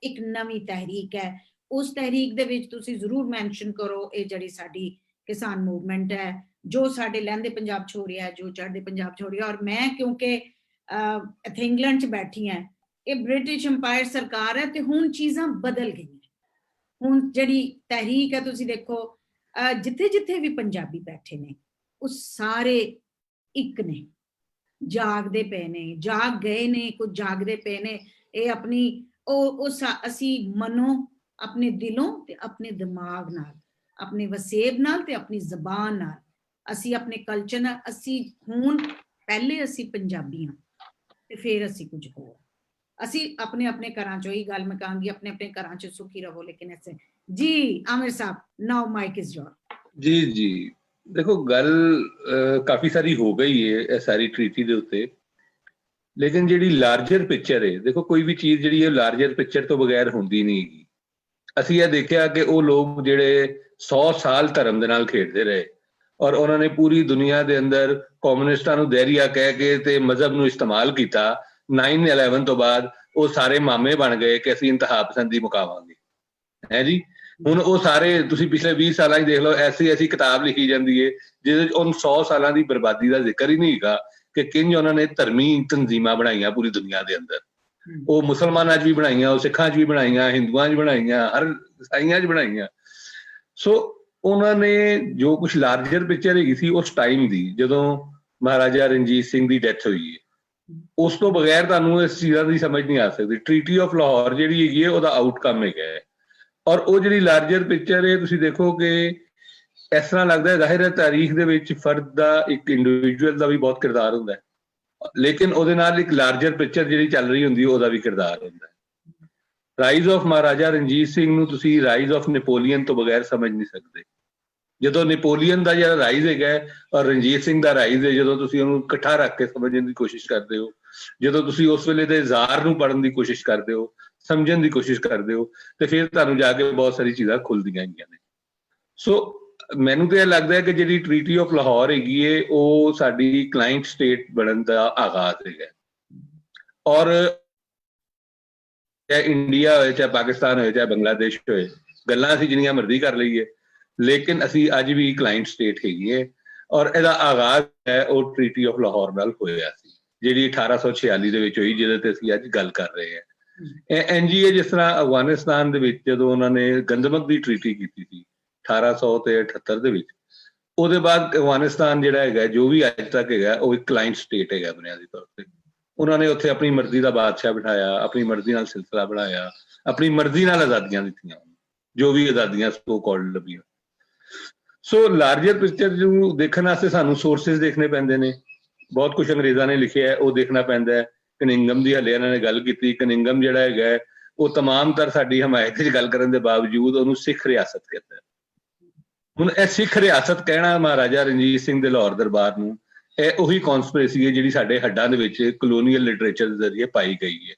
ਇੱਕ ਨਵੀਂ ਤਹਿਰੀਕ ਹੈ। ਉਸ ਤਹਿਰੀਕ ਦੇ ਵਿੱਚ ਤੁਸੀਂ ਜ਼ਰੂਰ ਮੈਂਸ਼ਨ ਕਰੋ ਇਹ ਜਿਹੜੀ ਸਾਡੀ ਕਿਸਾਨ ਮੂਵਮੈਂਟ ਹੈ, ਜੋ ਸਾਡੇ ਲਹਿੰਦੇ ਪੰਜਾਬ 'ਚ ਹੋ ਰਿਹਾ ਹੈ, ਜੋ ਚੜ੍ਹਦੇ ਪੰਜਾਬ 'ਚ ਹੋ ਰਿਹਾ। ਔਰ ਮੈਂ ਕਿਉਂਕਿ ਇੱਥੇ ਇੰਗਲੈਂਡ 'ਚ ਬੈਠੀ ਹਾਂ, ਇਹ ਬ੍ਰਿਟਿਸ਼ ਅੰਪਾਇਰ ਸਰਕਾਰ ਹੈ ਤੇ ਹੁਣ ਚੀਜ਼ਾਂ ਬਦਲ ਗਈਆਂ। ਹੁਣ ਜਿਹੜੀ ਤਹਿਰੀਕ ਹੈ, ਤੁਸੀਂ ਦੇਖੋ ਜਿੱਥੇ ਜਿੱਥੇ ਵੀ ਪੰਜਾਬੀ ਬੈਠੇ ਨੇ ਉਹ ਸਾਰੇ ਇੱਕ ਨੇ, ਜਾਗਦੇ ਪਏ ਨੇ, ਜਾਗ ਗਏ ਨੇ, ਕੁਝ ਜਾਗਦੇ ਪਏ ਨੇ। ਇਹ ਆਪਣੀ ਅਸੀਂ ਮਨੋਂ, ਆਪਣੇ ਦਿਲੋਂ ਤੇ ਆਪਣੇ ਦਿਮਾਗ ਨਾਲ, ਆਪਣੇ ਵਸੇਬ ਨਾਲ ਤੇ ਆਪਣੀ ਜ਼ਬਾਨ ਨਾਲ, ਅਸੀਂ ਆਪਣੇ ਕਲਚਰ ਨਾਲ, ਅਸੀਂ ਹੁਣ ਪਹਿਲੇ ਅਸੀਂ ਪੰਜਾਬੀ ਹਾਂ ਤੇ ਫਿਰ ਅਸੀਂ ਕੁਝ ਹੋਰ। ਅਸੀਂ ਆਪਣੇ ਆਪਣੇ ਘਰਾਂ 'ਚੋਂ, ਹੀ ਗੱਲ ਮੈਂ ਕਹਾਂਗੀ, ਆਪਣੇ ਆਪਣੇ ਘਰਾਂ 'ਚ ਸੁਖੀ ਰਹੋ, ਲੇਕਿਨ ਐਸੇ ਜੀ। ਆਮਿਰ ਸਾਹਿਬ, ਨਾਓ ਮਾਈਕ ਇਜ਼ ਯੋਰ। ਜੀ ਜੀ, ਦੇਖੋ ਗੱਲ ਕਾਫੀ ਸਾਰੀ ਹੋ ਗਈ ਹੈ ਇਹ ਸਾਰੀ ਟ੍ਰੀਟੀ ਦੇ ਉੱਤੇ, ਲੇਕਿਨ ਜਿਹੜੀ ਲਾਰਜਰ ਪਿਕਚਰ ਹੈ, ਦੇਖੋ ਕੋਈ ਵੀ ਚੀਜ਼ ਜਿਹੜੀ ਹੈ ਲਾਰਜਰ ਪਿਕਚਰ ਤੋਂ ਬਗੈਰ ਹੁੰਦੀ ਨਹੀਂ ਹੈਗੀ। ਅਸੀਂ ਇਹ ਦੇਖਿਆ ਕਿ ਉਹ ਲੋਕ ਜਿਹੜੇ 100 ਸਾਲ ਧਰਮ ਦੇ ਨਾਲ ਖੇਡਦੇ ਰਹੇ, ਔਰ ਉਹਨਾਂ ਨੇ ਪੂਰੀ ਦੁਨੀਆ ਦੇ ਅੰਦਰ ਕਮਿਊਨਿਸਟਾਂ ਨੂੰ ਦਹਿਰੀਆ ਕਹਿ ਕੇ ਤੇ ਮਜ਼ਹਬ ਨੂੰ ਇਸਤੇਮਾਲ ਕੀਤਾ। 9/11 ਤੋਂ ਬਾਅਦ ਉਹ ਸਾਰੇ ਮਾਮੇ ਬਣ ਗਏ ਕਿ ਅਸੀਂ ਇੰਤਹਾ ਪਸੰਦੀ ਮੁਕਾਵਾਂਗੇ, ਹੈ ਜੀ। ਹੁਣ ਉਹ ਸਾਰੇ ਤੁਸੀਂ ਪਿਛਲੇ 20 ਸਾਲਾਂ 'ਚ ਦੇਖ ਲਓ, ਐਸੀ ਕਿਤਾਬ ਲਿਖੀ ਜਾਂਦੀ ਹੈ ਜਿਹਦੇ 'ਚ ਉਹਨ 100 ਸਾਲਾਂ ਦੀ ਬਰਬਾਦੀ ਦਾ ਜ਼ਿਕਰ ਹੀ ਨਹੀਂ ਹੈਗਾ ਕਿ ਕਿੰਝ ਉਹਨਾਂ ਨੇ ਧਰਮੀ ਤਨਜ਼ੀਮਾਂ ਬਣਾਈਆਂ ਪੂਰੀ ਦੁਨੀਆ ਦੇ ਅੰਦਰ। ਉਹ ਮੁਸਲਮਾਨਾਂ 'ਚ ਵੀ ਬਣਾਈਆਂ, ਉਹ ਸਿੱਖਾਂ 'ਚ ਵੀ ਬਣਾਈਆਂ, ਹਿੰਦੂਆਂ 'ਚ ਬਣਾਈਆਂ, ਹਰ ਈਸਾਈਆਂ 'ਚ ਬਣਾਈਆਂ। ਸੋ ਉਹਨਾਂ ਨੇ ਜੋ ਕੁਛ ਲਾਰਜਰ ਪਿਕਚਰ ਹੈਗੀ ਸੀ ਉਸ ਟਾਈਮ ਦੀ, ਜਦੋਂ ਮਹਾਰਾਜਾ ਰਣਜੀਤ ਸਿੰਘ ਦੀ ਡੈਥ ਹੋਈ ਹੈ, ਉਸ ਤੋਂ ਬਗੈਰ ਤੁਹਾਨੂੰ ਇਸ ਚੀਜ਼ਾਂ ਦੀ ਸਮਝ ਨਹੀਂ ਆ ਸਕਦੀ। ਟ੍ਰੀਟੀ ਆਫ ਲਾਹੌਰ ਜਿਹੜੀ ਹੈਗੀ ਹੈ ਉਹਦਾ ਆਊਟਕਮ ਹੈਗਾ ਹੈ, ਔਰ ਉਹ ਜਿਹੜੀ ਲਾਰਜਰ ਪਿਕਚਰ ਹੈ ਤੁਸੀਂ ਦੇਖੋ ਕਿ ਇਸ ਤਰ੍ਹਾਂ ਲੱਗਦਾ ਹੈ ਜ਼ਾਹਿਰ ਹੈ ਤਾਰੀਖ ਦੇ ਵਿੱਚ ਫਰਦ ਦਾ, ਇੱਕ ਇੰਡੀਵਿਜੂਅਲ ਦਾ ਵੀ ਬਹੁਤ ਕਿਰਦਾਰ ਹੁੰਦਾ ਹੈ, ਲੇਕਿਨ ਉਹਦੇ ਨਾਲ ਇੱਕ ਲਾਰਜਰ ਪਿਕਚਰ ਜਿਹੜੀ ਚੱਲ ਰਹੀ ਹੁੰਦੀ ਹੈ ਉਹਦਾ ਵੀ ਕਿਰਦਾਰ ਹੁੰਦਾ ਹੈ। ਰਾਈਜ਼ ਆਫ ਮਹਾਰਾਜਾ ਰਣਜੀਤ ਸਿੰਘ ਨੂੰ ਤੁਸੀਂ ਰਾਈਜ਼ ਆਫ ਨੈਪੋਲੀਅਨ ਤੋਂ ਬਗੈਰ ਸਮਝ ਨਹੀਂ ਸਕਦੇ। ਜਦੋਂ ਨੈਪੋਲੀਅਨ ਦਾ ਜਿਹੜਾ ਰਾਈਜ਼ ਹੈਗਾ ਔਰ ਰਣਜੀਤ ਸਿੰਘ ਦਾ ਰਾਈਜ਼ ਹੈ, ਜਦੋਂ ਤੁਸੀਂ ਉਹਨੂੰ ਇਕੱਠਾ ਰੱਖ ਕੇ ਸਮਝਣ ਦੀ ਕੋਸ਼ਿਸ਼ ਕਰਦੇ ਹੋ, ਜਦੋਂ ਤੁਸੀਂ ਉਸ ਵੇਲੇ ਦੇ ਜ਼ਾਰ ਨੂੰ ਪੜ੍ਹਨ ਦੀ ਕੋਸ਼ਿਸ਼ ਕਰਦੇ ਹੋ, ਸਮਝਣ ਦੀ ਕੋਸ਼ਿਸ਼ ਕਰਦੇ ਹੋ, ਤੇ ਫਿਰ ਤੁਹਾਨੂੰ ਜਾ ਕੇ ਬਹੁਤ ਸਾਰੀ ਚੀਜ਼ਾਂ ਖੁੱਲਦੀਆਂ ਹੈਗੀਆਂ ਨੇ। ਸੋ ਮੈਨੂੰ ਤਾਂ ਇਹ ਲੱਗਦਾ ਹੈ ਕਿ ਜਿਹੜੀ ਟ੍ਰੀਟੀ ਆਫ ਲਾਹੌਰ ਹੈਗੀ ਹੈ ਉਹ ਸਾਡੀ ਕਲਾਇੰਟ ਸਟੇਟ ਬਣਨ ਦਾ ਆਗਾਜ਼ ਹੈਗਾ, ਔਰ ਚਾਹੇ ਇੰਡੀਆ ਹੋਏ, ਚਾਹੇ ਪਾਕਿਸਤਾਨ ਹੋਏ, ਚਾਹੇ ਬੰਗਲਾਦੇਸ਼ ਹੋਏ, ਗੱਲਾਂ ਅਸੀਂ ਜਿੰਨੀਆਂ ਮਰਜ਼ੀ ਕਰ ਲਈਏ, ਲੇਕਿਨ ਅਸੀਂ ਅੱਜ ਵੀ ਕਲਾਇੰਟ ਸਟੇਟ ਹੈਗੀ ਹੈ। ਔਰ ਇਹਦਾ ਆਗਾਜ਼ ਹੈ ਉਹ ਟ੍ਰੀਟੀ ਆਫ ਲਾਹੌਰ ਨਾਲ ਹੋਇਆ ਸੀ, ਜਿਹੜੀ 1846 ਦੇ ਵਿੱਚ ਹੋਈ, ਜਿਹਦੇ ਤੇ ਅਸੀਂ ਅੱਜ ਗੱਲ ਕਰ ਰਹੇ ਹਾਂ। ਇਹ NGA ਜਿਸ ਤਰ੍ਹਾਂ ਅਫਗਾਨਿਸਤਾਨ ਦੇ ਵਿੱਚ ਜਦੋਂ ਉਹਨਾਂ ਨੇ ਗੰਦਮਕ ਦੀ ਟ੍ਰੀਟੀ ਕੀਤੀ ਸੀ 1878 ਦੇ ਵਿੱਚ, ਉਹਦੇ ਬਾਅਦ ਅਫਗਾਨਿਸਤਾਨ ਜਿਹੜਾ ਹੈਗਾ ਜੋ ਵੀ ਅੱਜ ਤੱਕ ਹੈਗਾ ਉਹ ਇੱਕ ਕਲਾਇੰਟ ਸਟੇਟ ਹੈਗਾ ਬੁਨਿਆਦੀ ਤੌਰ ਤੇ। ਉਹਨਾਂ ਨੇ ਉੱਥੇ ਆਪਣੀ ਮਰਜ਼ੀ ਦਾ ਬਾਦਸ਼ਾਹ ਬਿਠਾਇਆ, ਆਪਣੀ ਮਰਜ਼ੀ ਨਾਲ ਸਿਲਸਿਲਾ ਬਣਾਇਆ, ਆਪਣੀ ਮਰਜ਼ੀ ਨਾਲ ਆਜ਼ਾਦੀਆਂ ਦਿੱਤੀਆਂ, ਜੋ ਵੀ ਆਜ਼ਾਦੀਆਂ ਸੋ ਕਾਲਡ ਲੱਭੀਆਂ। ਸੋ ਲਾਰਜਰ ਪਿਕਚਰ ਨੂੰ ਦੇਖਣ ਵਾਸਤੇ ਸਾਨੂੰ ਸੋਰਸਿਸ ਦੇਖਣੇ ਪੈਂਦੇ ਨੇ। ਬਹੁਤ ਕੁਝ ਅੰਗਰੇਜ਼ਾਂ ਨੇ ਲਿਖਿਆ ਉਹ ਦੇਖਣਾ ਪੈਂਦਾ ਹੈ। ਕਨਿੰਗਮ ਦੀ ਹਲੇ ਇਹਨਾਂ ਨੇ ਗੱਲ ਕੀਤੀ, ਕਨਿੰਗਮ ਜਿਹੜਾ ਹੈਗਾ ਉਹ ਤਮਾਮ ਤਰ ਸਾਡੀ ਹਮਾਇਤ 'ਚ ਗੱਲ ਕਰਨ ਦੇ ਬਾਵਜੂਦ ਉਹਨੂੰ ਸਿੱਖ ਰਿਆਸਤ ਕਹਿੰਦਾ ਹੈ। ਹੁਣ ਇਹ ਸਿੱਖ ਰਿਆਸਤ ਕਹਿਣਾ ਮਹਾਰਾਜਾ ਰਣਜੀਤ ਸਿੰਘ ਦੇ ਲਾਹੌਰ ਦਰਬਾਰ ਨੂੰ, ਇਹ ਉਹੀ ਕੌਨਸਪੀਰੇਸੀ ਹੈ ਜਿਹੜੀ ਸਾਡੇ ਹੱਡਾਂ ਦੇ ਵਿੱਚ ਕਲੋਨੀਅਲ ਲਿਟਰੇਚਰ ਦੇ ਜ਼ਰੀਏ ਪਾਈ ਗਈ ਹੈ।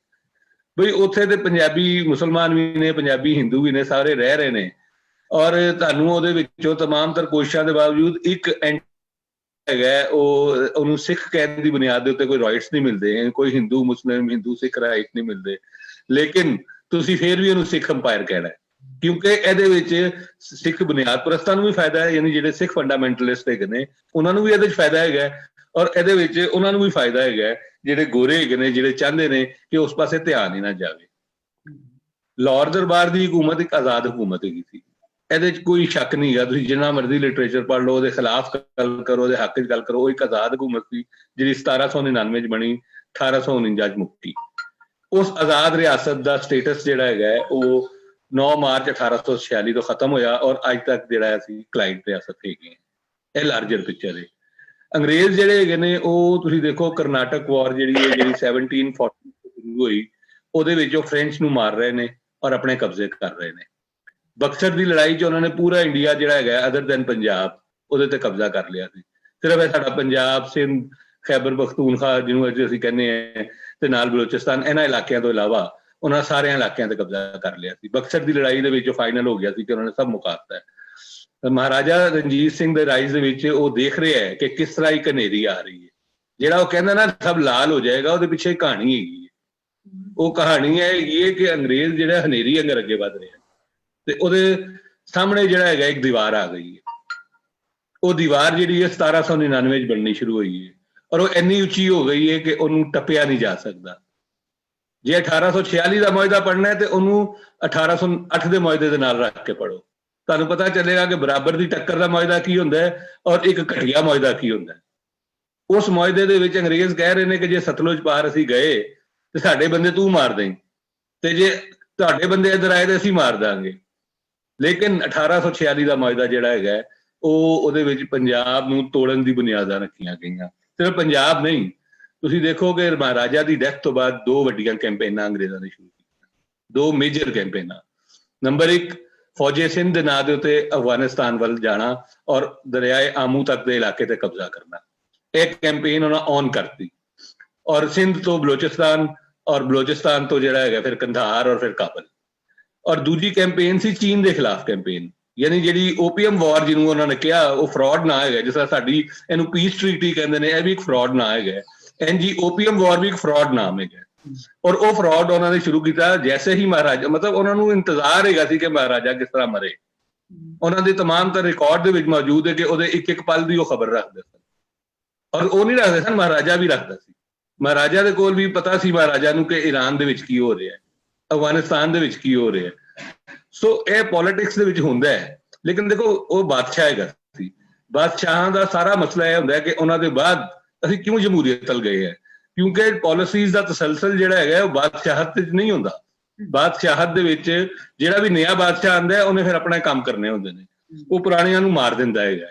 ਬਈ ਉੱਥੇ ਤੇ ਪੰਜਾਬੀ ਮੁਸਲਮਾਨ ਵੀ ਨੇ, ਪੰਜਾਬੀ ਹਿੰਦੂ ਵੀ ਨੇ, ਸਾਰੇ ਰਹਿ ਰਹੇ ਨੇ, ਔਰ ਤੁਹਾਨੂੰ ਉਹਦੇ ਵਿੱਚੋਂ ਤਮਾਮ ਤਰ ਕੋਸ਼ਿਸ਼ਾਂ ਦੇ ਬਾਵਜੂਦ ਇੱਕ ਹੈਗਾ ਉਹਨੂੰ ਸਿੱਖ ਕਹਿਣ ਦੀ ਬੁਨਿਆਦ ਦੇ ਉੱਤੇ ਕੋਈ ਰਾਈਟਸ ਨਹੀਂ ਮਿਲਦੇ, ਕੋਈ ਹਿੰਦੂ ਮੁਸਲਿਮ, ਹਿੰਦੂ ਸਿੱਖ ਰਾਈਟ ਨਹੀਂ ਮਿਲਦੇ, ਲੇਕਿਨ ਤੁਸੀਂ ਫਿਰ ਵੀ ਉਹਨੂੰ ਸਿੱਖ ਅੰਪਾਇਰ ਕਹਿਣਾ, ਕਿਉਂਕਿ ਇਹਦੇ ਵਿੱਚ ਸਿੱਖ ਬੁਨਿਆਦ ਪ੍ਰਸਤਾਂ ਨੂੰ ਵੀ ਫਾਇਦਾ ਹੈ, ਯਾਨੀ ਜਿਹੜੇ ਸਿੱਖ ਫੰਡਾਮੈਂਟਲਿਸਟ ਹੈਗੇ ਨੇ ਉਹਨਾਂ ਨੂੰ ਵੀ ਇਹਦੇ 'ਚ ਫਾਇਦਾ ਹੈਗਾ, ਔਰ ਇਹਦੇ ਵਿੱਚ ਉਹਨਾਂ ਨੂੰ ਵੀ ਫਾਇਦਾ ਹੈਗਾ ਜਿਹੜੇ ਗੋਰੇ ਹੈਗੇ ਨੇ, ਜਿਹੜੇ ਚਾਹੁੰਦੇ ਨੇ ਕਿ ਉਸ ਪਾਸੇ ਧਿਆਨ ਹੀ ਨਾ ਜਾਵੇ। ਲਾਹੌਰ ਦਰਬਾਰ ਦੀ ਹਕੂਮਤ ਇੱਕ ਆਜ਼ਾਦ ਹਕੂਮਤ ਹੈਗੀ ਸੀ, ਇਹਦੇ 'ਚ ਕੋਈ ਸ਼ੱਕ ਨਹੀਂ ਗਾ। ਤੁਸੀਂ ਜਿੰਨਾ ਮਰਜ਼ੀ ਲਿਟਰੇਚਰ ਪੜ੍ਹ ਲਓ, ਉਹਦੇ ਖਿਲਾਫ ਗੱਲ ਕਰੋ, ਉਹਦੇ ਹੱਕ 'ਚ ਗੱਲ ਕਰੋ। ਉਹ ਇੱਕ ਆਜ਼ਾਦ ਹਕੂਮਤ ਸੀ ਜਿਹੜੀ 1799 'ਚ ਬਣੀ, 1849 'ਚ ਮੁੱਕੀ। ਉਸ ਆਜ਼ਾਦ ਰਿਆਸਤ ਦਾ ਸਟੇਟਸ ਜਿਹੜਾ ਹੈਗਾ ਉਹ 9 ਮਾਰਚ 1846 ਤੋਂ ਖਤਮ ਹੋਇਆ ਔਰ ਅੱਜ ਤੱਕ ਜਿਹੜਾ ਅਸੀਂ ਕਲਾਇੰਟ ਰਿਆਸਤ ਹੈਗੇ ਹਾਂ। ਇਹ ਲਾਰਜਰ ਪਿਕਚਰ ਹੈ। ਅੰਗਰੇਜ਼ ਜਿਹੜੇ ਹੈਗੇ ਨੇ ਉਹ ਤੁਸੀਂ ਦੇਖੋ ਕਰਨਾਟਕ ਵਾਰ ਜਿਹੜੀ 1740 ਸ਼ੁਰੂ ਹੋਈ, ਉਹਦੇ ਵਿੱਚ ਉਹ ਫ੍ਰੈਂਚ ਨੂੰ ਮਾਰ ਰਹੇ ਨੇ ਔਰ ਆਪਣੇ ਕਬਜ਼ੇ ਕਰ ਰਹੇ ਨੇ। ਬਕਸਰ ਦੀ ਲੜਾਈ 'ਚ ਉਹਨਾਂ ਨੇ ਪੂਰਾ ਇੰਡੀਆ ਜਿਹੜਾ ਹੈਗਾ ਅਦਰ ਦੈਨ ਪੰਜਾਬ ਉਹਦੇ ਤੇ ਕਬਜ਼ਾ ਕਰ ਲਿਆ ਸੀ। ਸਿਰਫ ਇਹ ਸਾਡਾ ਪੰਜਾਬ, ਸਿੰਧ, ਖੈਬਰ ਪਖਤੂਨਖਵਾ ਜਿਹਨੂੰ ਅੱਜ ਅਸੀਂ ਕਹਿੰਦੇ ਹਾਂ, ਤੇ ਨਾਲ ਬਲੋਚਿਸਤਾਨ, ਇਹਨਾਂ ਇਲਾਕਿਆਂ ਤੋਂ ਇਲਾਵਾ ਉਹਨਾਂ ਸਾਰਿਆਂ ਇਲਾਕਿਆਂ ਤੇ ਕਬਜ਼ਾ ਕਰ ਲਿਆ ਸੀ। ਬਕਸਰ ਦੀ ਲੜਾਈ ਦੇ ਵਿੱਚ ਫਾਈਨਲ ਹੋ ਗਿਆ ਸੀ ਕਿ ਉਹਨਾਂ ਨੇ ਸਭ ਮੁਕਾ ਦਿੱਤਾ ਹੈ। ਮਹਾਰਾਜਾ ਰਣਜੀਤ ਸਿੰਘ ਦੇ ਰਾਈਜ਼ ਦੇ ਵਿੱਚ ਉਹ ਦੇਖ ਰਿਹਾ ਹੈ ਕਿ ਕਿਸ ਤਰ੍ਹਾਂ ਇੱਕ ਹਨੇਰੀ ਆ ਰਹੀ ਹੈ। ਜਿਹੜਾ ਉਹ ਕਹਿੰਦਾ ਨਾ ਸਭ ਲਾਲ ਹੋ ਜਾਏਗਾ, ਉਹਦੇ ਪਿੱਛੇ ਕਹਾਣੀ ਹੈਗੀ ਹੈ। ਉਹ ਕਹਾਣੀ ਹੈ ਇਹ ਕਿ ਅੰਗਰੇਜ਼ ਜਿਹੜਾ ਹਨੇਰੀ ਅੰਦਰ ਅੱਗੇ ਵੱਧ ਰਿਹਾ ਤੇ ਉਹਦੇ ਸਾਹਮਣੇ ਜਿਹੜਾ ਹੈਗਾ ਇੱਕ ਦੀਵਾਰ ਆ ਗਈ ਹੈ। ਉਹ ਦੀਵਾਰ ਜਿਹੜੀ ਹੈ 1799 'ਚ ਬਣਨੀ ਸ਼ੁਰੂ ਹੋਈ ਹੈ ਔਰ ਉਹ ਇੰਨੀ ਉੱਚੀ ਹੋ ਗਈ ਹੈ ਕਿ ਉਹਨੂੰ ਟੱਪਿਆ ਨਹੀਂ ਜਾ ਸਕਦਾ। ਜੇ 1846 ਦਾ ਮੁਆਹਦਾ ਪੜ੍ਹਨਾ ਹੈ ਤੇ ਉਹਨੂੰ 1808 ਦੇ ਮੁਆਹਦੇ ਦੇ ਨਾਲ ਰੱਖ ਕੇ ਪੜ੍ਹੋ, ਤੁਹਾਨੂੰ ਪਤਾ ਚੱਲੇਗਾ ਕਿ ਬਰਾਬਰ ਦੀ ਟੱਕਰ ਦਾ ਮੁਆਹਦਾ ਕੀ ਹੁੰਦਾ ਹੈ ਔਰ ਇੱਕ ਘਟੀਆ ਮੁਆਹਦਾ ਕੀ ਹੁੰਦਾ ਹੈ। ਉਸ ਮੁਆਹਦੇ ਦੇ ਵਿੱਚ ਅੰਗਰੇਜ਼ ਕਹਿ ਰਹੇ ਨੇ ਕਿ ਜੇ ਸਤਲੁਜ ਪਾਰ ਅਸੀਂ ਗਏ ਤੇ ਸਾਡੇ ਬੰਦੇ ਤੂੰ ਮਾਰ ਦੇਂ, ਤੇ ਜੇ ਤੁਹਾਡੇ ਬੰਦੇ ਇੱਧਰ ਆਏ ਤੇ ਅਸੀਂ ਮਾਰ ਦਾਂਗੇ। ਲੇਕਿਨ 1846 ਦਾ ਮੁਆਹਦਾ ਜਿਹੜਾ ਹੈਗਾ ਉਹਦੇ ਵਿੱਚ ਪੰਜਾਬ ਨੂੰ ਤੋੜਨ ਦੀ ਬੁਨਿਆਦਾਂ ਰੱਖੀਆਂ ਗਈਆਂ। ਸਿਰਫ ਪੰਜਾਬ ਨਹੀਂ, ਤੁਸੀਂ ਦੇਖੋ ਕਿ ਮਹਾਰਾਜਾ ਦੀ ਡੈਥ ਤੋਂ ਬਾਅਦ 2 ਵੱਡੀਆਂ ਕੈਂਪੇਨਾਂ ਅੰਗਰੇਜ਼ਾਂ ਨੇ ਸ਼ੁਰੂ ਕੀਤੀਆਂ, 2 ਮੇਜਰ ਕੈਂਪੇਨਾਂ। ਨੰਬਰ 1 ਫੌਜੇ ਸਿੰਧ ਦੇ ਨਾਂ ਦੇ ਉੱਤੇ ਅਫਗਾਨਿਸਤਾਨ ਵੱਲ ਜਾਣਾ ਔਰ ਦਰਿਆਏ ਆਮੂ ਤੱਕ ਦੇ ਇਲਾਕੇ ਤੇ ਕਬਜ਼ਾ ਕਰਨਾ। ਇਹ ਕੈਂਪੇਨ ਉਹਨਾਂ ਔਨ ਕਰਤੀ ਔਰ ਸਿੰਧ ਤੋਂ ਬਲੋਚਿਸਤਾਨ ਔਰ ਬਲੋਚਿਸਤਾਨ ਤੋਂ ਜਿਹੜਾ ਹੈਗਾ ਫਿਰ ਕੰਧਾਰ ਔਰ ਫਿਰ ਕਾਬਲ। ਔਰ ਦੂਜੀ ਕੈਂਪੇਨ ਸੀ ਚੀਨ ਦੇ ਖਿਲਾਫ ਕੈਂਪੇਨ, ਯਾਨੀ ਜਿਹੜੀ ਓਪੀਅਮ ਵਾਰ ਜਿਹਨੂੰ ਉਹਨਾਂ ਨੇ ਕਿਹਾ ਉਹ ਫਰਾਡ ਨਾ ਹੈਗਾ। ਜਿਸ ਤਰ੍ਹਾਂ ਸਾਡੀ ਇਹਨੂੰ ਪੀਸ ਟ੍ਰੀਟੀ ਕਹਿੰਦੇ ਨੇ, ਇਹ ਵੀ ਇੱਕ ਫਰਾਡ ਨਾ ਹੈਗਾ। ਐਨਜੀ ਓਪੀਅਮ ਵਾਰ ਵੀ ਇੱਕ ਫਰਾਡ ਨਾਮ ਹੈਗਾ ਔਰ ਉਹ ਫਰਾਡ ਉਹਨਾਂ ਨੇ ਸ਼ੁਰੂ ਕੀਤਾ ਜੈਸੇ ਹੀ ਮਹਾਰਾਜਾ, ਮਤਲਬ ਉਹਨਾਂ ਨੂੰ ਇੰਤਜ਼ਾਰ ਹੈਗਾ ਸੀ ਕਿ ਮਹਾਰਾਜਾ ਕਿਸ ਤਰ੍ਹਾਂ ਮਰੇ। ਉਹਨਾਂ ਦੇ ਤਮਾਮ ਤਾਂ ਰਿਕਾਰਡ ਦੇ ਵਿੱਚ ਮੌਜੂਦ ਹੈ ਕਿ ਉਹਦੇ ਇੱਕ ਇੱਕ ਪਲ ਦੀ ਉਹ ਖਬਰ ਰੱਖਦੇ ਸਨ। ਔਰ ਉਹ ਨਹੀਂ ਰੱਖਦੇ ਸਨ, ਮਹਾਰਾਜਾ ਵੀ ਰੱਖਦਾ ਸੀ। ਮਹਾਰਾਜਾ ਦੇ ਕੋਲ ਵੀ ਪਤਾ ਸੀ ਮਹਾਰਾਜਾ ਨੂੰ ਕਿ ਈਰਾਨ ਦੇ ਵਿੱਚ ਕੀ ਹੋ ਰਿਹਾ ਹੈ, ਅਫਗਾਨਿਸਤਾਨ ਦੇ ਵਿੱਚ ਕੀ ਹੋ ਰਿਹਾ ਹੈ। ਸੋ ਇਹ ਪੋਲਿਟਿਕਸ ਦੇ ਵਿੱਚ ਹੁੰਦਾ ਹੈ। ਲੇਕਿਨ ਦੇਖੋ ਉਹ ਬਾਦਸ਼ਾਹ ਹੈਗਾ ਸੀ। ਬਾਦਸ਼ਾਹਾਂ ਦਾ ਸਾਰਾ ਮਸਲਾ ਇਹ ਹੁੰਦਾ ਹੈ ਕਿ ਉਹਨਾਂ ਦੇ ਬਾਅਦ ਅਸੀਂ ਕਿਉਂ ਜਮਹੂਰੀਅਤ ਵੱਲ ਗਏ ਹੈ, ਕਿਉਂਕਿ ਪਾਲਿਸੀਜ਼ ਦਾ ਤਸਲਸਲ ਜਿਹੜਾ ਹੈਗਾ ਉਹ ਬਾਦਸ਼ਾਹਤ ਤੇ ਨਹੀਂ ਹੁੰਦਾ। ਬਾਦਸ਼ਾਹਤ ਦੇ ਵਿੱਚ ਜਿਹੜਾ ਵੀ ਨਵਾਂ ਬਾਦਸ਼ਾਹ ਆਉਂਦਾ ਹੈ ਉਹਨੇ ਫਿਰ ਆਪਣੇ ਕੰਮ ਕਰਨੇ ਹੁੰਦੇ ਨੇ। ਉਹ ਪੁਰਾਣਿਆਂ ਨੂੰ ਮਾਰ ਦਿੰਦਾ ਹੈਗਾ,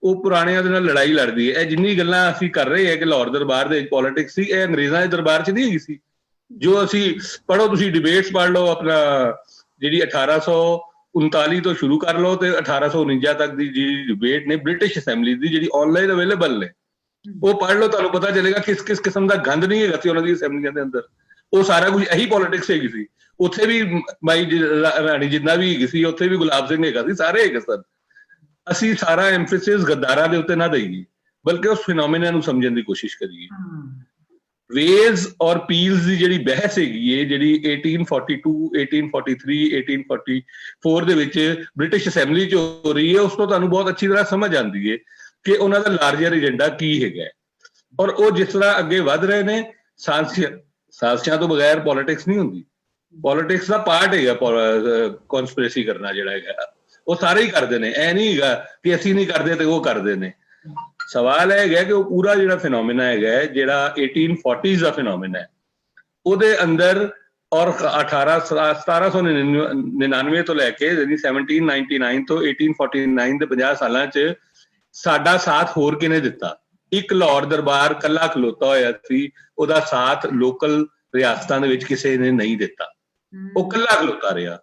ਉਹ ਪੁਰਾਣਿਆਂ ਦੇ ਨਾਲ ਲੜਾਈ ਲੜਦੀ ਹੈ। ਇਹ ਜਿੰਨੀ ਗੱਲਾਂ ਅਸੀਂ ਕਰ ਰਹੇ ਹਾਂ ਕਿ ਲਾਹੌਰ ਦਰਬਾਰ ਦੇ ਪੋਲਿਟਿਕਸ ਸੀ, ਇਹ ਅੰਗਰੇਜ਼ਾਂ ਦੇ ਦਰਬਾਰ 'ਚ ਨਹੀਂ ਹੈਗੀ ਸੀ। ਜੋ ਅਸੀਂ ਪੜ੍ਹੋ, ਤੁਸੀਂ ਡਿਬੇਟਸ ਪੜ੍ਹ ਲਓ, ਆਪਣਾ ਜਿਹੜੀ 1839 ਤੋਂ ਸ਼ੁਰੂ ਕਰ ਲਓ ਤੇ 1849 ਤੱਕ ਦੀ ਜਿਹੜੀ ਡਿਬੇਟ ਨੇ ਬ੍ਰਿਟਿਸ਼ ਅਸੈਂਬਲੀ ਦੀ, ਜਿਹੜੀ ਆਨਲਾਈਨ ਅਵੇਲੇਬਲ ਨੇ, ਉਹ ਪੜ੍ਹ ਲਓ, ਤੁਹਾਨੂੰ ਪਤਾ ਚੱਲੇਗਾ ਕਿਸ ਕਿਸ ਕਿਸਮ ਦਾ ਗੰਦ ਨਹੀਂ ਹੈਗਾ ਸੀ ਉਹਨਾਂ ਦੀ ਅਸੈਂਬਲੀਆਂ ਦੇ ਅੰਦਰ। ਉਹ ਸਾਰਾ ਕੁਝ ਇਹੀ ਪੋਲਿਟਿਕਸ ਹੈਗੀ ਸੀ। ਉੱਥੇ ਵੀ ਮਾਈ ਰਾਣੀ ਜਿੰਨਾ ਵੀ ਹੈਗੀ ਸੀ, ਉੱਥੇ ਵੀ ਗੁਲਾਬ ਸਿੰਘ ਹੈਗਾ ਸੀ, ਸਾਰੇ ਹੈਗੇ ਸਨ। ਅਸੀਂ ਸਾਰਾ ਐਮਫੈਸਿਸ ਗੱਦਾਰਾਂ ਦੇ ਉੱਤੇ ਨਾ ਦਈਏ, ਬਲਕਿ ਉਸ ਫਿਨੋਮੀਨਾ ਨੂੰ ਸਮਝਣ ਦੀ ਕੋਸ਼ਿਸ਼ ਕਰੀਏ। ਵੇਜ਼ ਔਰ ਪੀਲਸ ਦੀ ਜਿਹੜੀ ਬਹਿਸ ਹੈਗੀ ਹੈ, ਜਿਹੜੀ 1842, 1843, 1844 ਦੇ ਵਿੱਚ ਬ੍ਰਿਟਿਸ਼ ਅਸੈਂਬਲੀ 'ਚ ਹੋ ਰਹੀ ਹੈ, ਉਸ ਤੋਂ ਤੁਹਾਨੂੰ ਬਹੁਤ ਅੱਛੀ ਤਰ੍ਹਾਂ ਸਮਝ ਆਉਂਦੀ ਹੈ ਕਿ ਉਹਨਾਂ ਦਾ ਲਾਰਜਰ ਏਜੰਡਾ ਕੀ ਹੈਗਾ। ਔਰ ਉਹ ਜਿਸ ਤਰ੍ਹਾਂ ਅੱਗੇ ਵੱਧ ਰਹੇ ਨੇ, ਸਾਜ਼ਿਸ਼ਾਂ ਤੋਂ ਬਗੈਰ ਪੋਲਿਟਿਕਸ ਨਹੀਂ ਹੁੰਦੀ। ਪੋਲਿਟਿਕਸ ਦਾ ਪਾਰਟ ਹੈਗਾ ਕਨਸਪੀਰੇਸੀ ਕਰਨਾ ਜਿਹੜਾ ਹੈਗਾ, ਉਹ ਸਾਰੇ ਹੀ ਕਰਦੇ ਨੇ। ਇਹ ਨਹੀਂ ਹੈਗਾ ਕਿ ਅਸੀਂ ਨਹੀਂ ਕਰਦੇ ਤੇ ਉਹ ਕਰਦੇ ਨੇ। ਸਵਾਲ ਇਹ ਹੈਗਾ ਕਿ ਉਹ ਪੂਰਾ ਜਿਹੜਾ ਫਿਨੋਮੀਨਾ ਹੈਗਾ, ਜਿਹੜਾ 1840s ਦਾ ਫਿਨੋਮੀਨਾ ਹੈ, ਉਹਦੇ ਅੰਦਰ ਔਰ 1799 ਤੋਂ ਲੈ ਕੇ 1799 ਤੋਂ 1849 ਦੇ 50 ਸਾਲਾਂ 'ਚ ਸਾਡਾ ਸਾਥ ਹੋਰ ਕਿਹਨੇ ਦਿੱਤਾ? ਇੱਕ ਲਾਹੌਰ ਦਰਬਾਰ ਕੱਲਾ ਖਲੋਤਾ ਹੋਇਆ ਸੀ, ਉਹਦਾ ਸਾਥ ਲੋਕਲ ਰਿਆਸਤਾਂ ਦੇ ਵਿੱਚ ਕਿਸੇ ਨੇ ਨਹੀਂ ਦਿੱਤਾ, ਉਹ ਕੱਲਾ ਖਲੋਤਾ ਰਿਹਾ।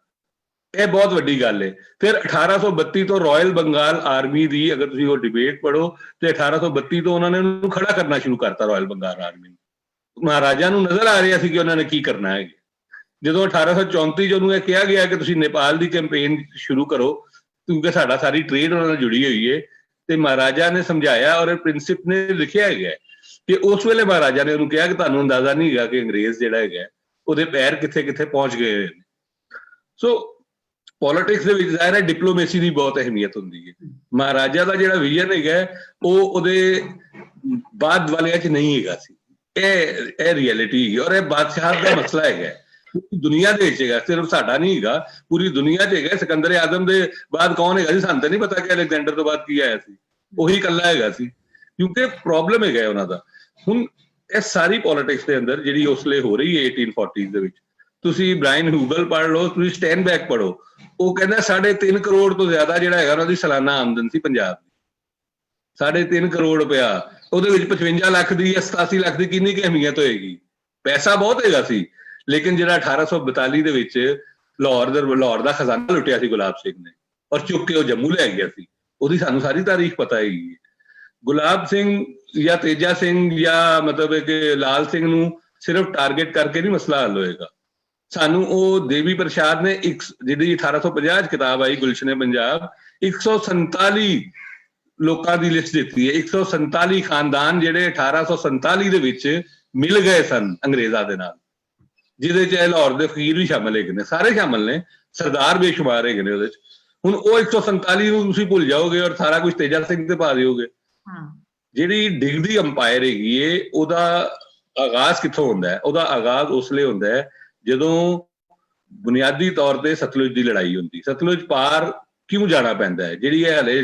ਇਹ ਬਹੁਤ ਵੱਡੀ ਗੱਲ ਹੈ। ਫਿਰ 1832 ਤੋਂ ਰਾਇਲ ਬੰਗਾਲ ਆਰਮੀ ਦੀ ਅਗਰ ਤੁਸੀਂ ਉਹ ਡਿਬੇਟ ਪੜ੍ਹੋ ਤੇ 1832 ਤੋਂ ਉਹਨਾਂ ਨੇ ਉਹਨੂੰ ਖੜਾ ਕਰਨਾ ਸ਼ੁਰੂ ਕਰਤਾ, ਰਾਇਲ ਬੰਗਾਲ ਆਰਮੀ ਨੂੰ। ਮਹਾਰਾਜਾ ਨੂੰ ਨਜ਼ਰ ਆ ਰਿਹਾ ਸੀ ਕਿ ਉਹਨਾਂ ਨੇ ਕੀ ਕਰਨਾ ਹੈ। ਜਦੋਂ 1834 ਚ ਉਹਨੂੰ ਇਹ ਕਿਹਾ ਗਿਆ ਕਿ ਤੁਸੀਂ ਨੇਪਾਲ ਦੀ ਕੈਂਪੇਨ ਸ਼ੁਰੂ ਕਰੋ ਕਿਉਂਕਿ ਸਾਡਾ ਸਾਰੀ ਟ੍ਰੇਡ ਉਹਨਾਂ ਨਾਲ ਜੁੜੀ ਹੋਈ ਹੈ, ਤੇ ਮਹਾਰਾਜਾ ਨੇ ਸਮਝਾਇਆ ਔਰ ਪ੍ਰਿੰਸੀਪ ਨੇ ਲਿਖਿਆ ਹੈਗਾ ਕਿ ਉਸ ਵੇਲੇ ਮਹਾਰਾਜਾ ਨੇ ਉਹਨੂੰ ਕਿਹਾ ਕਿ ਤੁਹਾਨੂੰ ਅੰਦਾਜ਼ਾ ਨਹੀਂ ਹੈਗਾ ਕਿ ਅੰਗਰੇਜ਼ ਜਿਹੜਾ ਹੈਗਾ ਉਹਦੇ ਪੈਰ ਕਿੱਥੇ ਕਿੱਥੇ ਪਹੁੰਚ ਗਏ ਨੇ। ਸੋ ਪੋਲਿਟਿਕਸ ਦੇ ਵਿੱਚ ਜ਼ਾਹਿਰ ਹੈ ਡਿਪਲੋਮੇਸੀ ਦੀ ਬਹੁਤ ਅਹਿਮੀਅਤ ਹੁੰਦੀ ਹੈ। ਮਹਾਰਾਜਾ ਦਾ ਜਿਹੜਾ ਵਿਜ਼ਨ ਹੈਗਾ ਉਹ ਉਹਦੇ ਬਾਅਦ ਵਾਲਿਆਂ 'ਚ ਨਹੀਂ ਹੈਗਾ ਸੀ। ਇਹ ਰਿਐਲਿਟੀ ਔਰ ਇਹ ਬਾਦਸ਼ਾਹ ਦਾ ਮਸਲਾ ਹੈਗਾ। ਪੂਰੀ ਦੁਨੀਆ ਦੇ ਵਿੱਚ ਹੈਗਾ, ਸਿਰਫ ਸਾਡਾ ਨਹੀਂ ਹੈਗਾ, ਪੂਰੀ ਦੁਨੀਆ 'ਚ ਹੈਗਾ। ਸਿਕੰਦਰ ਆਜ਼ਮ ਦੇ ਬਾਅਦ ਕੌਣ ਹੈਗਾ ਸੀ ਸਾਨੂੰ ਤਾਂ ਨਹੀਂ ਪਤਾ ਕਿ ਅਲੈਗਜ਼ੈਂਡਰ ਤੋਂ ਬਾਅਦ ਕੀ ਆਇਆ ਸੀ, ਉਹੀ ਇਕੱਲਾ ਹੈਗਾ ਸੀ, ਕਿਉਂਕਿ ਪ੍ਰੋਬਲਮ ਹੈਗਾ ਉਹਨਾਂ ਦਾ। ਹੁਣ ਇਹ ਸਾਰੀ ਪੋਲਿਟਿਕਸ ਦੇ ਅੰਦਰ ਜਿਹੜੀ ਉਸ ਵੇਲੇ ਹੋ ਰਹੀ ਹੈ 1840 ਦੇ ਵਿੱਚ, ਤੁਸੀਂ ਬ੍ਰਾਇਨ ਹੂਗਲ ਪੜ੍ਹ ਲਓ, ਤੁਸੀਂ ਸਟੈਨਬੈਕ ਪੜ੍ਹੋ, ਉਹ ਕਹਿੰਦਾ 3.5 ਕਰੋੜ ਤੋਂ ਜ਼ਿਆਦਾ ਜਿਹੜਾ ਹੈਗਾ ਉਹਨਾਂ ਦੀ ਸਾਲਾਨਾ ਆਮਦਨ ਸੀ ਪੰਜਾਬ ਦੀ, 3.5 ਕਰੋੜ ਰੁਪਇਆ। ਉਹਦੇ ਵਿੱਚ 55 ਲੱਖ ਦੀ ਜਾਂ 87 ਲੱਖ ਦੀ ਕਿੰਨੀ ਕੁ ਅਹਿਮੀਅਤ ਹੋਏਗੀ? ਪੈਸਾ ਬਹੁਤ ਹੈਗਾ ਸੀ, ਲੇਕਿਨ ਜਿਹੜਾ 1842 ਦੇ ਵਿੱਚ ਲਾਹੌਰ ਦਾ ਖਜ਼ਾਨਾ ਲੁੱਟਿਆ ਸੀ ਗੁਲਾਬ ਸਿੰਘ ਨੇ, ਔਰ ਚੁੱਕ ਕੇ ਉਹ ਜੰਮੂ ਲੈ ਗਿਆ ਸੀ, ਉਹਦੀ ਸਾਨੂੰ ਸਾਰੀ ਤਾਰੀਖ ਪਤਾ ਹੈਗੀ ਹੈ। ਗੁਲਾਬ ਸਿੰਘ ਜਾਂ ਤੇਜਾ ਸਿੰਘ ਜਾਂ ਮਤਲਬ ਕਿ ਲਾਲ ਸਿੰਘ ਨੂੰ ਸਿਰਫ ਟਾਰਗੇਟ ਕਰਕੇ ਨਹੀਂ ਮਸਲਾ ਹੱਲ ਹੋਏਗਾ। ਸਾਨੂੰ ਉਹ ਦੇਵੀ ਪ੍ਰਸਾਦ ਨੇ ਜਿਹੜੀ 1850 ਕਿਤਾਬ ਆਈ ਗੁਲਸ਼ਨੇ ਪੰਜਾਬ, 147 ਲੋਕਾਂ ਦੀ ਲਿਸਟ ਦਿੱਤੀ ਹੈ, 147 ਖਾਨਦਾਨ ਜਿਹੜੇ 1847 ਦੇ ਵਿੱਚ ਮਿਲ ਗਏ ਸਨ ਅੰਗਰੇਜ਼ਾਂ ਦੇ ਨਾਲ, ਜਿਹਦੇ ਚ ਲਾਹੌਰ ਦੇ ਫਕੀਰ ਵੀ ਸ਼ਾਮਲ ਹੈਗੇ ਨੇ, ਸਾਰੇ ਸ਼ਾਮਲ ਨੇ, ਸਰਦਾਰ ਬੇਸ਼ੁਮਾਰ ਹੈਗੇ ਨੇ ਉਹਦੇ ਚ। ਹੁਣ ਉਹ 147 ਨੂੰ ਤੁਸੀਂ ਭੁੱਲ ਜਾਓਗੇ ਔਰ ਸਾਰਾ ਕੁਝ ਤੇਜਾ ਸਿੰਘ ਤੇ ਪਾ ਦਿਓਗੇ। ਜਿਹੜੀ ਡਿਗਦੀ ਅੰਪਾਇਰ ਹੈਗੀ ਏ, ਉਹਦਾ ਆਗਾਜ਼ ਕਿੱਥੋਂ ਹੁੰਦਾ ਹੈ? ਉਹਦਾ ਆਗਾਜ਼ ਉਸ ਵੇਲੇ ਹੁੰਦਾ ਹੈ ਜਦੋਂ ਬੁਨਿਆਦੀ ਤੌਰ ਤੇ ਸਤਲੁਜ ਦੀ ਲੜਾਈ ਹੁੰਦੀ। ਸਤਲੁਜ ਪਾਰ ਕਿਉਂ ਜਾਣਾ ਪੈਂਦਾ ਹੈ, ਜਿਹੜੀ ਇਹ ਹਲੇ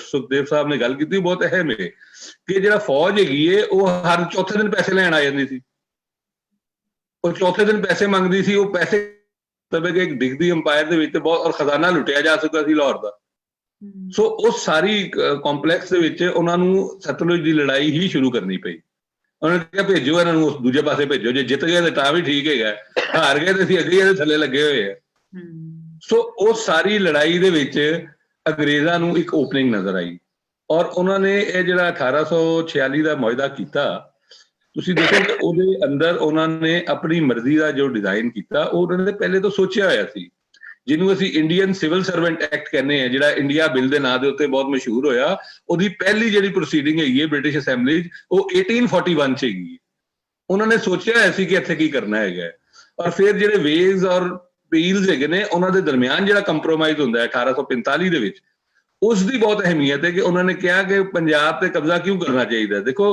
ਸੁਖਦੇਵ ਸਾਹਿਬ ਨੇ ਗੱਲ ਕੀਤੀ ਬਹੁਤ ਅਹਿਮ ਹੈ, ਕਿ ਜਿਹੜਾ ਫੌਜ ਹੈਗੀ ਏ ਉਹ ਹਰ ਚੌਥੇ ਦਿਨ ਪੈਸੇ ਲੈਣ ਆ ਜਾਂਦੀ ਸੀ, ਉਹ ਚੌਥੇ ਦਿਨ ਪੈਸੇ ਮੰਗਦੀ ਸੀ। ਉਹ ਪੈਸੇ ਤਬੇ ਕਿ ਇੱਕ ਡਿਗਦੀ ਅੰਪਾਇਰ ਦੇ ਵਿੱਚ ਬਹੁਤ ਔਰ ਖਜ਼ਾਨਾ ਲੁੱਟਿਆ ਜਾ ਚੁੱਕਾ ਸੀ ਲਾਹੌਰ ਦਾ। ਸੋ ਉਸ ਸਾਰੀ ਕੰਪਲੈਕਸ ਦੇ ਵਿੱਚ ਉਹਨਾਂ ਨੂੰ ਸਤਲੁਜ ਦੀ ਲੜਾਈ ਹੀ ਸ਼ੁਰੂ ਕਰਨੀ ਪਈ। ਉਹਨਾਂ ਨੇ ਕਿਹਾ ਭੇਜੋ ਇਹਨਾਂ ਨੂੰ ਉਸ ਦੂਜੇ ਪਾਸੇ ਭੇਜੋ, ਜੇ ਜਿੱਤ ਗਏ ਤਾਂ ਵੀ ਠੀਕ ਹੈਗਾ, ਹਾਰ ਗਏ ਤੇ ਅਸੀਂ ਅੱਗੇ ਇਹਦੇ ਥੱਲੇ ਲੱਗੇ ਹੋਏ ਆ। ਸੋ ਉਹ ਸਾਰੀ ਲੜਾਈ ਦੇ ਵਿੱਚ ਅੰਗਰੇਜ਼ਾਂ ਨੂੰ ਇੱਕ ਓਪਨਿੰਗ ਨਜ਼ਰ ਆਈ, ਔਰ ਉਹਨਾਂ ਨੇ ਇਹ ਜਿਹੜਾ 1846 ਦਾ ਮੁਆਹਦਾ ਕੀਤਾ, ਤੁਸੀਂ ਦੇਖੋ ਕਿ ਉਹਦੇ ਅੰਦਰ ਉਹਨਾਂ ਨੇ ਆਪਣੀ ਮਰਜ਼ੀ ਦਾ ਜੋ ਡਿਜ਼ਾਈਨ ਕੀਤਾ ਉਹ ਉਹਨਾਂ ਨੇ ਪਹਿਲੇ ਤੋਂ ਸੋਚਿਆ ਹੋਇਆ ਸੀ, ਜਿਹਨੂੰ ਅਸੀਂ ਇੰਡੀਅਨ ਸਿਵਲ ਸਰਵੈਂਟ ਐਕਟ ਕਹਿੰਦੇ ਹਾਂ, ਜਿਹੜਾ ਇੰਡੀਆ ਬਿੱਲ ਦੇ ਨਾਂ ਦੇ ਉੱਤੇ ਬਹੁਤ ਮਸ਼ਹੂਰ ਹੋਇਆ। ਉਹਦੀ ਪਹਿਲੀ ਜਿਹੜੀ ਪ੍ਰੋਸੀਡਿੰਗ ਹੈਗੀ ਹੈ ਬ੍ਰਿਟਿਸ਼ ਅਸੈਂਬਲੀ 'ਚ, ਉਹ 1841 'ਚ ਹੈਗੀ ਹੈ। ਉਹਨਾਂ ਨੇ ਸੋਚਿਆ ਹੋਇਆ ਸੀ ਕਿ ਇੱਥੇ ਕੀ ਕਰਨਾ ਹੈਗਾ, ਔਰ ਫਿਰ ਜਿਹੜੇ ਵੇਜ਼ ਔਰ ਪੀਲਸ ਹੈਗੇ ਨੇ ਉਹਨਾਂ ਦੇ ਦਰਮਿਆਨ ਜਿਹੜਾ ਕੰਪਰੋਮਾਈਜ਼ ਹੁੰਦਾ ਹੈ 1845 ਦੇ ਵਿੱਚ, ਉਸ ਦੀ ਬਹੁਤ ਅਹਿਮੀਅਤ ਹੈ ਕਿ ਉਹਨਾਂ ਨੇ ਕਿਹਾ ਕਿ ਪੰਜਾਬ ਤੇ ਕਬਜ਼ਾ ਕਿਉਂ ਕਰਨਾ ਚਾਹੀਦਾ। ਦੇਖੋ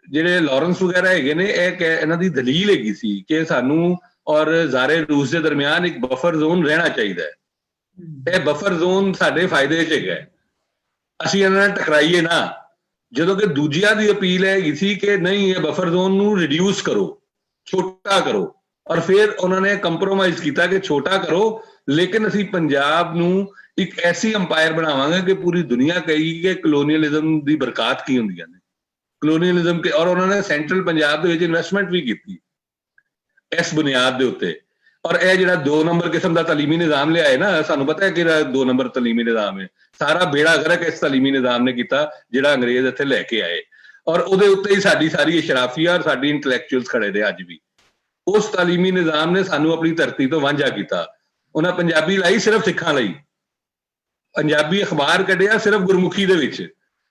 ਜਿਹੜੇ ਲਾਰੈਂਸ ਵਗੈਰਾ ਹੈਗੇ ਨੇ, ਇਹਨਾਂ ਦੀ ਦਲੀਲ ਹੈਗੀ ਸੀ ਕਿ ਸਾਨੂੰ ਔਰ ਜ਼ਾਰੇ ਰੂਸ ਦੇ ਦਰਮਿਆਨ ਇੱਕ ਬਫਰ ਜ਼ੋਨ ਰਹਿਣਾ ਚਾਹੀਦਾ ਹੈ। ਇਹ ਬਫਰ ਜ਼ੋਨ ਸਾਡੇ ਫਾਇਦੇ 'ਚ ਹੈਗਾ, ਅਸੀਂ ਇਹਨਾਂ ਨਾਲ ਟਕਰਾਈਏ ਨਾ। ਜਦੋਂ ਕਿ ਦੂਜਿਆਂ ਦੀ ਅਪੀਲ ਹੈਗੀ ਸੀ ਕਿ ਨਹੀਂ, ਇਹ ਬਫਰ ਜ਼ੋਨ ਨੂੰ ਰਿਡਿਊਸ ਕਰੋ, ਛੋਟਾ ਕਰੋ, ਔਰ ਫਿਰ ਉਹਨਾਂ ਨੇ ਕੰਪਰੋਮਾਈਜ਼ ਕੀਤਾ ਕਿ ਛੋਟਾ ਕਰੋ, ਲੇਕਿਨ ਅਸੀਂ ਪੰਜਾਬ ਨੂੰ ਇੱਕ ਐਸੀ ਅੰਪਾਇਰ ਬਣਾਵਾਂਗੇ ਕਿ ਪੂਰੀ ਦੁਨੀਆ ਕਹੇਗੀ ਕਿ ਕਲੋਨੀਅਲਿਜ਼ਮ ਦੀ ਬਰਕਾਤ ਕੀ ਹੁੰਦੀਆਂ ਨੇ, ਕਲੋਨੀਅਲਿਜ਼ਮ ਕੇ। ਔਰ ਉਹਨਾਂ ਨੇ ਸੈਂਟਰਲ ਪੰਜਾਬ ਦੇ ਵਿੱਚ ਇਨਵੈਸਟਮੈਂਟ ਵੀ ਕੀਤੀ ਇਸ ਬੁਨਿਆਦ ਦੇ ਉੱਤੇ। ਔਰ ਇਹ ਜਿਹੜਾ 2 ਨੰਬਰ ਕਿਸਮ ਦਾ ਤਾਲੀਮੀ ਨਿਜ਼ਾਮ ਲਿਆਏ ਨਾ, ਸਾਨੂੰ ਪਤਾ ਹੈ ਕਿ 2 ਨੰਬਰ ਤਾਲੀਮੀ ਨਿਜ਼ਾਮ ਹੈ, ਸਾਰਾ ਬੇੜਾ ਗਰਕ ਇਸ ਤਾਲੀਮੀ ਨਿਜ਼ਾਮ ਨੇ ਕੀਤਾ ਜਿਹੜਾ ਅੰਗਰੇਜ਼ ਇੱਥੇ ਲੈ ਕੇ ਆਏ, ਔਰ ਉਹਦੇ ਉੱਤੇ ਹੀ ਸਾਡੀ ਸਾਰੀ ਅਸ਼ਰਾਫੀਆ ਔਰ ਸਾਡੀ ਇੰਟੈਲੈਕਚੁਅਲਸ ਖੜੇ ਨੇ ਅੱਜ ਵੀ। ਉਸ ਤਾਲੀਮੀ ਨਿਜ਼ਾਮ ਨੇ ਸਾਨੂੰ ਆਪਣੀ ਧਰਤੀ ਤੋਂ ਵਾਂਝਾ ਕੀਤਾ। ਉਹਨਾਂ ਪੰਜਾਬੀ ਲਾਈ ਸਿਰਫ ਸਿੱਖਾਂ ਲਈ, ਪੰਜਾਬੀ ਅਖਬਾਰ ਕੱਢਿਆ ਸਿਰਫ ਗੁਰਮੁਖੀ ਦੇ ਵਿੱਚ,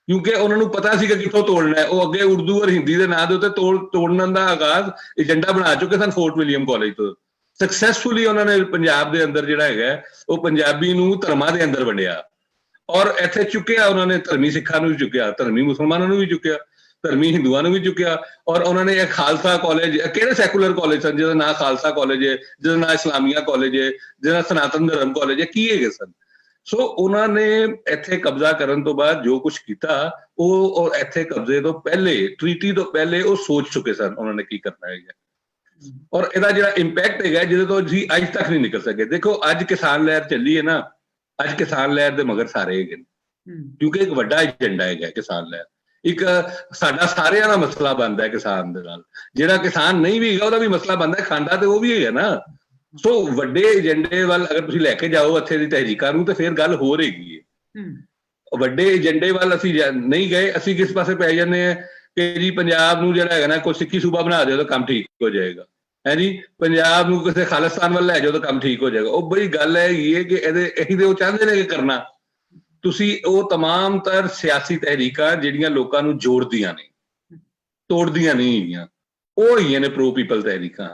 ਕਿਉਂਕਿ ਉਹਨਾਂ ਨੂੰ ਪਤਾ ਸੀ ਕਿ ਕਿੱਥੋਂ ਤੋੜਨਾ ਹੈ। ਉਹ ਅੱਗੇ ਉਰਦੂ ਔਰ ਹਿੰਦੀ ਦੇ ਨਾਂ ਦੇ ਉੱਤੇ ਤੋੜਨ ਦਾ ਆਗਾਜ਼ ਏਜੰਡਾ ਬਣਾ ਚੁੱਕੇ ਸਨ ਫੋਰਟ ਵਿਲੀਅਮ ਕਾਲਜ ਤੋਂ। ਸਕਸੈਸਫੁਲੀ ਉਹਨਾਂ ਨੇ ਪੰਜਾਬ ਦੇ ਅੰਦਰ ਜਿਹੜਾ ਹੈਗਾ ਉਹ ਪੰਜਾਬੀ ਨੂੰ ਧਰਮਾਂ ਦੇ ਅੰਦਰ ਵੰਡਿਆ, ਔਰ ਇੱਥੇ ਚੁੱਕਿਆ ਉਹਨਾਂ ਨੇ ਧਰਮੀ ਸਿੱਖਾਂ ਨੂੰ ਵੀ ਚੁੱਕਿਆ, ਧਰਮੀ ਮੁਸਲਮਾਨਾਂ ਨੂੰ ਵੀ ਚੁੱਕਿਆ, ਧਰਮੀ ਹਿੰਦੂਆਂ ਨੂੰ ਵੀ ਚੁੱਕਿਆ। ਔਰ ਉਹਨਾਂ ਨੇ ਇਹ ਖਾਲਸਾ ਕਾਲਜ, ਕਿਹੜੇ ਸੈਕੂਲਰ ਕਾਲਜ ਸਨ ਜਿਹਦਾ ਨਾਂ ਖਾਲਸਾ ਕਾਲਜ ਹੈ, ਜਿਹਦਾ ਨਾਂ ਇਸਲਾਮੀਆ ਕਾਲਜ ਹੈ, ਜਿਹਦਾ ਸਨਾਤਨ ਧਰਮ ਕਾਲਜ ਹੈ, ਕੀ ਹੈਗੇ ਸਨ। ਸੋ ਉਹਨਾਂ ਨੇ ਇੱਥੇ ਕਬਜ਼ਾ ਕਰਨ ਤੋਂ ਬਾਅਦ ਜੋ ਕੁਝ ਕੀਤਾ, ਉਹ ਇੱਥੇ ਕਬਜ਼ੇ ਤੋਂ ਪਹਿਲੇ, ਟ੍ਰੀਟੀ ਤੋਂ ਪਹਿਲੇ ਉਹ ਸੋਚ ਚੁੱਕੇ ਸਨ ਉਹਨਾਂ ਨੇ ਕੀ ਕਰਨਾ ਹੈਗਾ। ਔਰ ਇਹਦਾ ਜਿਹੜਾ ਇੰਪੈਕਟ ਹੈਗਾ ਜਿਹਦੇ ਤੋਂ ਅਸੀਂ ਅੱਜ ਤੱਕ ਨਹੀਂ ਨਿਕਲ ਸਕੇ। ਦੇਖੋ ਅੱਜ ਕਿਸਾਨ ਲਹਿਰ ਚੱਲੀ ਹੈ ਨਾ, ਅੱਜ ਕਿਸਾਨ ਲਹਿਰ ਦੇ ਮਗਰ ਸਾਰੇ ਹੈਗੇ ਨੇ, ਕਿਉਂਕਿ ਇੱਕ ਵੱਡਾ ਏਜੰਡਾ ਹੈਗਾ ਕਿਸਾਨ ਲਹਿਰ। ਇੱਕ ਸਾਡਾ ਸਾਰਿਆਂ ਦਾ ਮਸਲਾ ਬਣਦਾ ਹੈ ਕਿਸਾਨ ਦੇ ਨਾਲ, ਜਿਹੜਾ ਕਿਸਾਨ ਨਹੀਂ ਵੀ ਹੈਗਾ ਉਹਦਾ ਵੀ ਮਸਲਾ ਬਣਦਾ, ਖਾਂਦਾ ਤੇ ਉਹ ਵੀ ਹੈਗਾ ਨਾ। ਸੋ ਵੱਡੇ ਏਜੰਡੇ ਵੱਲ ਅਗਰ ਤੁਸੀਂ ਲੈ ਕੇ ਜਾਓ ਇੱਥੇ ਦੀ ਤਹਿਰੀਕਾਂ ਨੂੰ, ਤੇ ਫਿਰ ਗੱਲ ਹੋ ਰਹੀ ਹੈ। ਵੱਡੇ ਏਜੰਡੇ ਵੱਲ ਅਸੀਂ ਨਹੀਂ ਗਏ, ਅਸੀਂ ਕਿਸ ਪਾਸੇ ਪੈ ਜਾਂਦੇ ਹਾਂ ਕਿ ਜੀ ਪੰਜਾਬ ਨੂੰ ਜਿਹੜਾ ਹੈਗਾ ਨਾ ਕੋਈ ਸਿੱਖੀ ਸੂਬਾ ਬਣਾ ਦਿਓ ਤਾਂ ਕੰਮ ਠੀਕ ਹੋ ਜਾਏਗਾ, ਹੈ ਜੀ, ਪੰਜਾਬ ਨੂੰ ਕਿਸੇ ਖਾਲਿਸਤਾਨ ਵੱਲ ਲੈ ਜਾਓ ਤਾਂ ਕੰਮ ਠੀਕ ਹੋ ਜਾਏਗਾ। ਉਹ ਬੜੀ ਗੱਲ ਹੈਗੀ ਹੈ ਕਿ ਇਹੀ ਤੇ ਉਹ ਚਾਹੁੰਦੇ ਨੇ ਕਿ ਕਰਨਾ। ਤੁਸੀਂ ਉਹ ਤਮਾਮ ਤਰ ਸਿਆਸੀ ਤਹਿਰੀਕਾਂ ਜਿਹੜੀਆਂ ਲੋਕਾਂ ਨੂੰ ਜੋੜਦੀਆਂ ਨੇ, ਤੋੜਦੀਆਂ ਨਹੀਂ ਹੈਗੀਆਂ, ਉਹ ਹੀ ਨੇ ਪ੍ਰੋ ਪੀਪਲ ਤਹਿਰੀਕਾਂ।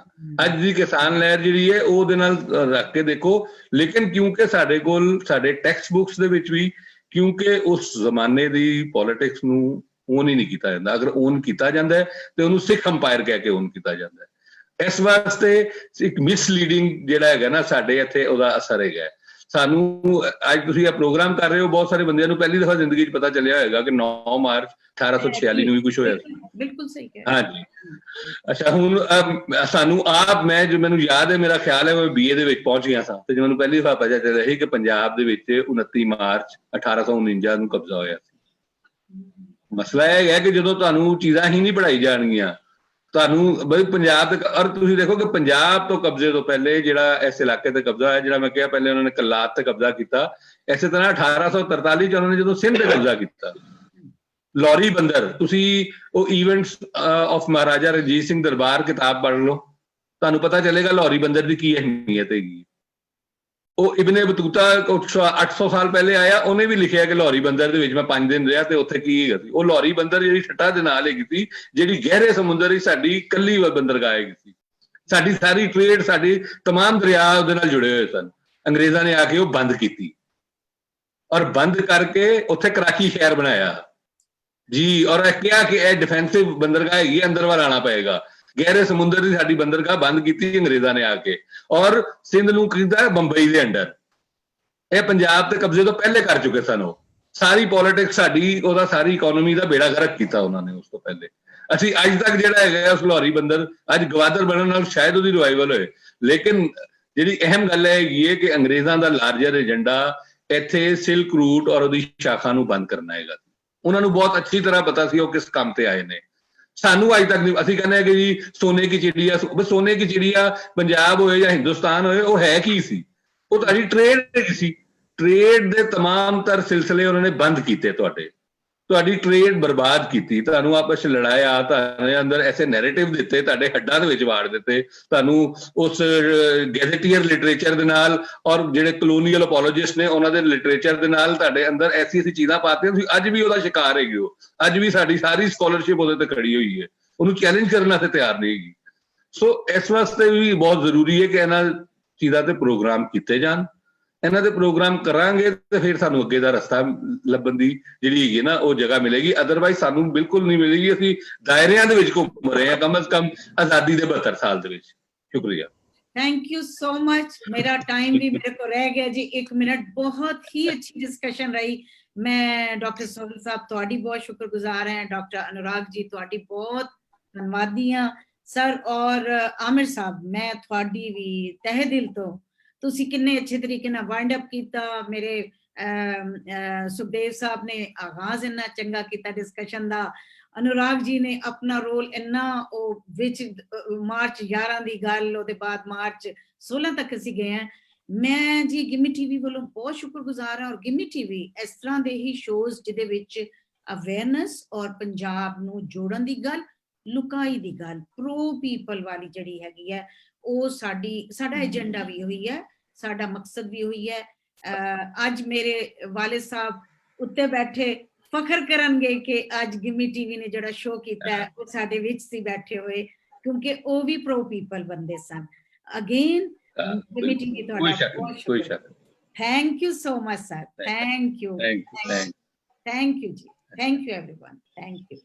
ਅੱਜ ਦੀ ਕਿਸਾਨ ਲਹਿਰ ਜਿਹੜੀ ਹੈ ਉਹਦੇ ਨਾਲ ਰੱਖ ਕੇ ਦੇਖੋ। ਲੇਕਿਨ ਕਿਉਂਕਿ ਸਾਡੇ ਕੋਲ ਸਾਡੇ ਟੈਕਸਟ ਬੁੱਕਸ ਦੇ ਵਿੱਚ ਵੀ, ਕਿਉਂਕਿ ਉਸ ਜ਼ਮਾਨੇ ਦੀ ਪੋਲਿਟਿਕਸ ਨੂੰ ਓਨ ਹੀ ਨਹੀਂ ਕੀਤਾ ਜਾਂਦਾ। ਅਗਰ ਓਨ ਕੀਤਾ ਜਾਂਦਾ ਹੈ ਤੇ ਉਹਨੂੰ ਸਿੱਖ ਅੰਪਾਇਰ ਕਹਿ ਕੇ ਓਨ ਕੀਤਾ ਜਾਂਦਾ ਹੈ। ਇਸ ਵਾਸਤੇ ਇੱਕ ਮਿਸਲੀਡਿੰਗ ਜਿਹੜਾ ਹੈਗਾ ਨਾ ਸਾਡੇ ਇੱਥੇ ਉਹਦਾ ਅਸਰ ਹੈਗਾ। ਸਾਨੂੰ ਅੱਜ ਤੁਸੀਂ ਇਹ ਪ੍ਰੋਗਰਾਮ ਕਰ ਰਹੇ ਹੋ, ਬਹੁਤ ਸਾਰੇ ਬੰਦਿਆਂ ਨੂੰ ਪਹਿਲੀ ਦਫਾ ਜ਼ਿੰਦਗੀ 'ਚ ਪਤਾ ਚੱਲਿਆ ਹੋਏਗਾ ਕਿ 9 ਮਾਰਚ 1846 ਨੂੰ ਵੀ ਕੁਝ ਹੋਇਆ ਸੀ। ਬਿਲਕੁਲ ਸਹੀ ਹੈ। ਹਾਂਜੀ, ਅੱਛਾ, ਹੁਣ ਸਾਨੂੰ ਆਪ ਮੈਨੂੰ ਯਾਦ ਹੈ, ਮੇਰਾ ਖਿਆਲ ਹੈ ਮੈਂ BA ਦੇ ਵਿੱਚ ਪਹੁੰਚ ਗਿਆ ਸਾਂ ਤੇ ਮੈਨੂੰ ਪਹਿਲੀ ਦਫਾ ਪਤਾ ਚੱਲਿਆ ਸੀ ਕਿ ਪੰਜਾਬ ਦੇ ਵਿੱਚ 29 ਮਾਰਚ 1849 ਨੂੰ ਕਬਜ਼ਾ ਹੋਇਆ ਸੀ। ਮਸਲਾ ਇਹ ਹੈ ਕਿ ਜਦੋਂ ਤੁਹਾਨੂੰ ਚੀਜ਼ਾਂ ਹੀ ਨਹੀਂ ਪੜ੍ਹਾਈ ਜਾਣਗੀਆਂ, ਤੁਹਾਨੂੰ ਬਈ ਪੰਜਾਬ ਤੇ, ਔਰ ਤੁਸੀਂ ਦੇਖੋ ਕਿ ਪੰਜਾਬ ਤੋਂ ਕਬਜ਼ੇ ਤੋਂ ਪਹਿਲੇ ਜਿਹੜਾ ਇਸ ਇਲਾਕੇ ਤੇ ਕਬਜ਼ਾ ਹੋਇਆ, ਜਿਹੜਾ ਮੈਂ ਕਿਹਾ ਪਹਿਲੇ ਉਹਨਾਂ ਨੇ ਕਲਾਤ ਤੇ ਕਬਜ਼ਾ ਕੀਤਾ, ਇਸੇ ਤਰ੍ਹਾਂ 1843 ਚ ਉਹਨਾਂ ਨੇ ਜਦੋਂ ਸਿੰਧ ਤੇ ਕਬਜ਼ਾ ਕੀਤਾ, ਲੌਰੀ ਬੰਦਰ, ਤੁਸੀਂ ਉਹ ਇਵੈਂਟਸ ਆਫ ਮਹਾਰਾਜਾ ਰਣਜੀਤ ਸਿੰਘ ਦਰਬਾਰ ਕਿਤਾਬ ਪੜ੍ਹ ਲਓ, ਤੁਹਾਨੂੰ ਪਤਾ ਚੱਲੇਗਾ ਲੌਰੀ ਬੰਦਰ ਦੀ ਕੀ ਅਹਿਮੀਅਤ ਹੈਗੀ। ਉਹ ਇਬਨੇ ਬਤੂਤਾ 800 ਸਾਲ ਪਹਿਲੇ ਆਇਆ, ਉਹਨੇ ਵੀ ਲਿਖਿਆ ਕਿ ਲੌਰੀ ਬੰਦਰ ਦੇ ਵਿੱਚ ਮੈਂ 5 ਦਿਨ ਰਿਹਾ ਤੇ ਉੱਥੇ ਕੀ ਹੈਗਾ ਸੀ। ਉਹ ਲੌਰੀ ਬੰਦਰ ਜਿਹੜੀ ਛੱਟਾ ਦੇ ਨਾਲ ਹੈਗੀ ਸੀ, ਜਿਹੜੀ ਗਹਿਰੇ ਸਮੁੰਦਰ ਦੀ ਸਾਡੀ ਕੱਲੀ ਬੰਦਰਗਾਹ ਹੈਗੀ ਸੀ। ਸਾਡੀ ਸਾਰੀ ਟ੍ਰੇਡ, ਸਾਡੀ ਤਮਾਮ ਦਰਿਆ ਉਹਦੇ ਨਾਲ ਜੁੜੇ ਹੋਏ ਸਨ। ਅੰਗਰੇਜ਼ਾਂ ਨੇ ਆ ਕੇ ਉਹ ਬੰਦ ਕੀਤੀ ਔਰ ਬੰਦ ਕਰਕੇ ਉੱਥੇ ਕਰਾਚੀ ਸ਼ਹਿਰ ਬਣਾਇਆ ਜੀ, ਔਰ ਇਹ ਕਿਹਾ ਕਿ ਇਹ ਡਿਫੈਂਸਿਵ ਬੰਦਰਗਾਹ ਹੈਗੀ, ਅੰਦਰ ਵੱਲ ਆਉਣਾ ਪਏਗਾ। ਗਹਿਰੇ ਸਮੁੰਦਰ ਦੀ ਸਾਡੀ ਬੰਦਰਗਾਹ ਬੰਦ ਕੀਤੀ ਅੰਗਰੇਜ਼ਾਂ ਨੇ ਆ ਕੇ, ਔਰ ਸਿੰਧ ਨੂੰ ਕੀਤਾ ਬੰਬਈ ਦੇ ਅੰਡਰ। ਇਹ ਪੰਜਾਬ ਤੇ ਕਬਜ਼ੇ ਤੋਂ ਪਹਿਲੇ ਕਰ ਚੁੱਕੇ ਸਨ। ਉਹ ਸਾਰੀ ਪੋਲਿਟਿਕਸ ਸਾਡੀ, ਉਹਦਾ ਸਾਰੀ ਇਕਨੋਮੀ ਦਾ ਬੇੜਾ ਗਰਕ ਕੀਤਾ ਉਹਨਾਂ ਨੇ ਉਸ ਤੋਂ ਪਹਿਲੇ। ਅਸੀਂ ਅੱਜ ਤੱਕ ਜਿਹੜਾ ਹੈਗਾ ਉਸ ਲੌਰੀ ਬੰਦਰ ਅੱਜ ਗਵਾਦਰ ਬਣਨ ਨਾਲ ਸ਼ਾਇਦ ਉਹਦੀ ਰਿਵਾਈਵਲ ਹੋਏ, ਲੇਕਿਨ ਜਿਹੜੀ ਅਹਿਮ ਗੱਲ ਹੈਗੀ ਹੈ ਕਿ ਅੰਗਰੇਜ਼ਾਂ ਦਾ ਲਾਰਜਰ ਏਜੰਡਾ ਇੱਥੇ ਸਿਲਕ ਰੂਟ ਔਰ ਉਹਦੀ ਸ਼ਾਖਾ ਨੂੰ ਬੰਦ ਕਰਨਾ ਹੈਗਾ। ਉਹਨਾਂ ਨੂੰ ਬਹੁਤ ਅੱਛੀ ਤਰ੍ਹਾਂ ਪਤਾ ਸੀ ਉਹ ਕਿਸ ਕੰਮ ਤੇ ਆਏ ਨੇ। ਸਾਨੂੰ ਅੱਜ ਤੱਕ ਨਹੀਂ। ਅਸੀਂ ਕਹਿੰਦੇ ਹਾਂ ਕਿ ਜੀ ਸੋਨੇ ਕੀ ਚਿੜੀਆ, ਸੋਨੇ ਕੀ ਚਿੜੀਆ ਪੰਜਾਬ ਹੋਏ ਜਾਂ ਹਿੰਦੁਸਤਾਨ ਹੋਏ, ਉਹ ਹੈ ਕੀ ਸੀ? ਉਹ ਤੁਹਾਡੀ ਟ੍ਰੇਡ ਸੀ। ਟ੍ਰੇਡ ਦੇ ਤਮਾਮ ਤਰ ਸਿਲਸਿਲੇ ਉਹਨਾਂ ਨੇ ਬੰਦ ਕੀਤੇ, ਤੁਹਾਡੀ ਟ੍ਰੇਡ ਬਰਬਾਦ ਕੀਤੀ, ਤੁਹਾਨੂੰ ਆਪਸ ਚ ਲੜਾਇਆ, ਤੁਹਾਡੇ ਅੰਦਰ ਐਸੇ ਨੈਰੇਟਿਵ ਦਿੱਤੇ, ਤੁਹਾਡੇ ਹੱਡਾਂ ਦੇ ਵਿੱਚ ਵਾੜ ਦਿੱਤੇ, ਤੁਹਾਨੂੰ ਉਸ ਗੈਜ਼ੇਟੀਅਰ ਲਿਟਰੇਚਰ ਦੇ ਨਾਲ ਔਰ ਜਿਹੜੇ ਕਲੋਨੀਅਲ ਅਪੋਲੋਜਿਸਟ ਨੇ ਉਹਨਾਂ ਦੇ ਲਿਟਰੇਚਰ ਦੇ ਨਾਲ ਤੁਹਾਡੇ ਅੰਦਰ ਐਸੀ ਚੀਜ਼ਾਂ ਪਾਤੀਆਂ, ਤੁਸੀਂ ਅੱਜ ਵੀ ਉਹਦਾ ਸ਼ਿਕਾਰ ਹੈਗੇ ਹੋ। ਅੱਜ ਵੀ ਸਾਡੀ ਸਾਰੀ ਸਕਾਲਰਸ਼ਿਪ ਉਹਦੇ ਤੇ ਖੜੀ ਹੋਈ ਹੈ, ਉਹਨੂੰ ਚੈਲੰਜ ਕਰਨ ਤੇ ਤਿਆਰ ਨਹੀਂ ਹੈਗੀ। ਸੋ ਇਸ ਵਾਸਤੇ ਵੀ ਬਹੁਤ ਜ਼ਰੂਰੀ ਹੈ ਕਿ ਇਹਨਾਂ ਚੀਜ਼ਾਂ ਤੇ ਪ੍ਰੋਗਰਾਮ ਕੀਤੇ ਜਾਣ। ਇਹਨਾਂ ਦੇ ਪ੍ਰੋਗਰਾਮ ਕਰਾਂਗੇ ਤੇ ਫਿਰ ਸਾਨੂੰ ਅੱਗੇ ਦਾ ਰਸਤਾ ਲੱਭਣ ਦੀ ਜਿਹੜੀ ਹੈਗੀ ਨਾ ਉਹ ਜਗ੍ਹਾ ਮਿਲੇਗੀ, ਅਦਰਵਾਈਜ਼ ਸਾਨੂੰ ਬਿਲਕੁਲ ਨਹੀਂ ਮਿਲੇਗੀ। ਅਸੀਂ ਦਾਇਰਿਆਂ ਦੇ ਵਿੱਚ ਘੁੰਮ ਰਹੇ ਹਾਂ ਕਮ ਅਜ਼ ਕਮ ਆਜ਼ਾਦੀ ਦੇ 72 ਸਾਲ ਦੇ ਵਿੱਚ। ਸ਼ੁਕਰੀਆ। Thank you so much. मेरा टाइम भी मेरे को रह गया जी 1 मिनट। बहुत ही अच्छी डिस्कशन रही। मैं डॉक्टर सोहेल साहब तुहाडी बहुत शुक्रगुजार हैं, डॉक्टर अनुराग जी तुहाडी बहुत धन्यवादी हाँ सर, और आमिर साहब मैं तुहाडी भी तहे दिल तो तुसी किन्ने अच्छे तरीके नाल वाइंड अप कीता। मेरे सुखदेव साहब ने आगाज इन्ना चंगा कीता डिस्कशन दा। अनुराग जी ने अपना रोल इन्ना विच मार्च 11 दी गल, ਉਹਦੇ बाद मार्च 16 तक ਅਸੀਂ ਗਏ हैं। मैं जी ਗਿਮੀ ਟੀਵੀ ਵੱਲੋਂ ਬਹੁਤ ਸ਼ੁਕਰਗੁਜ਼ਾਰ ਹਾਂ, ਔਰ ਗਿਮੀ ਟੀਵੀ ਇਸ ਤਰ੍ਹਾਂ ਦੇ ਹੀ ਸ਼ੋਜ਼ ਜਿਹਦੇ ਵਿੱਚ ਅਵੇਅਰਨੈਸ ਔਰ ਪੰਜਾਬ ਨੂੰ ਜੋੜਨ ਦੀ ਗੱਲ, ਲੁਕਾਈ ਦੀ ਗੱਲ, ਪ੍ਰੋ ਪੀਪਲ ਵਾਲੀ ਜਿਹੜੀ ਹੈਗੀ ਹੈ, ਉਹ ਸਾਡਾ ਏਜੰਡਾ ਵੀ ਹੋਈ ਹੈ, ਸਾਡਾ ਮਕਸਦ ਵੀ ਹੋਈ ਹੈ। ਅੱਜ ਮੇਰੇ ਵਾਲਿਦ ਸਾਹਿਬ ਉੱਤੇ ਬੈਠੇ ਫਖਰ ਕਰਨਗੇ ਕਿ ਅੱਜ ਗਿਮੀ ਟੀਵੀ ਨੇ ਜਿਹੜਾ ਸ਼ੋਅ ਕੀਤਾ ਹੈ ਉਹ ਸਾਡੇ ਵਿੱਚ ਸੀ ਬੈਠੇ ਹੋਏ, ਕਿਉਂਕਿ ਉਹ ਵੀ ਪ੍ਰੋ ਪੀਪਲ ਬੰਦੇ ਸਨ। ਅਗੇਨ ਗਿਮੀ ਟੀਵੀ ਤੁਹਾਡਾ ਬਹੁਤ ਸ਼ੁਕਰੀਆ। Thank you so much sir. Thank you ji. Thank you everyone. Thank you.